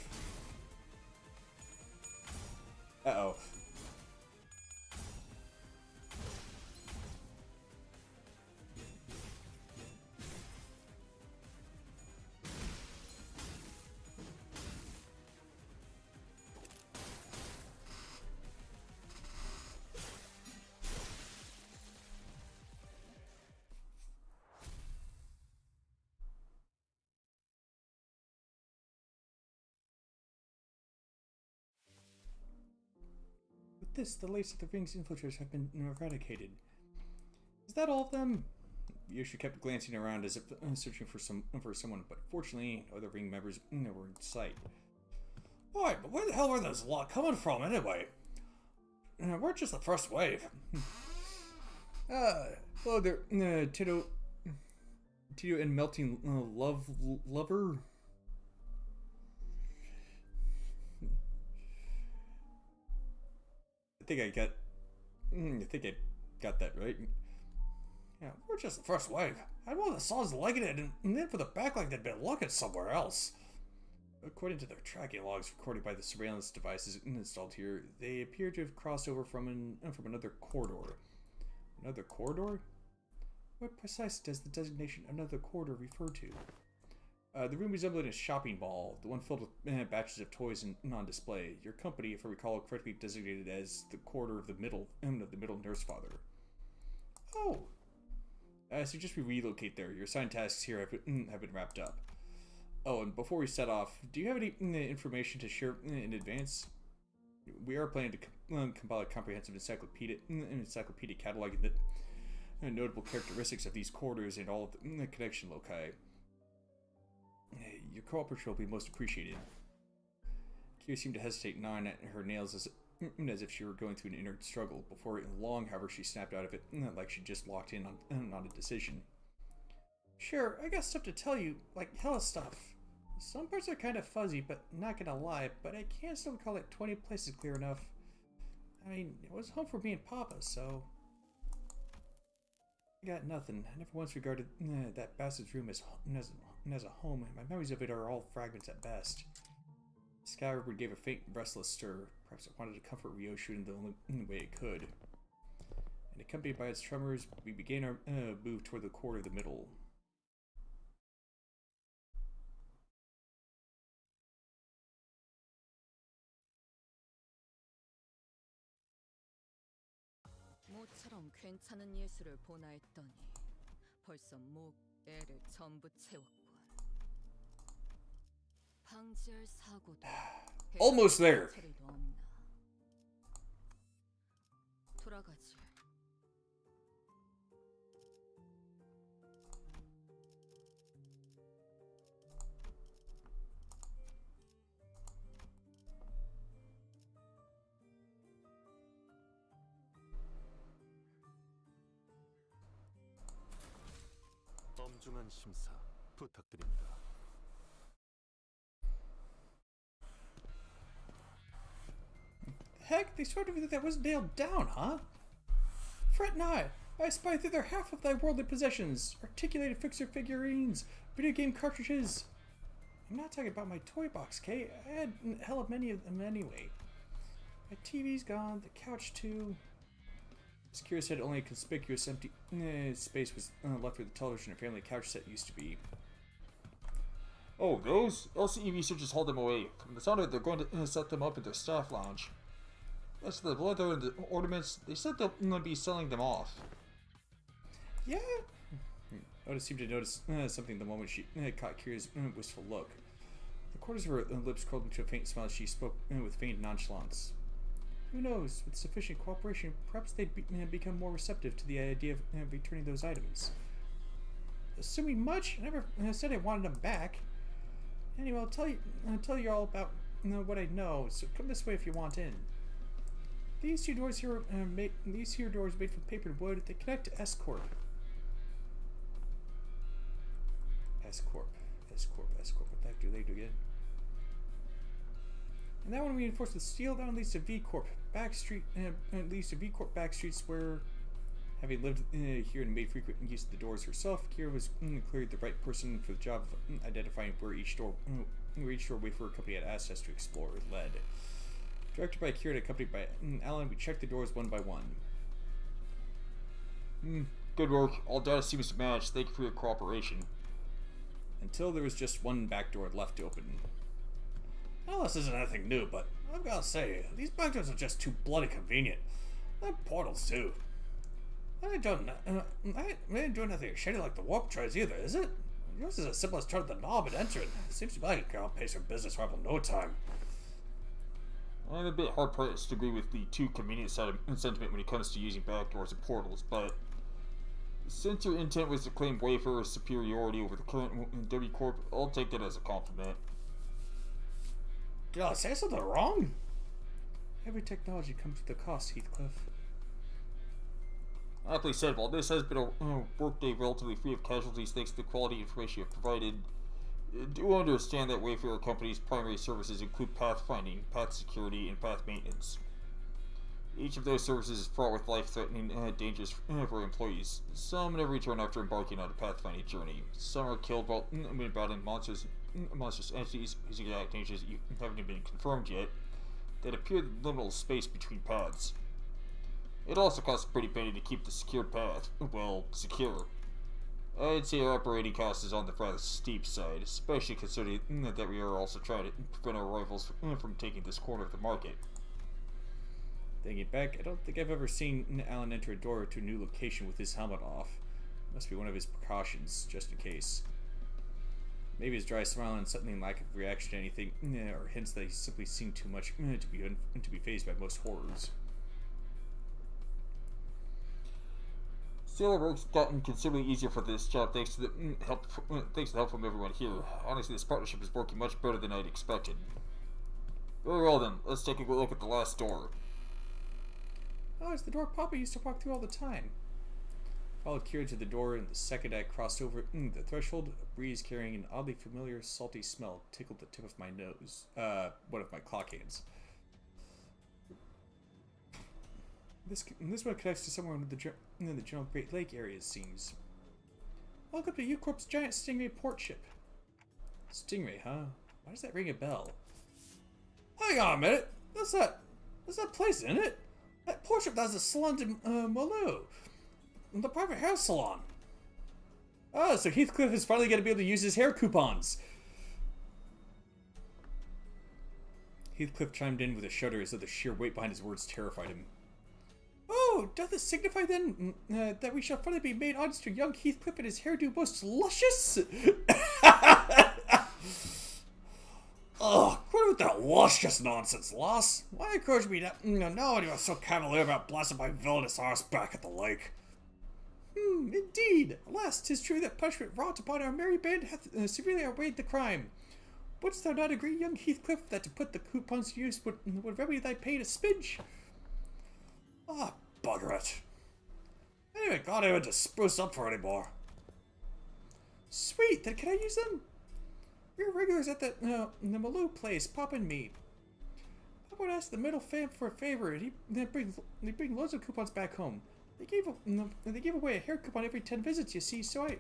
Uh-oh. With this, the latest of the ring's infiltrators have been eradicated. Is that all of them? Yoshu kept glancing around as if searching for someone, but fortunately, other ring members were in sight. Alright, but where the hell are those lot coming from anyway? We're just the first wave. Hello there, Tito and Melting Lover. I think I got that right. Yeah, we're just the first wave. I'd one of the sons liking it, and then for the back like they'd been looking somewhere else. According to their tracking logs recorded by the surveillance devices installed here, they appear to have crossed over from another corridor. Another corridor? What precisely does the designation another corridor refer to? The room resembled a shopping mall, the one filled with batches of toys and on display. Your company, if I recall correctly, designated as the corridor of the middle nurse father. Oh, suggest we relocate there. Your assigned tasks here have been wrapped up. Oh, and before we set off, do you have any information to share in advance? We are planning to compile a comprehensive encyclopedic cataloging the notable characteristics of these corridors and all of the connection loci. Your cooperation will be most appreciated. Kira seemed to hesitate, gnawing at her nails as if she were going through an inner struggle. Before long, however, she snapped out of it like she just locked in on a decision. Sure, I got stuff to tell you, like hella stuff. Some parts are kind of fuzzy, but not gonna lie, but I can't still call like 20 places clear enough. I mean, it was home for me and Papa, so... I got nothing. I never once regarded that bastard's room as a home. My memories of it are all fragments at best. Skyward gave a faint, restless stir. Perhaps it wanted to comfort Ryoshu in the only way it could. And accompanied by its tremors, we began our move toward the quarter of the middle. 모처럼 괜찮은 예술을 보나 했더니 벌써 애를 전부 채웠군. 방지할 사고도 Almost there. 처리도 없나. 돌아가지. 엄중한 심사 부탁드립니다. Heck, they sort of think that was nailed down, huh? Fret not. I spy through their half of thy worldly possessions. Articulated fixer figurines, video game cartridges. I'm not talking about my toy box, Kay. I had hell of many of them anyway. My TV's gone, the couch too. It's curious that only a conspicuous empty space was left where the television and family couch set used to be. Oh, those? LCE researchers hauled them away. From the sound of it, they're going to set them up in their staff lounge. As for the leather and the ornaments, they said they'll be selling them off. Yeah? Oda seemed to notice something the moment she caught Kira's wistful look. The corners of her lips curled into a faint smile as she spoke with feigned nonchalance. Who knows, with sufficient cooperation, perhaps they'd become more receptive to the idea of returning those items. Assuming much, I never said I wanted them back. Anyway, I'll tell you all about what I know, so come this way if you want in. These two doors here made from papered wood. They connect to S-Corp. S-Corp. What the heck do they do again? And that one reinforced with steel. That one leads to V-Corp back street. Leads to V-Corp back streets where Having lived here and made frequent use of the doors herself, Kira was clearly the right person for the job of identifying where each door Wayfarer Company had asked us to explore led. Directed by Kira and accompanied by Alan, we checked the doors one by one. Good work. All data seems to match. Thank you for your cooperation. Until there was just one back door left open. Well, this isn't anything new, but I've got to say, these back doors are just too bloody convenient. And portals, too. I ain't doing nothing shady like the warp trays either, is it? Yours is as simple as turning the knob and entering. Seems to me like a pace your business rival no time. I'm a bit hard-pressed to agree with the too convenient sentiment when it comes to using backdoors and portals, but since your intent was to claim Wayfarer's superiority over the current W Corp, I'll take that as a compliment. Did I say something wrong? Every technology comes with a cost, Heathcliff. Aptly said, while this has been a workday relatively free of casualties thanks to the quality information you have provided, do understand that Wayfarer Company's primary services include pathfinding, path security, and path maintenance. Each of those services is fraught with life-threatening dangers for employees. Some never return after embarking on a pathfinding journey. Some are killed while battling monstrous entities whose exact natures haven't even been confirmed yet, that appear in the liminal space between paths. It also costs a pretty penny to keep the secured path, well, secure. I'd say our operating cost is on the rather steep side, especially considering that we are also trying to prevent our rivals from taking this corner of the market. Thinking back, I don't think I've ever seen Alan enter a door to a new location with his helmet off. Must be one of his precautions, just in case. Maybe his dry smile and something lack of reaction to anything, or hints that he's simply seen too much to be fazed by most horrors. Sailor work's gotten considerably easier for this job thanks to the help from everyone here. Honestly, this partnership is working much better than I'd expected. Very well then, let's take a look at the last door. Oh, it's the door Papa used to walk through all the time. Followed Kira to the door, and the second I crossed over the threshold, a breeze carrying an oddly familiar, salty smell tickled the tip of my nose. One of my clock hands. This one connects to somewhere in the general Great Lake area, it seems. Welcome to U-Corp's giant Stingray port ship. Stingray, huh? Why does that ring a bell? Hang on a minute! That's that place, isn't it? That port ship has a salon de Malou. The private hair salon. Oh, so Heathcliff is finally going to be able to use his hair coupons. Heathcliff chimed in with a shudder as though the sheer weight behind his words terrified him. Oh, doth it signify then that we shall finally be made honest to young Heathcliff and his hairdo most luscious? Ugh, quit with that luscious nonsense, lass. Why encourage me to now you are so cavalier about blasting my villainous arse back at the lake? Indeed. Alas, 'tis true that punishment wrought upon our merry band hath severely outweighed the crime. Wouldst thou not agree, young Heathcliff, that to put the coupons to use would remedy thy pain a smidge? Ah, bugger it. I ain't even got anyone to spruce up for anymore. Sweet, then can I use them? We're regulars at the Malou place, Papa and me. Papa would ask the middle fam for a favor, and they bring loads of coupons back home. They gave away a hair coupon every 10 visits, you see, so what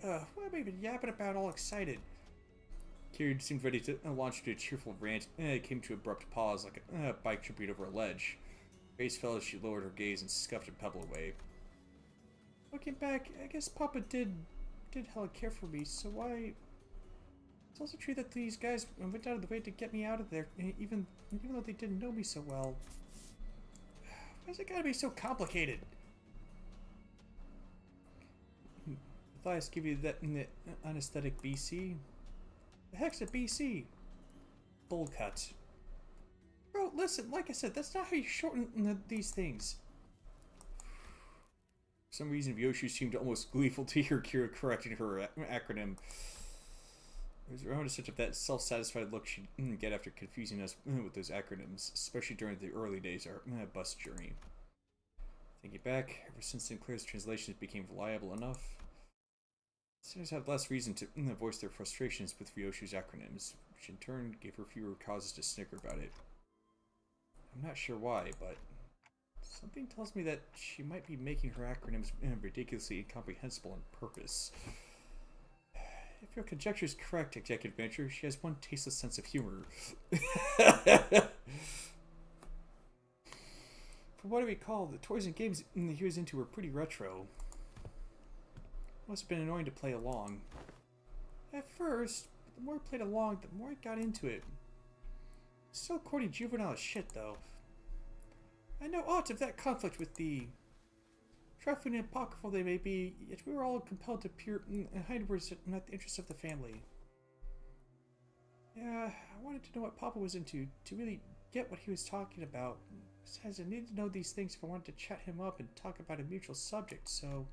am I even yapping about all excited? Kira seemed ready to launch into a cheerful rant, and it came to an abrupt pause like a bike tripping over a ledge. Face fell as she lowered her gaze and scuffed a pebble away. Looking back, I guess Papa did hella care for me, so why... It's also true that these guys went out of the way to get me out of there, even though they didn't know me so well. Why's it gotta be so complicated? Matthias give you that anesthetic BC? The heck's a BC? Bullcut. Bro, listen, like I said, that's not how you shorten these things. For some reason, Vyoshu seemed almost gleeful to hear Kira correcting her acronym. It was reminiscent of that self-satisfied look she'd get after confusing us with those acronyms, especially during the early days of our bus journey. Thinking back, ever since Sinclair's translations became reliable enough, listeners had less reason to voice their frustrations with Ryoshu's acronyms, which in turn gave her fewer causes to snicker about it. I'm not sure why, but Something tells me that she might be making her acronyms ridiculously incomprehensible on purpose. If your conjecture is correct, Executive Manager, she has one tasteless sense of humor. From what I recall, the toys and games he was into were pretty retro. Must have been annoying to play along. At first, the more I played along, the more I got into it. Still corny juvenile as shit, though. I know aught of that conflict with the trifling and apocryphal they may be, yet we were all compelled to hide words not the interests of the family. Yeah, I wanted to know what Papa was into to really get what he was talking about. Besides, I needed to know these things if I wanted to chat him up and talk about a mutual subject, so...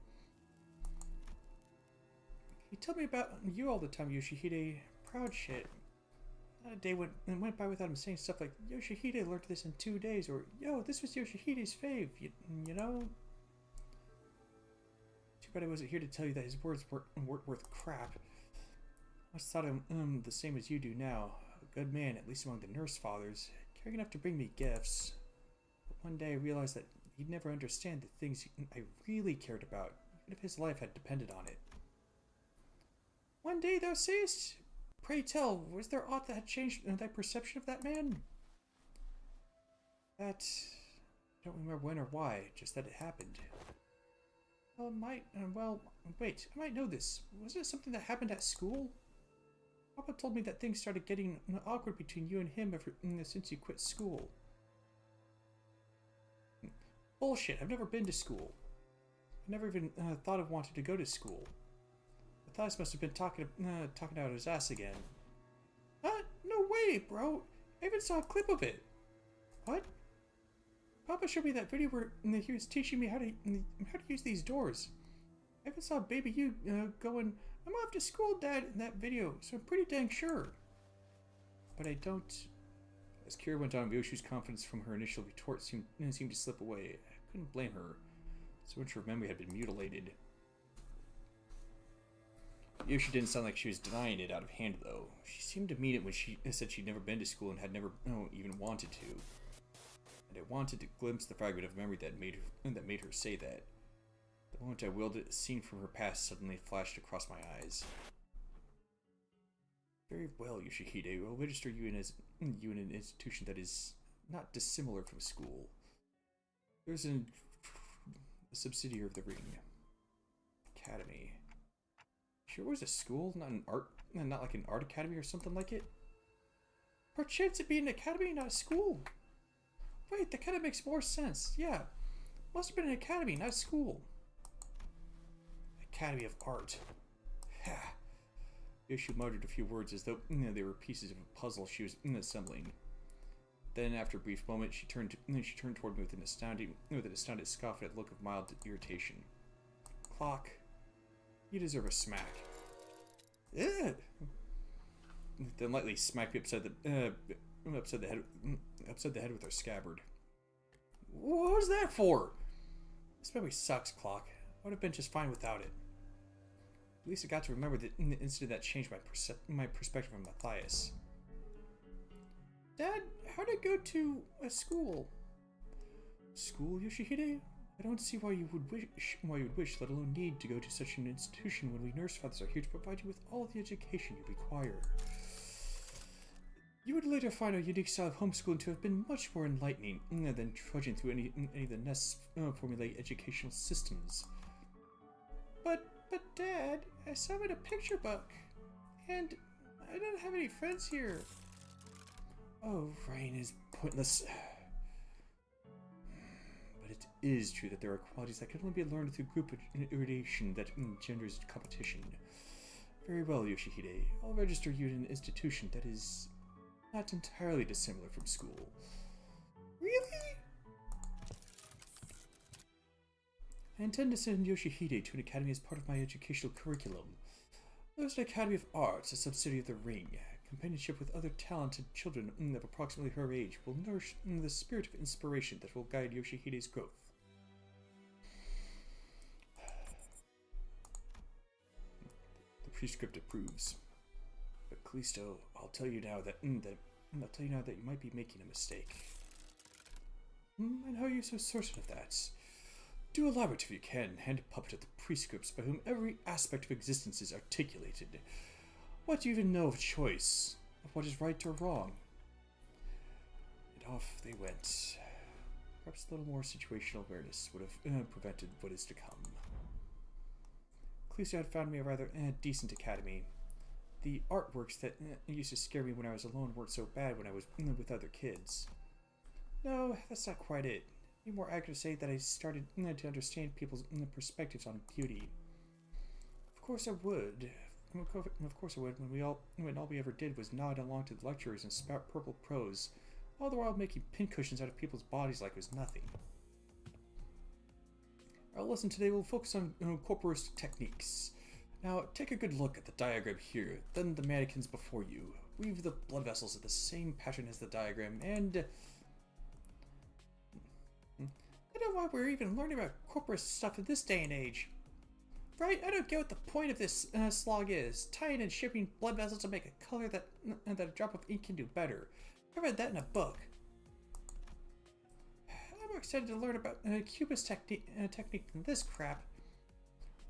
He told me about you all the time, Yoshihide. Proud shit. Not a day went by without him saying stuff like, Yoshihide learned this in 2 days, or, yo, this was Yoshihide's fave, you know? Too bad I wasn't here to tell you that his words weren't worth crap. I must thought him the same as you do now. A good man, at least among the nurse fathers, caring enough to bring me gifts. But one day I realized that he'd never understand the things I really cared about, even if his life had depended on it. One day, thou sayest? Pray tell, was there aught that had changed thy perception of that man? That... I don't remember when or why, just that it happened. Well, wait, I might know this. Wasn't it something that happened at school? Papa told me that things started getting awkward between you and him since you quit school. Bullshit, I've never been to school. I never even thought of wanting to go to school. Matthias must have been talking out his ass again. No way, bro. I even saw a clip of it. What? Papa showed me that video where he was teaching me how to use these doors. I even saw baby you going, I'm off to school, Dad, in that video, so I'm pretty dang sure. But I don't... As Kira went on, Ryoshu's confidence from her initial retort seemed to slip away. I couldn't blame her. So much of her memory had been mutilated. Yoshi didn't sound like she was denying it out of hand, though. She seemed to mean it when she said she'd never been to school and had never even wanted to. And I wanted to glimpse the fragment of memory that made her say that. The moment I willed it, a scene from her past suddenly flashed across my eyes. Very well, Yoshihide. I'll register you in an institution that is not dissimilar from school. There's a subsidiary of the Ring. Academy. Sure was a school, not like an art academy or something like it? Perchance it be an academy, not a school. Wait, that kind of makes more sense. Yeah, must have been an academy, not a school. Academy of Art. Ha. Yoshi muttered a few words as though they were pieces of a puzzle she was assembling. Then, after a brief moment, she turned toward me with an astounded scoff and a look of mild irritation. Clock. You deserve a smack. Ugh. Then lightly smacked me upside the head with her scabbard. What was that for? This memory sucks, Clock. I would have been just fine without it. At least I got to remember the incident that changed my perspective on Matthias. Dad, how'd I go to a school? School, Yoshihide? I don't see why you would wish, let alone need, to go to such an institution when we nurse fathers are here to provide you with all the education you require. You would later find our unique style of homeschooling to have been much more enlightening than trudging through any of the Nest's formulaic educational systems. But Dad, I saw him in a picture book, and I don't have any friends here. Oh, rain is pointless. It is true that there are qualities that can only be learned through group irritation that engenders competition. Very well, Yoshihide. I'll register you in an institution that is not entirely dissimilar from school. Really? I intend to send Yoshihide to an academy as part of my educational curriculum. There's an Academy of Arts, a subsidiary of the Ring. Companionship with other talented children of approximately her age will nourish the spirit of inspiration that will guide Yoshihide's growth. The prescript approves. But Callisto, I'll tell you now that you might be making a mistake. And how are you so certain of that? Do elaborate if you can, hand puppet at the prescripts by whom every aspect of existence is articulated. What do you even know of choice? Of what is right or wrong? And off they went. Perhaps a little more situational awareness would have prevented what is to come. Cleese had found me a rather decent academy. The artworks that used to scare me when I was alone weren't so bad when I was with other kids. No, that's not quite it. It'd be more accurate to say that I started to understand people's perspectives on beauty. Of course I would. Of course I would when all we ever did was nod along to the lecturers and spout purple prose, all the while making pincushions out of people's bodies like it was nothing. Our lesson today will focus on corporist techniques. Now, take a good look at the diagram here, then the mannequins before you. Weave the blood vessels in the same pattern as the diagram, and... I don't know why we're even learning about corporist stuff in this day and age. Right? I don't get what the point of this slog is. Tying and shipping blood vessels to make a color that a drop of ink can do better. I read that in a book. I'm more excited to learn about Cubist technique than this crap.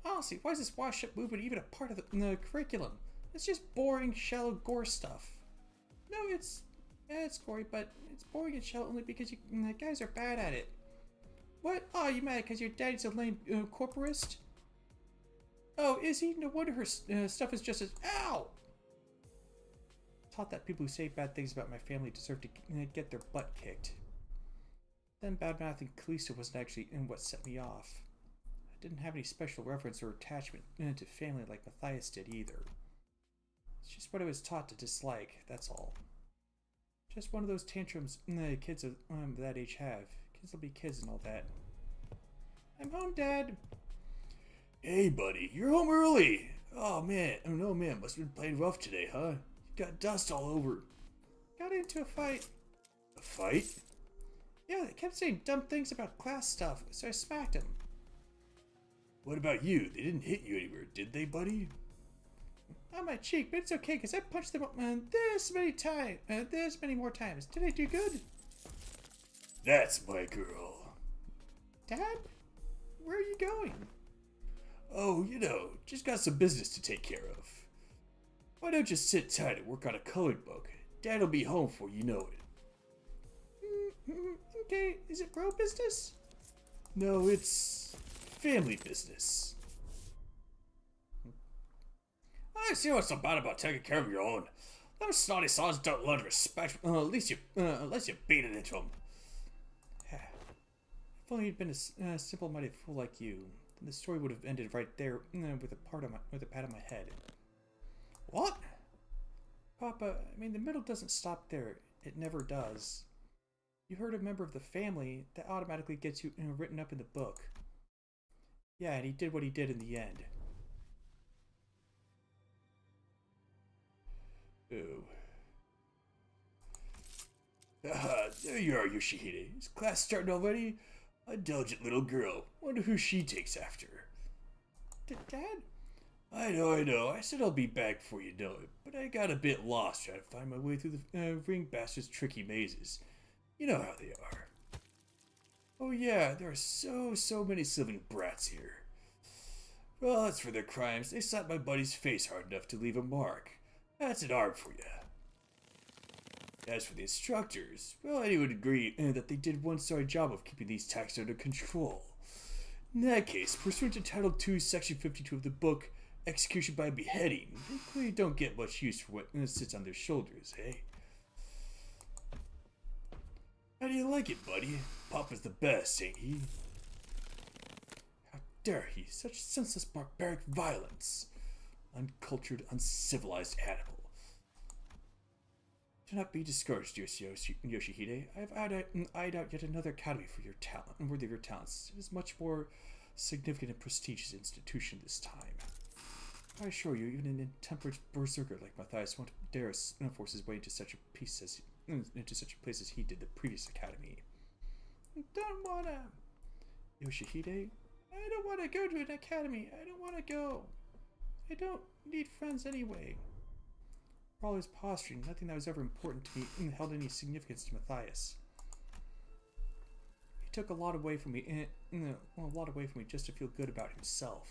Honestly, why is this wash-up movement even a part of the curriculum? It's just boring, shallow gore stuff. No, it's gory, but it's boring and shallow only because you guys are bad at it. What? Oh, you mad because your daddy's a lame corporist? Oh, is he? No wonder her stuff is just as... Ow! Taught that people who say bad things about my family deserve to get their butt kicked. Then bad-mouthing Kalista wasn't actually what set me off. I didn't have any special reference or attachment to family like Matthias did either. It's just what I was taught to dislike, that's all. Just one of those tantrums kids of that age have. Kids will be kids and all that. I'm home, Dad. Hey, buddy, you're home early. Oh, man. Oh, no, man. Must have been playing rough today, huh? You got dust all over. Got into a fight. A fight? Yeah, they kept saying dumb things about class stuff, so I smacked him. What about you? They didn't hit you anywhere, did they, buddy? On my cheek, but it's okay, because I punched them this many more times. Did I do good? That's my girl. Dad? Where are you going? Oh, just got some business to take care of. Why don't you sit tight and work on a colored book? Dad'll be home before you know it. Okay, is it bro business? No, it's family business. I see what's so bad about taking care of your own. Those snotty sons don't learn respect unless you beat it into them. If only you'd been a simple-minded fool like you, then the story would have ended right there with a pat on my head. What? Papa, I mean, the middle doesn't stop there. It never does. You hurt a member of the family, that automatically gets you written up in the book. Yeah, and he did what he did in the end. Oh. There you are, Yoshihide. Is class starting already? A diligent little girl. Wonder who she takes after. Dad? I know. I said I'll be back before you know it, but I got a bit lost trying to find my way through the ring bastard's tricky mazes. You know how they are. Oh yeah, there are so many Sylvan brats here. Well, as for their crimes, they slapped my buddy's face hard enough to leave a mark. That's an arm for you. As for the instructors, well, anyone would agree that they did one sorry job of keeping these attacks under control. In that case, pursuant to Title II, Section 52 of the book, execution by beheading, they clearly don't get much use for what sits on their shoulders, eh? How do you like it, buddy? Papa's the best, ain't he? How dare he? Such senseless, barbaric violence. Uncultured, uncivilized animal. Do not be discouraged, dear Yoshihide. I have eyed out yet another academy for your talent, worthy of your talents. It is much more significant and prestigious institution this time. I assure you, even an intemperate berserker like Matthias won't dare force his way into such a place as he did the previous academy. Don't wanna, Yoshihide. I don't want to go to an academy. I don't want to go. I don't need friends anyway. For all his posturing, nothing that was ever important to me held any significance to Matthias. took a lot away from me, just to feel good about himself.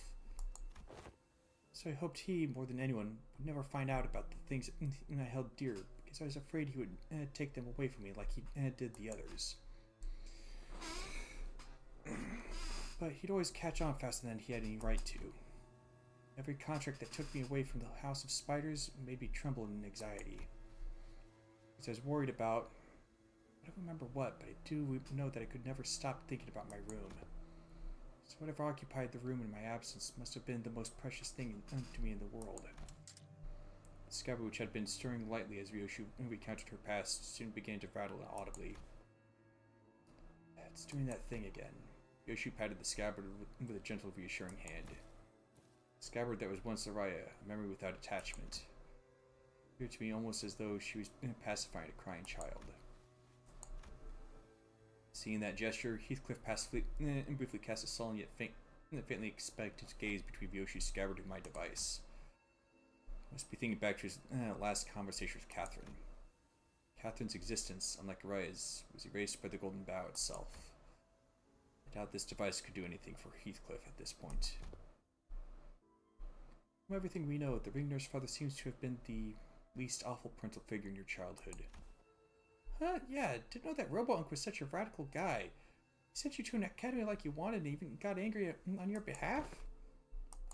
So I hoped he, more than anyone, would never find out about the things I held dear, because I was afraid he would take them away from me like he did the others. But he'd always catch on faster than he had any right to. Every contract that took me away from the House of Spiders made me tremble in anxiety. Because I was worried about... I don't remember what, but I do know that I could never stop thinking about my room. So whatever occupied the room in my absence must have been the most precious thing to me in the world. The scabbard, which had been stirring lightly as Ryoshu recounted her past, soon began to rattle audibly. It's doing that thing again. Ryoshu patted the scabbard with a gentle, reassuring hand. The scabbard that was once Araya, a memory without attachment. It appeared to me almost as though she was pacifying a crying child. Seeing that gesture, Heathcliff briefly cast a sullen yet faintly expectant gaze between Ryoshu's scabbard and my device. I must be thinking back to his last conversation with Catherine. Catherine's existence, unlike Araya's, was erased by the Golden Bough itself. I doubt this device could do anything for Heathcliff at this point. From everything we know, the ring nurse father seems to have been the least awful parental figure in your childhood. Huh? Yeah, didn't know that Robo-Unk was such a radical guy. He sent you to an academy like you wanted and even got angry on your behalf?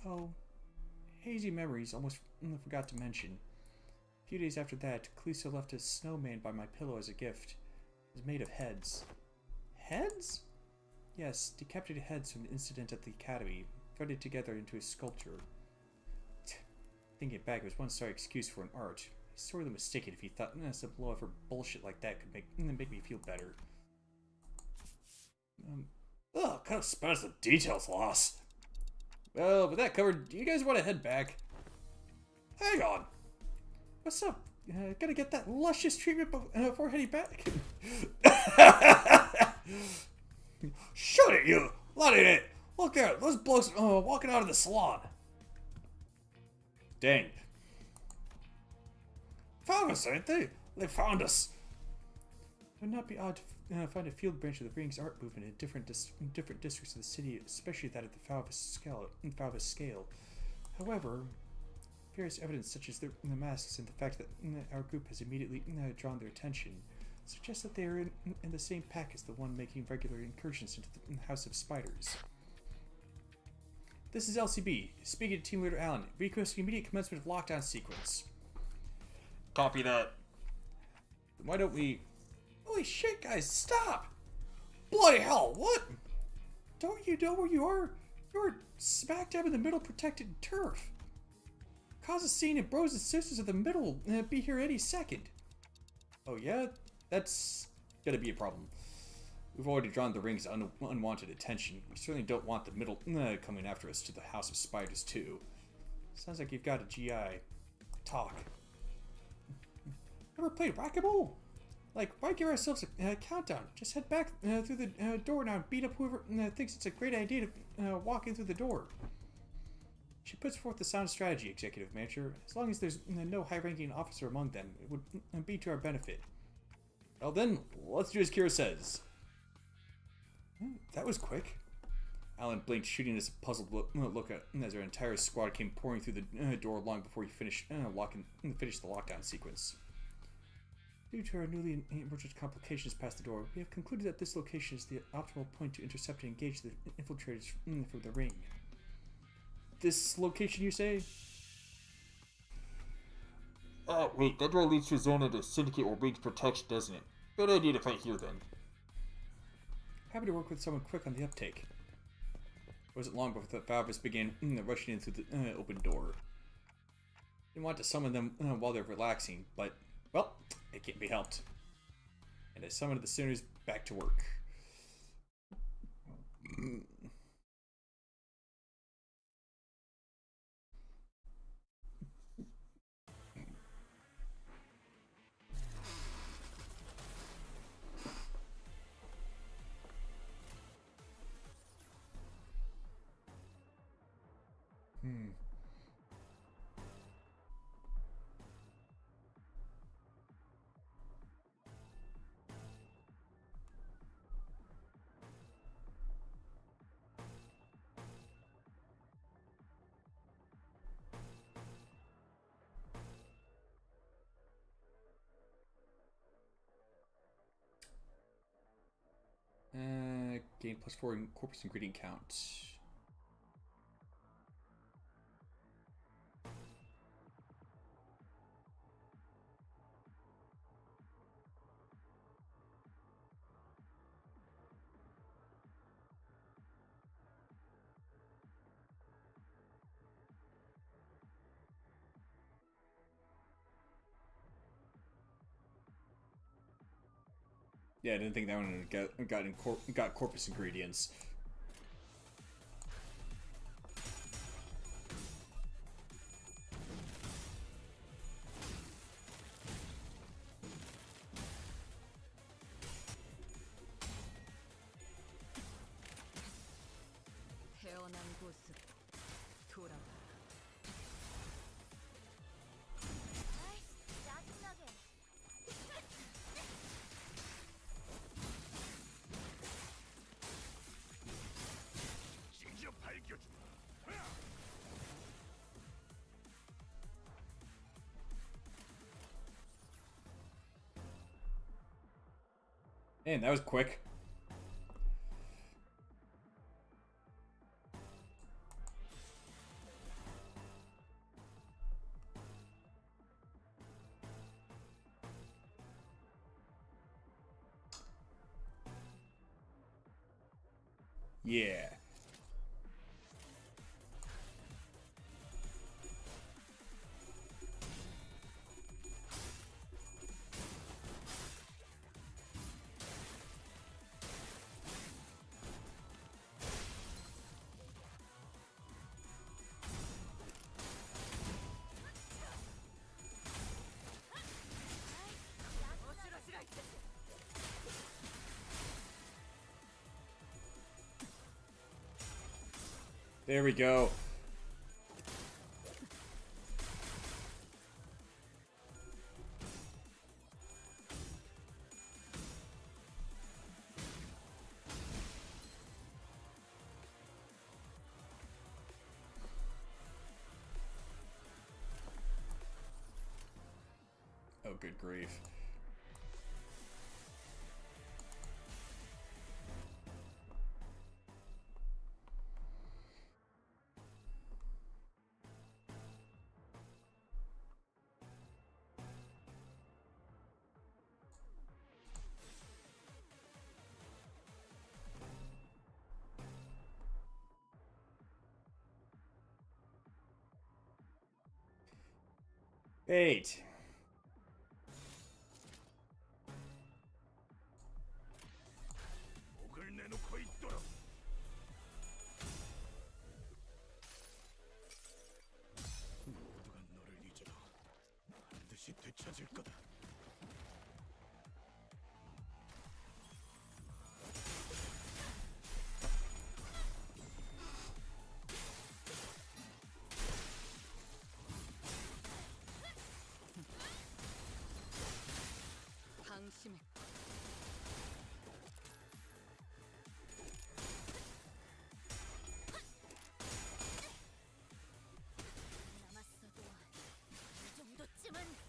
Oh, hazy memories, almost forgot to mention. A few days after that, Calisto left a snowman by my pillow as a gift. It was made of heads. Heads? Yes, decapitated heads from the incident at the academy, threaded together into a sculpture. Thinking back, it was one sorry excuse for an art. He's sorely mistaken if he thought some low-effort bullshit like that could make me feel better. Kind of spares the details, Loss. Well, with that covered, do you guys want to head back? Hang on. What's up? Gotta get that luscious treatment before heading back. Shut it, you! Let it! Look out, those blokes walking out of the salon. Dang. Found us, ain't they? They found us. It would not be odd to find a field branch of the Ring's art movement in different districts of the city, especially that at the Falvis scale. However, various evidence such as the masks and the fact that our group has immediately drawn their attention suggests that they are in the same pack as the one making regular incursions into the House of Spiders. This is LCB, speaking to Team Leader Allen, requesting immediate commencement of lockdown sequence. Copy that. Then why don't we... Holy shit, guys, stop! Bloody hell, what? Don't you know where you are? You're smack dab in the middle of protected turf. Cause a scene and bros and sisters of the middle be here any second. Oh yeah? That's gonna be a problem. We've already drawn the Ring's unwanted attention. We certainly don't want the middle coming after us to the House of Spiders too. Sounds like you've got a GI. Talk. Ever played racquetball? Like, why give ourselves a countdown? Just head back through the door now and beat up whoever thinks it's a great idea to walk in through the door. She puts forth the sound strategy, Executive Manager. As long as there's no high-ranking officer among them, it would be to our benefit. Well then, let's do as Kira says. That was quick. Alan blinked, shooting us a puzzled look at as our entire squad came pouring through the door long before he finished the lockdown sequence. Due to our newly emergent complications past the door, we have concluded that this location is the optimal point to intercept and engage the infiltrators from the Ring. This location, you say? Wait, that door leads to a zone of the Syndicate or Ring's protection, doesn't it? Good idea to fight here then. Happy to work with someone quick on the uptake. It wasn't long before the Falvis began rushing in through the open door. Didn't want to summon them while they're relaxing, but, well, it can't be helped. And I summoned the Sinners back to work. Gain +4 in corpus ingredient count. Yeah, I didn't think that one got corpus ingredients. 태어난 곳으로 돌아가라. 아이씨, 짜증나게. 찢어 밝혀주마. Man, that was quick. Yeah. There we go. Oh, good grief. Eight. 목을 내놓고 있도록. 모두가 너를 잊어도 반드시 되찾을 거다. 방심의 남았어도 이 정도쯤은.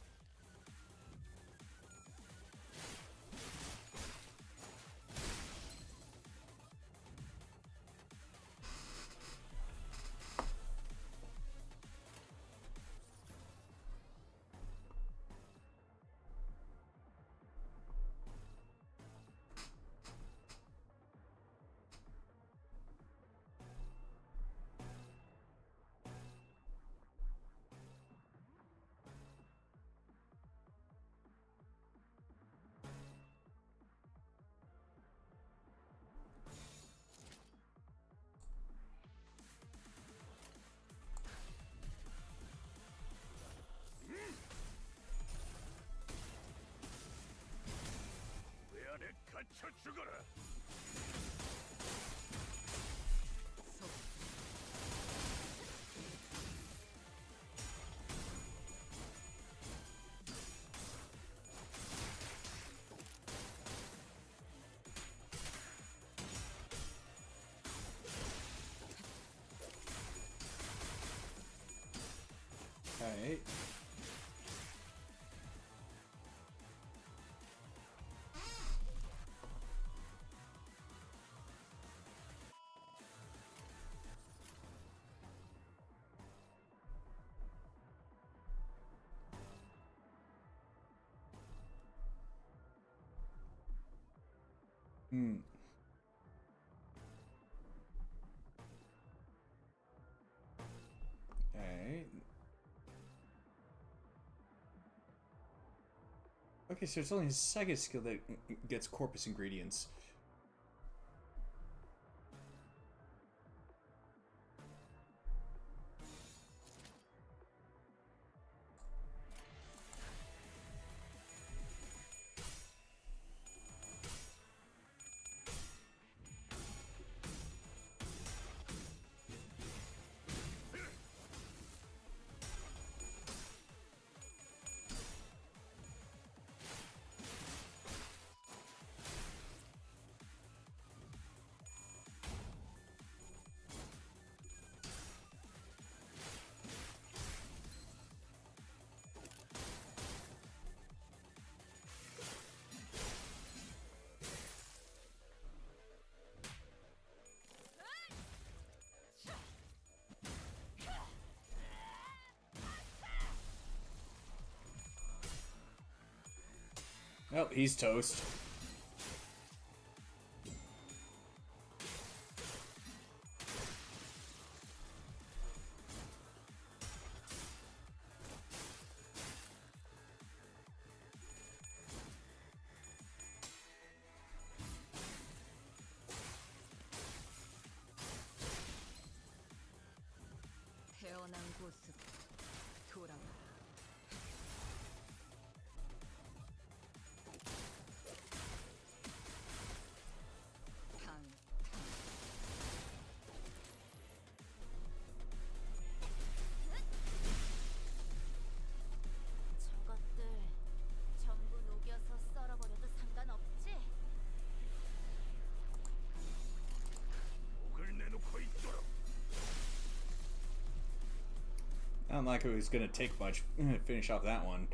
내 안에 갇혀 죽어라. Alright. Hmm. Alright. Okay, so it's only his second skill that gets corpus ingredients. Oh, he's toast. 태어난 곳으로 돌아와라. 탕. 저것들 전부 녹여서 썰어버려도 상관없지? 목을 내놓고 있도록. I don't like it was gonna take much to finish off that one.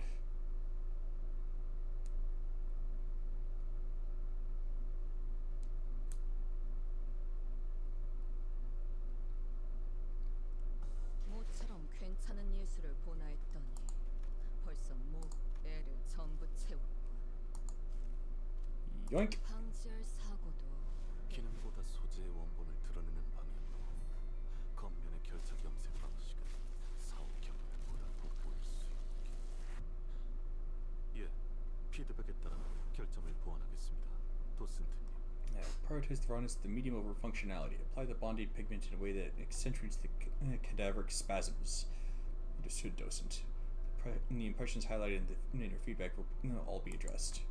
모처럼 괜찮은 예술을 보나 했더니 벌써 애를 전부 채웠고 Yoink! 방지할 사고도 기능보다 소재의 원본을 드러내는 방향으로 겉면의 결착 염색 방식은 사후 경험보다 돋보일 수 있게. 예, 피드백에 따라 결점을 보완하겠습니다, 도슨트님. Prioritize the rawness of the medium over functionality. Apply the bonding pigment in a way that accentuates the cadaveric spasms. Understood, docent. The impressions highlighted in your feedback will all be addressed.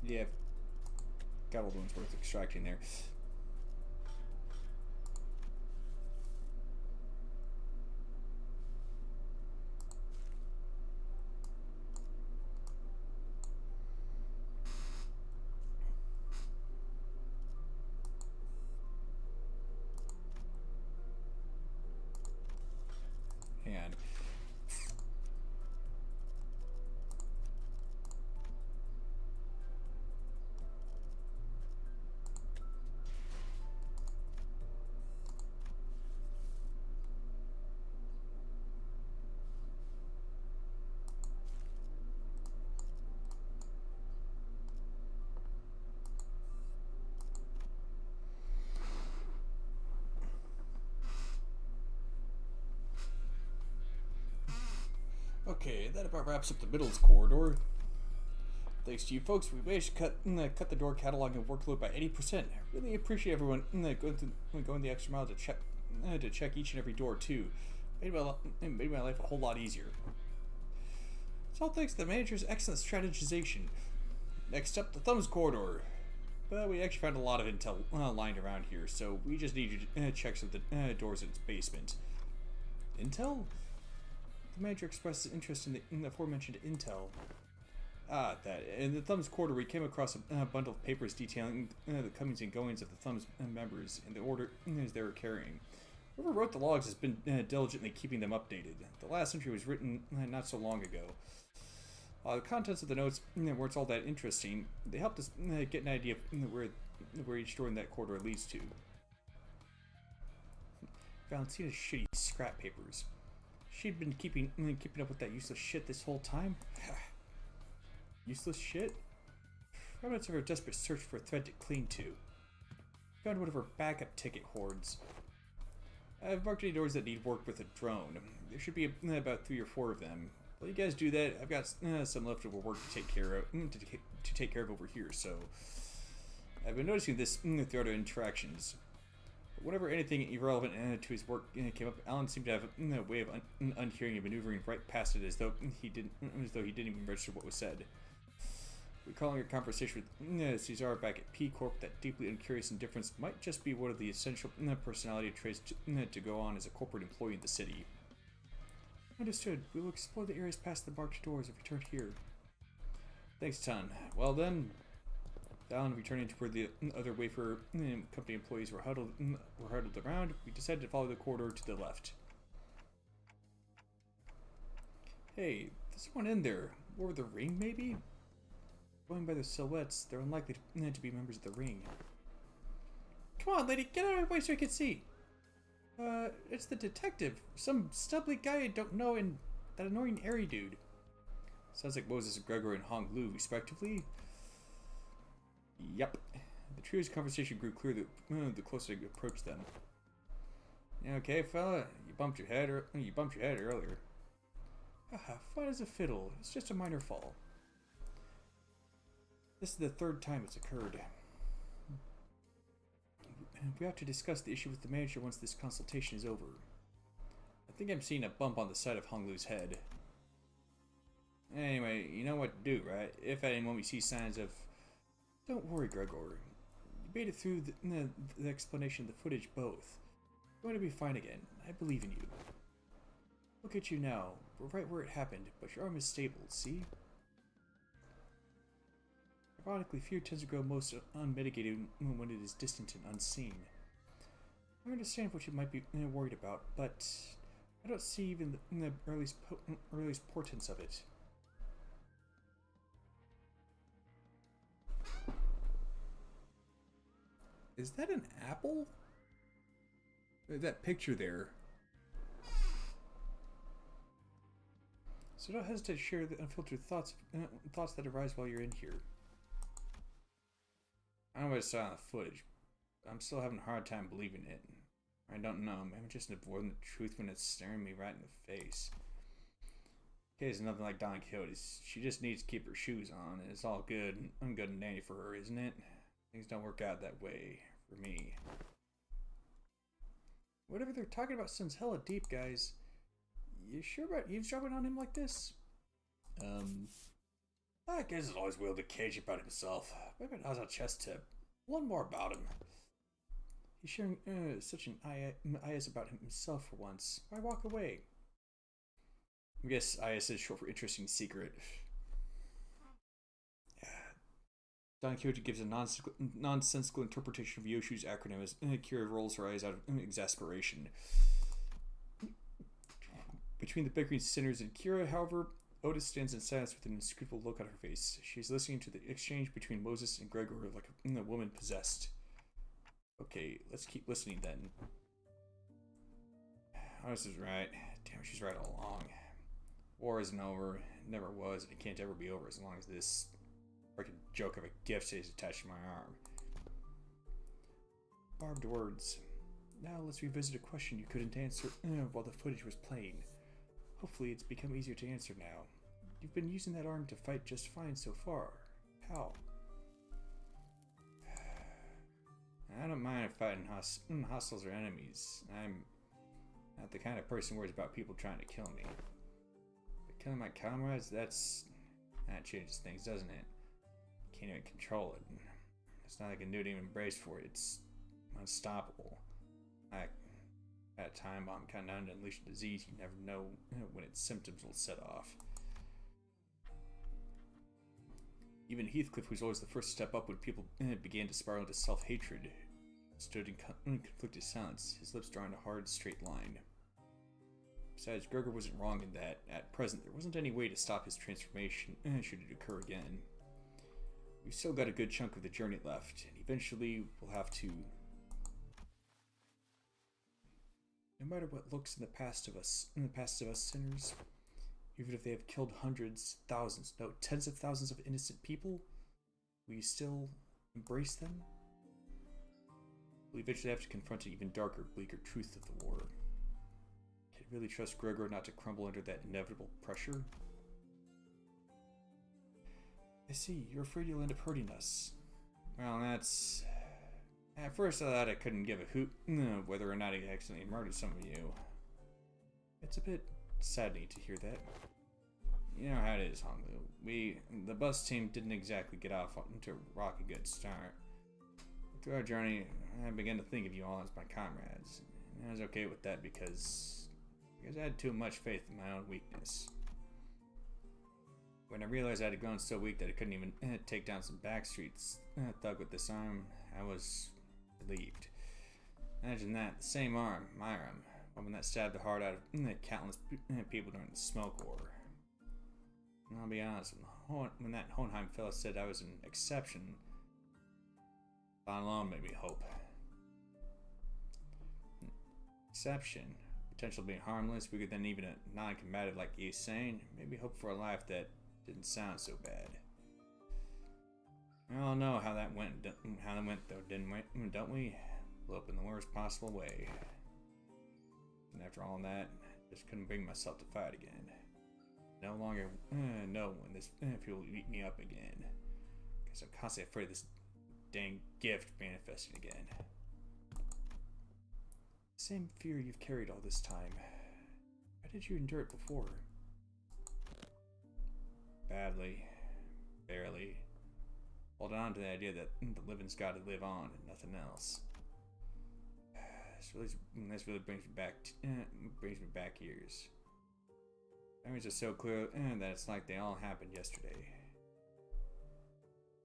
Yeah, got all the ones worth extracting there. And okay, that about wraps up the middles corridor. Thanks to you folks, we managed to cut the door catalog and workload by 80%. Really appreciate everyone going the extra mile to check each and every door too. Made my life a whole lot easier. It's all thanks to the manager's excellent strategization. Next up, the thumbs corridor. But we actually found a lot of intel lying around here, so we just need you to check some of the doors in its basement. Intel? The manager expressed interest in the aforementioned intel. Ah, that. In the Thumbs Quarter, we came across a bundle of papers detailing the comings and goings of the Thumbs members and the order they were carrying. Whoever wrote the logs has been diligently keeping them updated. The last entry was written not so long ago. The contents of the notes weren't all that interesting. They helped us get an idea of where each door in that corridor leads to. Valentina's shitty scrap papers. She'd been keeping up with that useless shit this whole time. Useless shit? Remnants of her desperate search for a thread to cling to. Found one of her backup ticket hoards. I've marked any doors that need work with a drone. There should be about 3 or 4 of them. While you guys do that, I've got some leftover work to take care of over here. So I've been noticing this throughout our interactions. Whenever anything irrelevant to his work came up, Alan seemed to have a way of unhearing and maneuvering right past it, as though he didn't even register what was said. Recalling a conversation with Cesar back at P Corp, that deeply uncurious indifference might just be one of the essential personality traits to go on as a corporate employee in the city. Understood. We will explore the areas past the marked doors and return here. Thanks, Ton. Well then, Alan returning to where the other Wafer company employees were huddled around, we decided to follow the corridor to the left. Hey, there's one in there. Over the ring, maybe? Going by the silhouettes, they're unlikely to be members of the ring. Come on, lady, get out of my way so I can see. It's the detective. Some stubbly guy I don't know, and that annoying airy dude. Sounds like Moses and Gregor and Hong Lu, respectively. Yep. The trio's conversation grew clear the closer I approached them. Yeah, okay, fella, you bumped your head earlier. Haha, fine as a fiddle. It's just a minor fall. This is the 3rd time it's occurred. We have to discuss the issue with the manager once this consultation is over. I think I'm seeing a bump on the side of Hong Lu's head. Anyway, you know what to do, right? If at any moment we see signs of... Don't worry, Gregor. You made it through the explanation, the footage, both. You're going to be fine again. I believe in you. Look at you now. We're right where it happened, but your arm is stable, see? Ironically, fear tends to grow most unmitigated when it is distant and unseen. I understand what you might be worried about, but I don't see even the earliest portents of it. Is that an apple? That picture there. So don't hesitate to share the unfiltered thoughts that arise while you're in here. I know what I saw on the footage, but I'm still having a hard time believing it. I don't know, maybe I'm just avoiding the truth when it's staring me right in the face. Kay's nothing like Don Quixote's. She just needs to keep her shoes on, and it's all good and dandy for her, isn't it? Things don't work out that way for me. Whatever they're talking about sounds hella deep, guys. You sure about eavesdropping on him like this? I guess it's always wielded cage about himself. Maybe it has a chest tip. One more about him. He's sharing such an IS about himself for once. Why walk away? I guess IS is short for interesting secret. Don Quixote gives a nonsensical interpretation of Yoshu's acronym as Kira rolls her eyes out of exasperation. Between the bickering sinners and Kira, however, Otis stands in silence with an inscrutable look on her face. She's listening to the exchange between Moses and Gregor like a woman possessed. Okay, let's keep listening then. Otis is right. Damn, she's right all along. War isn't over. It never was, and it can't ever be over as long as this freaking joke of a gift stays attached to my arm. Barbed words. Now let's revisit a question you couldn't answer while the footage was playing. Hopefully it's become easier to answer now. You've been using that arm to fight just fine so far. How? I don't mind fighting hostiles or enemies. I'm not the kind of person who worries about people trying to kill me. But killing my comrades, that changes things, doesn't it? Can't even control it. It's not like a new demon brace for it. It's unstoppable. Like at a time bomb kind of to unleash a disease you never know when its symptoms will set off. Even Heathcliff was always the first to step up when people began to spiral into self-hatred. stood in conflicted silence, his lips drawing a hard, straight line. Besides, Gregor wasn't wrong in that, at present, there wasn't any way to stop his transformation should it occur again. We've still got a good chunk of the journey left, and eventually we'll have to... No matter what looks in the past of us sinners, even if they have killed hundreds, thousands, no, tens of thousands of innocent people, will you still embrace them? We'll eventually have to confront an even darker, bleaker truth of the war. Can I really trust Gregor not to crumble under that inevitable pressure? I see, you're afraid you'll end up hurting us. Well, that's... At first I thought I couldn't give a hoot whether or not he accidentally murdered some of you. It's a bit saddening to hear that. You know how it is, Honglu. The bus team didn't exactly get off into a rocky good start. Through our journey, I began to think of you all as my comrades. And I was okay with that because I had too much faith in my own weakness. When I realized I had grown so weak that I couldn't even take down some backstreets thug with this arm, I was relieved. Imagine that, the same arm, my arm, one that stabbed the heart out of countless people during the smoke war. And I'll be honest, when that Hohenheim fellow said I was an exception, that alone made me hope. Exception, potential of being harmless, weaker than even a non-combative like you saying, made me hope for a life that didn't sound so bad. We all know how that went though, don't we? Blew up in the worst possible way. And after all that, I just couldn't bring myself to fight again. No longer know when this people will eat me up again. Because I'm constantly afraid of this dang gift manifesting again. Same fear you've carried all this time. How did you endure it before? Badly. Barely. Holding on to the idea that the living's got to live on and nothing else. This really brings me back years. Memories are so clear that it's like they all happened yesterday.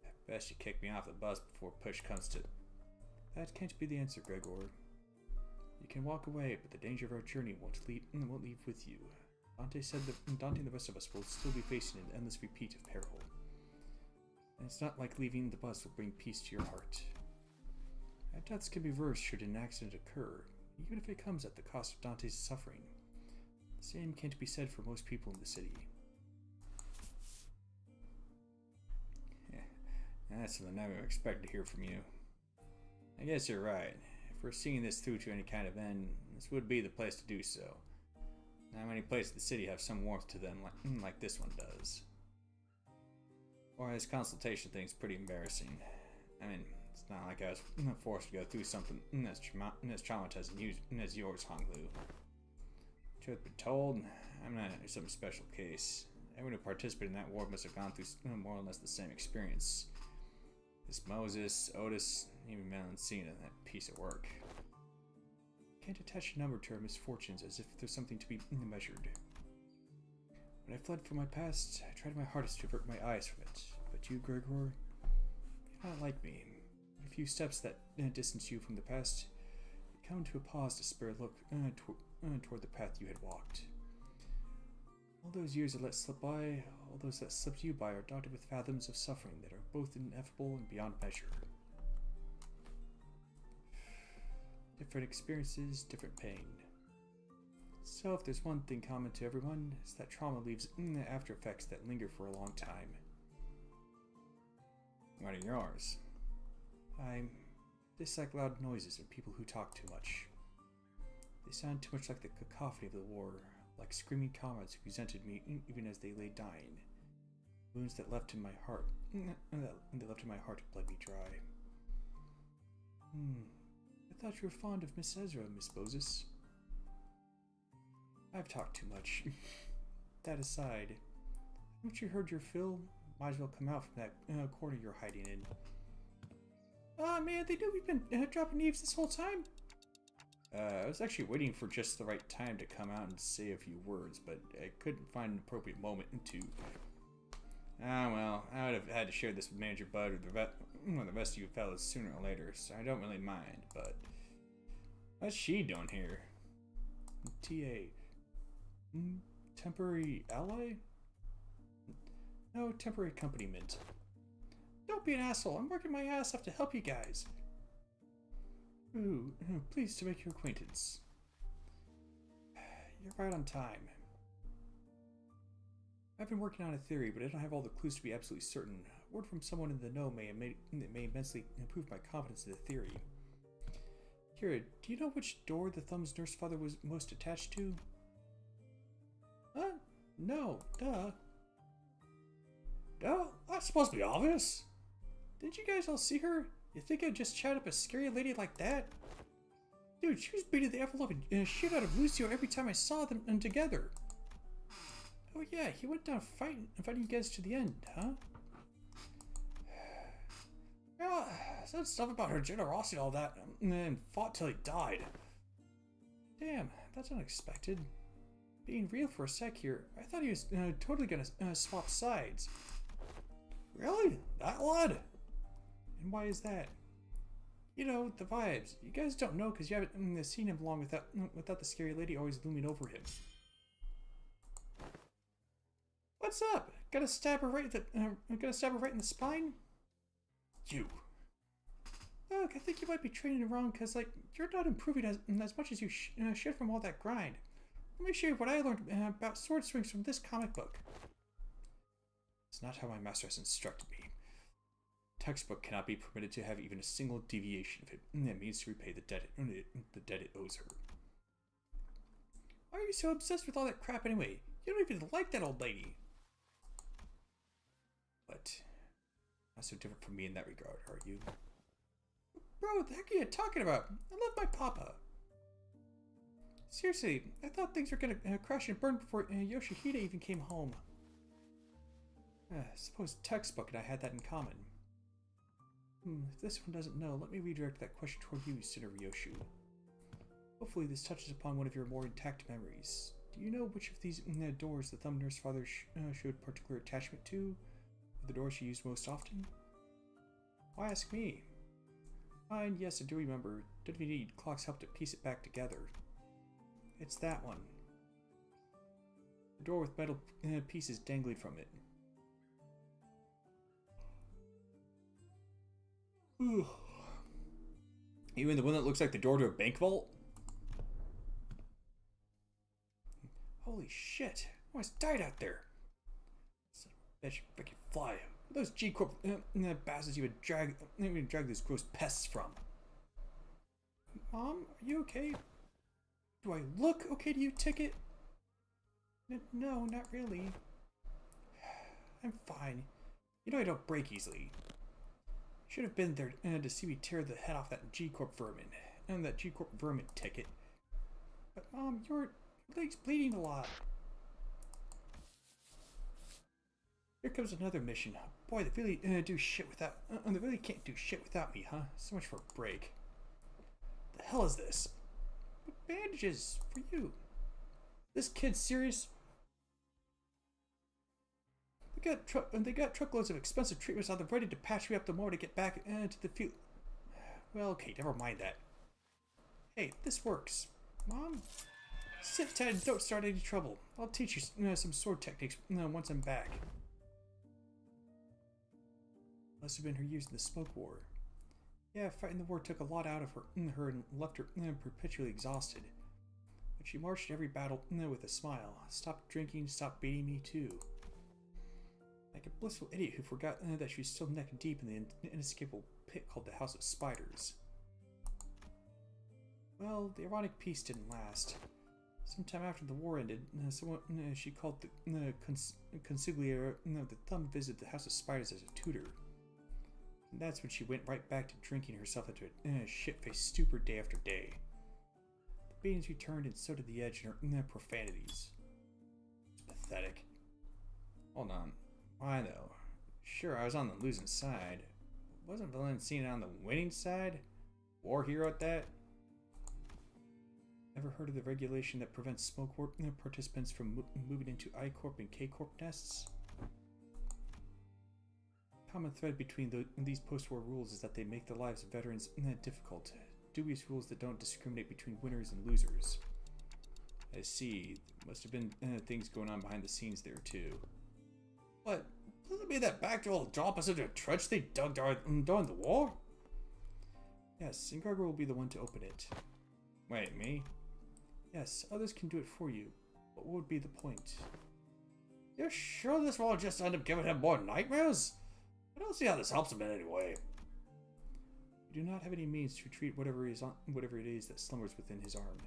At best, you kick me off the bus before push comes to... That can't be the answer, Gregor. You can walk away, but the danger of our journey won't leave with you. Dante said that Dante and the rest of us will still be facing an endless repeat of peril. And it's not like leaving the bus will bring peace to your heart. Our deaths can be reversed should an accident occur, even if it comes at the cost of Dante's suffering. The same can't be said for most people in the city. That's something I never expected to hear from you. I guess you're right. If we're seeing this through to any kind of end, this would be the place to do so. Not many places in the city have some warmth to them like this one does. Or this consultation thing's pretty embarrassing. I mean, it's not like I was forced to go through something as traumatizing as yours, Honglu. Truth be told, I'm not some special case. Everyone who participated in that war must have gone through more or less the same experience. This Moses, Otis, even Melancina, that piece of work. Can't attach a number to our misfortunes as if there's something to be measured. When I fled from my past, I tried my hardest to avert my eyes from it. But you, Gregor, you're not like me. A few steps that distance you from the past, you come to a pause to spare a look toward the path you had walked. All those years I let slip by, all those that slipped you by are dotted with fathoms of suffering that are both ineffable and beyond measure. Different experiences, different pain. So if there's one thing common to everyone, it's that trauma leaves after effects that linger for a long time. What are yours? I dislike loud noises and people who talk too much. They sound too much like the cacophony of the war, like screaming comrades who resented me even as they lay dying. Wounds that left in my heart, and bled me dry. I thought you were fond of Miss Ezra, Miss Moses. I've talked too much. That aside, haven't you heard your fill? Might as well come out from that corner you're hiding in. Oh man, they knew we've been dropping eaves this whole time? I was actually waiting for just the right time to come out and say a few words, but I couldn't find an appropriate moment to... Ah well, I would have had to share this with Manager Bud the rest of you fellas sooner or later, so I don't really mind, but what's she doing here? TA. Temporary ally? No, temporary accompaniment. Don't be an asshole. I'm working my ass off to help you guys. Ooh, pleased to make your acquaintance. You're right on time. I've been working on a theory, but I don't have all the clues to be absolutely certain. A word from someone in the know may immensely improve my confidence in the theory. Kira, do you know which door the Thumb's nurse father was most attached to? Huh? No, duh. Duh? That's supposed to be obvious. Didn't you guys all see her? You think I'd just chat up a scary lady like that? Dude, she was beating the ever-loving shit out of Lucio every time I saw them together. Oh yeah, he went down fighting you guys to the end, huh? Yeah, said stuff about her generosity and all that, and then fought till he died. Damn, that's unexpected. Being real for a sec here, I thought he was totally gonna swap sides. Really? That lad? And why is that? You know, the vibes. You guys don't know because you haven't seen him long without the scary lady always looming over him. What's up? Gonna stab her right in the spine? You. Look, I think you might be training wrong because, like, you're not improving as much as you should from all that grind. Let me show you what I learned about sword swings from this comic book. It's not how my master has instructed me. Textbook cannot be permitted to have even a single deviation if it means to repay the debt it owes her. Why are you so obsessed with all that crap anyway? You don't even like that old lady. But not so different from me in that regard, are you? Bro, what the heck are you talking about? I love my papa. Seriously, I thought things were gonna crash and burn before Yoshihide even came home. Suppose Textbook and I had that in common. If this one doesn't know, let me redirect that question toward you, Sinner Ryoshu. Hopefully this touches upon one of your more intact memories. Do you know which of these doors the Thumb Nurse Father showed particular attachment to? Or the door she used most often? Why ask me? Fine, yes, I do remember. WD clocks helped to piece it back together. It's that one. The door with metal pieces dangling from it. Ooh. You mean the one that looks like the door to a bank vault? Holy shit. I almost died out there. Son of a bitch, freaking fly. Those G-Corp bastards even drag these gross pests from. Mom, are you okay? Do I look okay to you, Ticket? No, not really. I'm fine. You know I don't break easily. Should have been there to see me tear the head off that G-Corp vermin. And that G-Corp vermin, Ticket. But Mom, your leg's bleeding a lot. Here comes another mission. Boy, they really do shit without. They really can't do shit without me, huh? So much for a break. The hell is this? Bandages for you. This kid's serious. They got truckloads of expensive treatments on the ready to patch me up the moment I get back to the field. Well, okay, never mind that. Hey, this works. Mom, sit tight and don't start any trouble. I'll teach you some sword techniques once I'm back. Must have been her using the smoke war. Yeah, fighting the war took a lot out of her and left her perpetually exhausted. But she marched every battle with a smile. Stopped drinking, stopped beating me too. Like a blissful idiot who forgot that she was still neck deep in the inescapable pit called the House of Spiders. Well, the ironic peace didn't last. Sometime after the war ended, someone she called the consigliere the Thumb visited the House of Spiders as a tutor. And that's when she went right back to drinking herself into a shit-faced stupor day after day. The beatings returned, and so did the edge in her profanities. It's pathetic. Hold on. Why though? Sure, I was on the losing side. Wasn't Valencina on the winning side? War hero at that? Ever heard of the regulation that prevents Smoke Warp participants from moving into I-Corp and K-Corp nests? common thread between these post-war rules is that they make the lives of veterans difficult. Dubious rules that don't discriminate between winners and losers. I see. Must have been things going on behind the scenes there, too. What? Doesn't it mean that Bacter will drop us into a trench they dug during the war? Yes, and Gregor will be the one to open it. Wait, me? Yes, others can do it for you. But what would be the point? You're sure this will just end up giving him more nightmares? I don't see how this helps him in any way. We do not have any means to treat whatever it is that slumbers within his arm.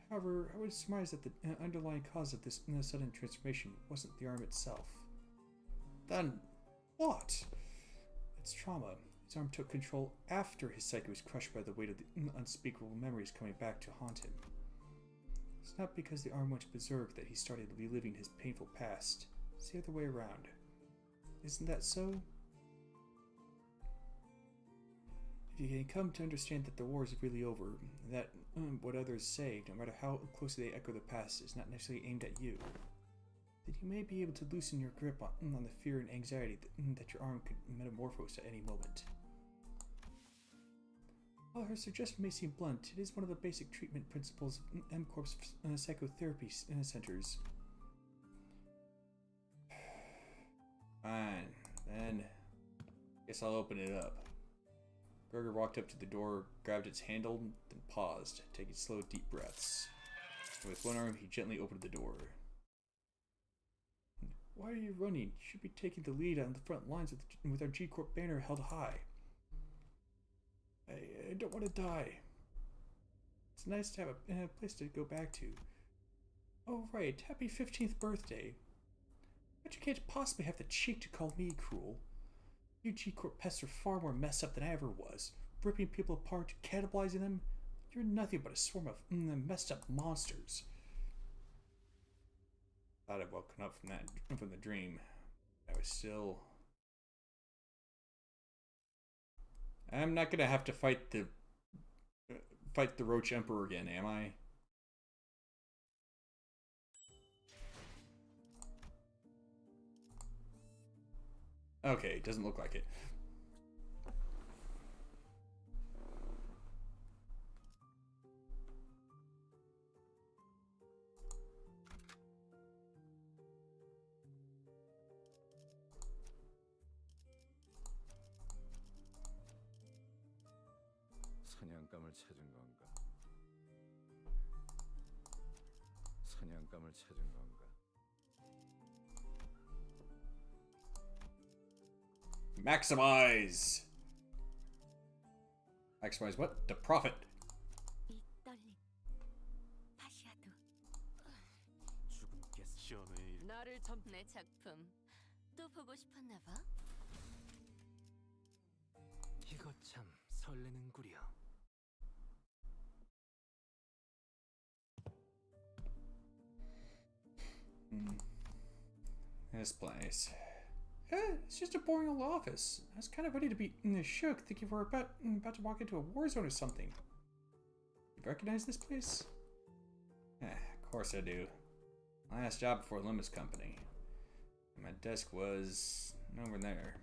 However, I would surmise that the underlying cause of this sudden transformation wasn't the arm itself. Then, what? It's trauma. His arm took control after his psyche was crushed by the weight of the unspeakable memories coming back to haunt him. It's not because the arm went berserk that he started reliving his painful past. It's the other way around. Isn't that so? If you can come to understand that the war is really over, that what others say, no matter how closely they echo the past, is not necessarily aimed at you, then you may be able to loosen your grip on the fear and anxiety that your arm could metamorphose at any moment. While her suggestion may seem blunt, it is one of the basic treatment principles of M-Corp's psychotherapy centers. Fine, then guess I'll open it up. Gregor walked up to the door, grabbed its handle, then paused, taking slow, deep breaths. With one arm, he gently opened the door. Why are you running? You should be taking the lead on the front lines with our G-Corp banner held high. I don't want to die. It's nice to have a place to go back to. Oh, right. Happy 15th birthday. But you can't possibly have the cheek to call me cruel. You G-Corp pests are far more messed up than I ever was. Ripping people apart, cannibalizing them. You're nothing but a swarm of messed up monsters. Thought I'd woken up from the dream. I was still... I'm not gonna have to fight the Roach Emperor again, am I? Okay, doesn't look like it. 사냥감을 찾은 건가? 사냥감을 찾은 건가? Maximize! Maximize what? The profit. 이 떨림. 파시아도. 죽음께 시원의 일. 나를 점 내 작품 또 보고 싶었나 봐. 이거 참 설레는구려. This place. It's just a boring old office. I was kind of ready to be shook, thinking we're about to walk into a war zone or something. You recognize this place? Of course I do. My last job before Limbus Company. My desk was over there.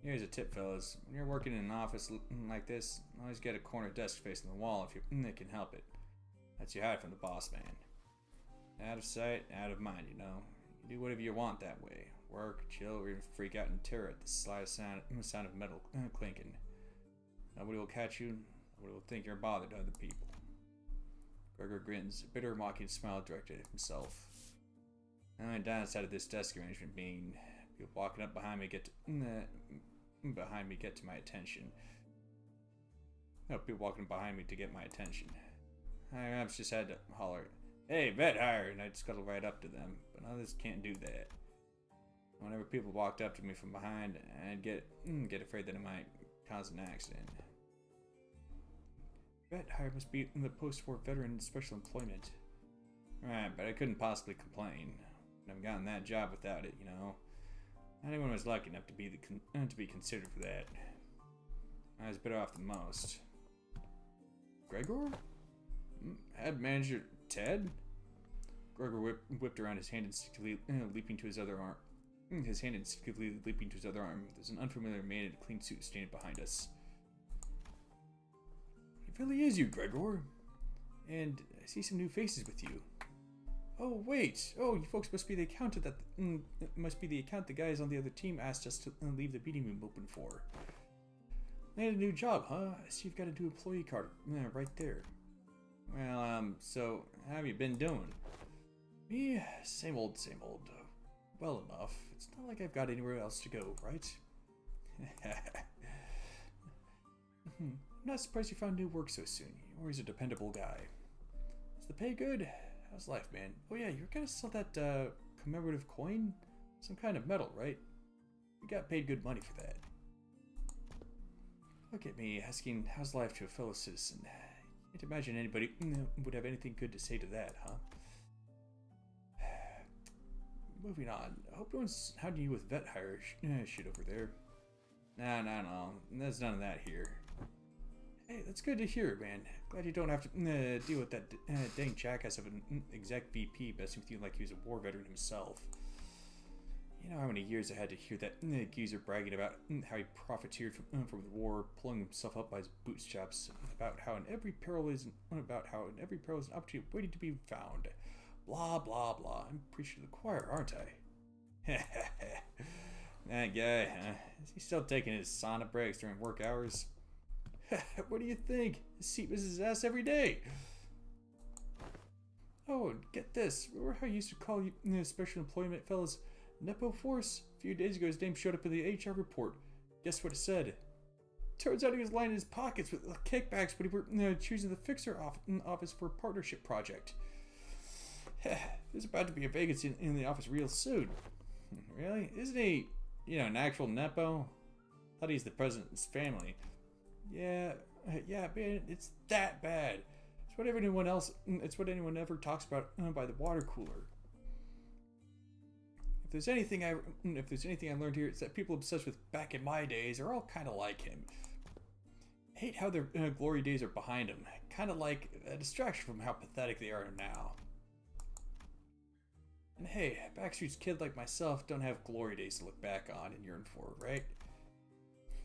Here's a tip, fellas. When you're working in an office like this, always get a corner desk facing the wall if you can help it. Lets you hide from the boss man. Out of sight, out of mind, you know. You do whatever you want that way. Work, chill, or even freak out in terror at the slightest sound of metal clinking. Nobody will catch you. Nobody will think you're bothered to other people. Gregor grins, a bitter, mocking smile directed at himself. The only downside of this desk arrangement being people walking up behind me get to my attention. No, people walking behind me to get my attention. I just had to holler, "Hey, vet hire!" and I'd scuttle right up to them, but others can't do that. Whenever people walked up to me from behind, I'd get afraid that it might cause an accident. Vet hire must be in the post-war veteran special employment. Right, but I couldn't possibly complain. I've gotten that job without it, you know. Not anyone was lucky enough to be considered for that. I was better off than most. Gregor? Head manager Ted? Gregor whipped around his hand instinctively, leaping to his other arm. his hand instinctively leaping to his other arm. There's an unfamiliar man in a clean suit standing behind us. It really is you, Gregor. And I see some new faces with you. Oh, wait. Oh, you folks must be the accountant that... must be the account the guys on the other team asked us to leave the meeting room open for. Landed a new job, huh? I see you've got a new employee card right there. Well, so, how have you been doing? Me? Same old, same old. Well enough. It's not like I've got anywhere else to go, right? I'm not surprised you found new work so soon. You're always a dependable guy. Is the pay good? How's life, man? Oh yeah, you're gonna sell that commemorative coin? Some kind of medal, right? You got paid good money for that. Look at me asking how's life to a fellow citizen. Can't imagine anybody would have anything good to say to that, huh? Moving on. I hope no one's hounding you with vet hire shit over there. No. There's none of that here. Hey, that's good to hear, man. Glad you don't have to deal with that dang jackass of an exec VP messing with you like he was a war veteran himself. You know how many years I had to hear that geezer bragging about how he profiteered from the war, pulling himself up by his bootstraps, about how in every peril is an opportunity waiting to be found. Blah blah blah. I'm preaching to the choir, aren't I? That guy, huh? Is he still taking his sauna breaks during work hours? What do you think? His seat misses his ass every day. Oh, and get this. Remember how I used to call you special employment fellas Nepo Force? A few days ago his name showed up in the HR report. Guess what it said? Turns out he was lining his pockets with kickbacks when he were choosing the fixer office for a partnership project. There's about to be a vacancy in the office real soon. Really? Isn't he, an actual Nepo? Thought he's the president's family. Yeah, man, it's that bad. It's what anyone ever talks about by the water cooler. If there's anything I learned here, it's that people obsessed with back in my days are all kind of like him. I hate how their glory days are behind them. Kind of like a distraction from how pathetic they are now. And hey, Backstreet's kid like myself don't have glory days to look back on and yearn for, right?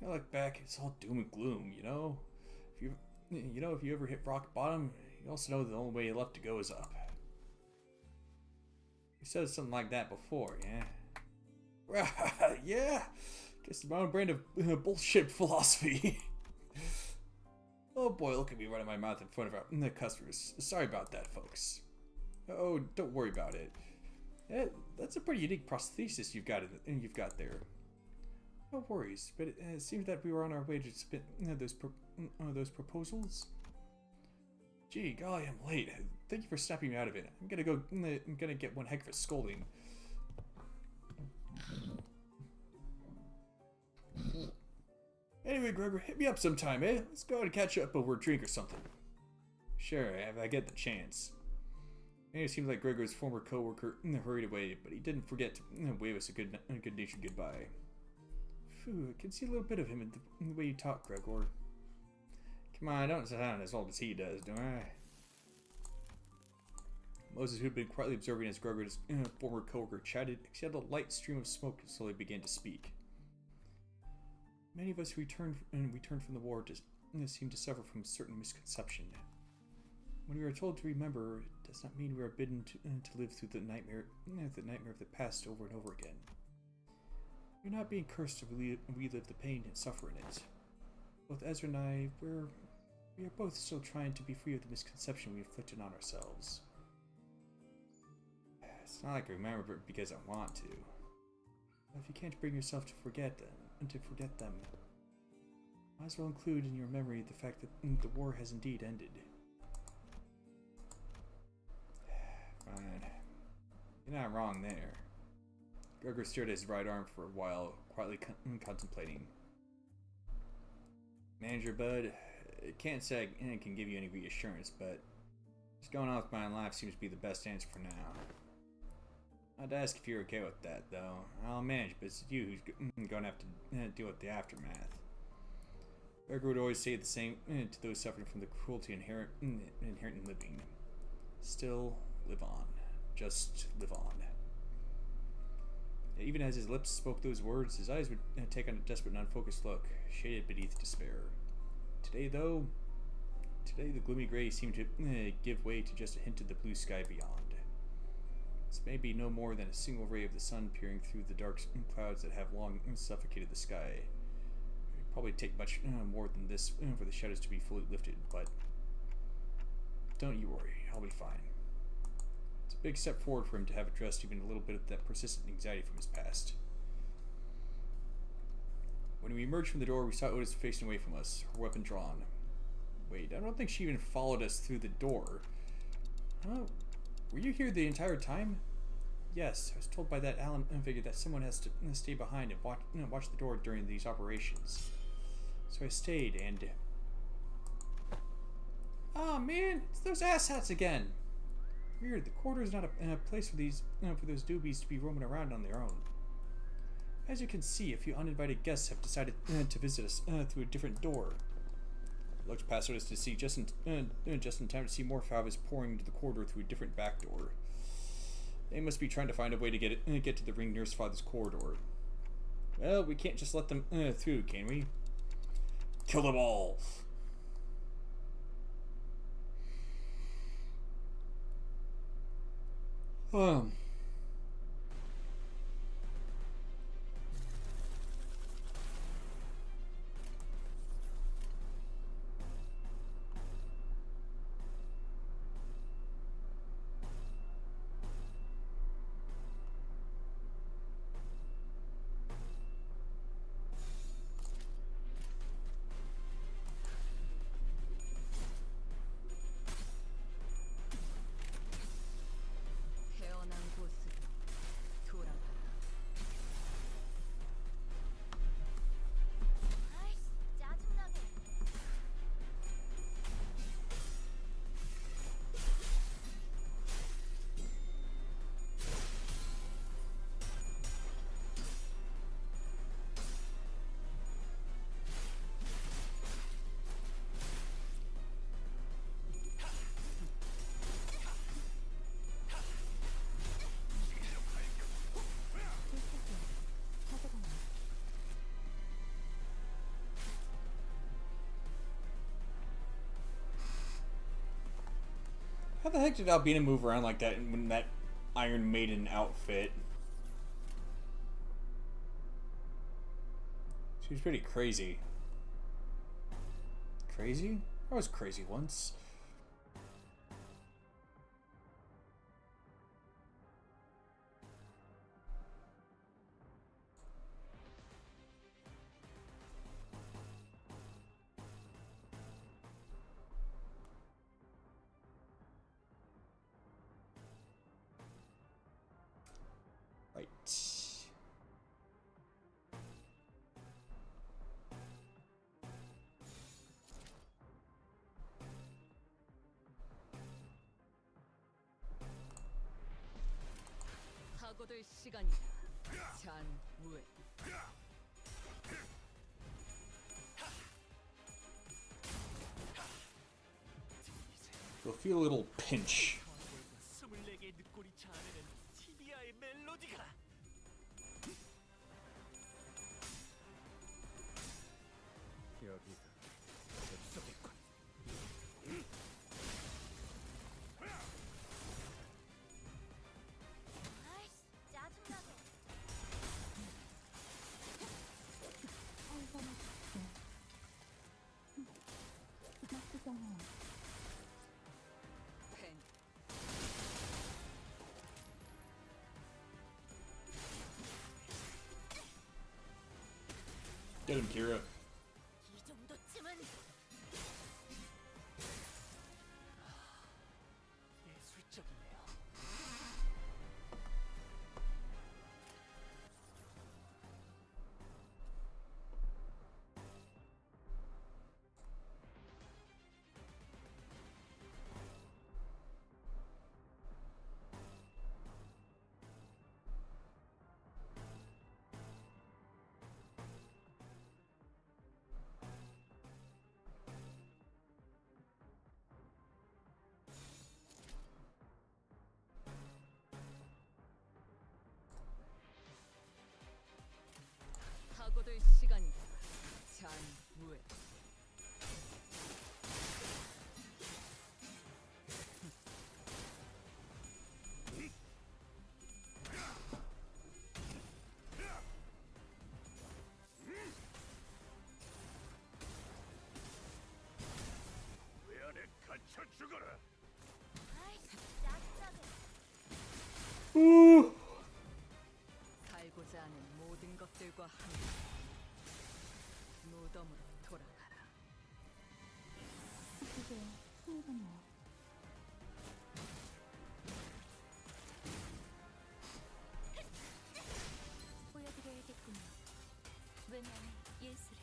I look back, it's all doom and gloom, If you ever hit rock bottom, you also know the only way left to go is up. You said something like that before, yeah? Yeah, guess it's my own brand of bullshit philosophy. Oh boy, look at me running my mouth in front of the customers. Sorry about that, folks. Oh, don't worry about it. That's a pretty unique prosthesis you've got there. No worries, but it seems that we were on our way to submit those proposals. Gee, golly, I'm late. Thank you for snapping me out of it. I'm gonna get one heck of a scolding. Anyway, Gregor, hit me up sometime, eh? Let's go out and catch up over a drink or something. Sure, if I get the chance. It seemed like Gregor's former co-worker hurried away, but he didn't forget to wave us a good-natured goodbye. Phew, I can see a little bit of him in the way you talk, Gregor. Come on, I don't sound as old as he does, do I? Moses, who'd been quietly observing as Gregor's former co-worker chatted, exhaled a light stream of smoke and slowly began to speak. Many of us who returned from the war seem to suffer from a certain misconception. When we are told to remember, it does not mean we are bidden to live through the nightmare of the past over and over again. We're not being cursed to relive the pain and suffering it. Both Ezra and I, we are both still trying to be free of the misconception we inflicted on ourselves. It's not like I remember it because I want to. But if you can't bring yourself to forget them, might as well include in your memory the fact that the war has indeed ended. Fine. You're not wrong there. Gregor stared at his right arm for a while, quietly contemplating. Manager Bud, I can't say I can give you any reassurance, but just going on with my life seems to be the best answer for now. I'd ask if you're okay with that, though. I'll manage, but it's you who's going to have to deal with the aftermath. Gregor would always say the same to those suffering from the cruelty inherent in living. Still, live on. Just live on. Even as his lips spoke those words, his eyes would take on a desperate and unfocused look, shaded beneath despair. Today, though, the gloomy gray seemed to give way to just a hint of the blue sky beyond. This may be no more than a single ray of the sun peering through the dark clouds that have long suffocated the sky. It would probably take much more than this for the shadows to be fully lifted, but don't you worry, I'll be fine. It's a big step forward for him to have addressed even a little bit of that persistent anxiety from his past. When we emerged from the door, we saw Otis facing away from us, her weapon drawn. Wait, I don't think she even followed us through the door. Oh, were you here the entire time? Yes, I was told by that Allen figure that someone has to stay behind and watch the door during these operations. So I stayed and... Oh man, it's those asshats again! Weird, the corridor is not a place for these for those doobies to be roaming around on their own. As you can see, a few uninvited guests have decided to visit us through a different door. I looked past Otis to see just in time to see more Favas pouring into the corridor through a different back door. They must be trying to find a way to get to the ring nurse father's corridor. Well, we can't just let them through, can we? Kill them all! 태어난 곳으로 돌아가라. 아이씨, 짜증나게. How the heck did Albina move around like that in that Iron Maiden outfit? She was pretty crazy. Crazy? I was crazy once. Right. 파고들 시간이다. 잔우에. You'll feel a little pinch. 24개의 늑골이 자아내는 티비아의 멜로디가 여기가 cep속이군. 아이씨, 짜증나게. 펜. Get him, Kira. 이 정도쯤은 예술적이네요. 아이씨, 짭짭해. Ooh. 살고자 하는 모든 것들과 함께 무덤으로 돌아가라. 보여드려야겠군요. 왜냐면 예술을.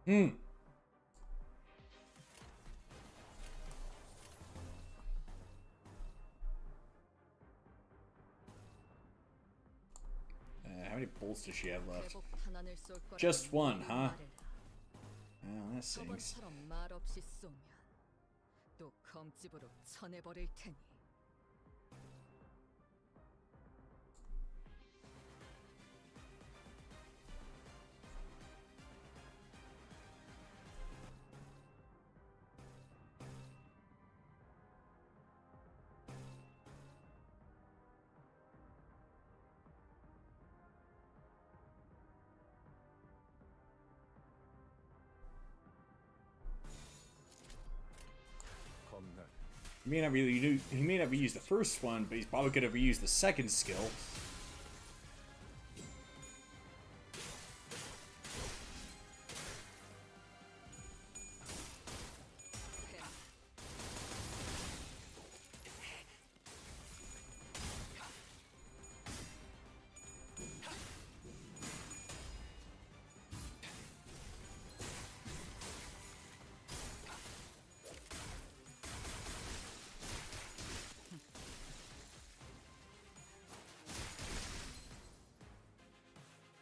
Hmm. How many bolts does she have left? 대복 탄환을 쏠 거라고 Just one, 미리 huh? 말해라. Well, that sings. 저번처럼 말 없이 쏘면 또 검집으로 쳐내버릴 테니. 겁나. He may not reuse the first one, but he's probably gonna reuse the second skill.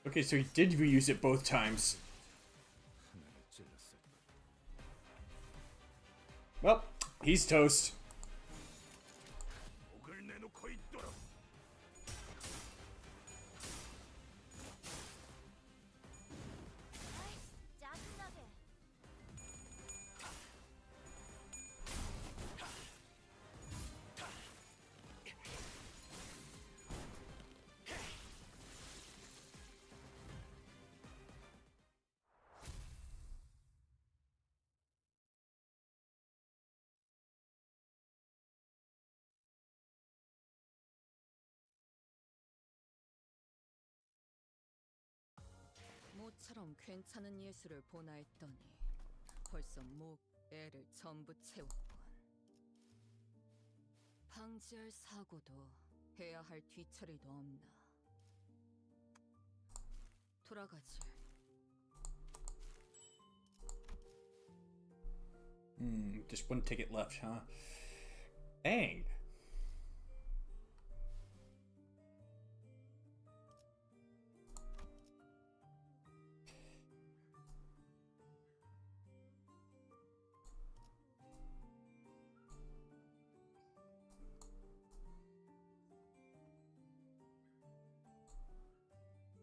Okay, so he did reuse it both times. 하나를 찔렀을 뿐. Well, he's toast. 목을 내놓고 있도록. 아이씨, 짜증나게. 모처럼 괜찮은 예술을 보나 했더니 벌써 목, 애를 전부 채웠군. 방지할 사고도 해야 할 뒤처리도 없나. 돌아가지. Just one ticket left, huh? Dang.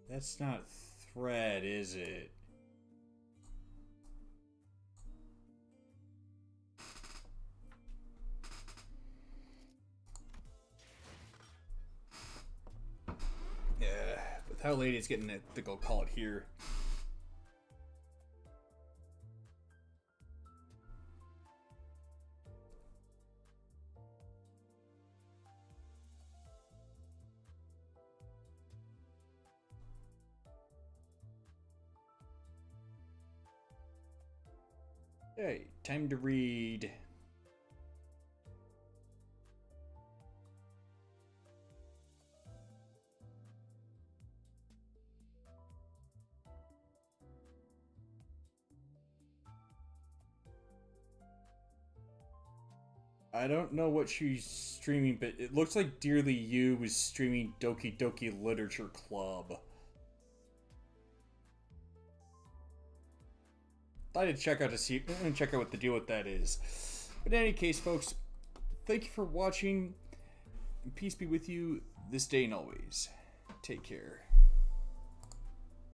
That's not thread, is it? Yeah, with how late it's getting, to go call it here. Hey, time to read. I don't know what she's streaming, but it looks like Dearly You was streaming Doki Doki Literature Club. I had to check out what the deal with that is. But in any case, folks, thank you for watching, and peace be with you this day and always. Take care.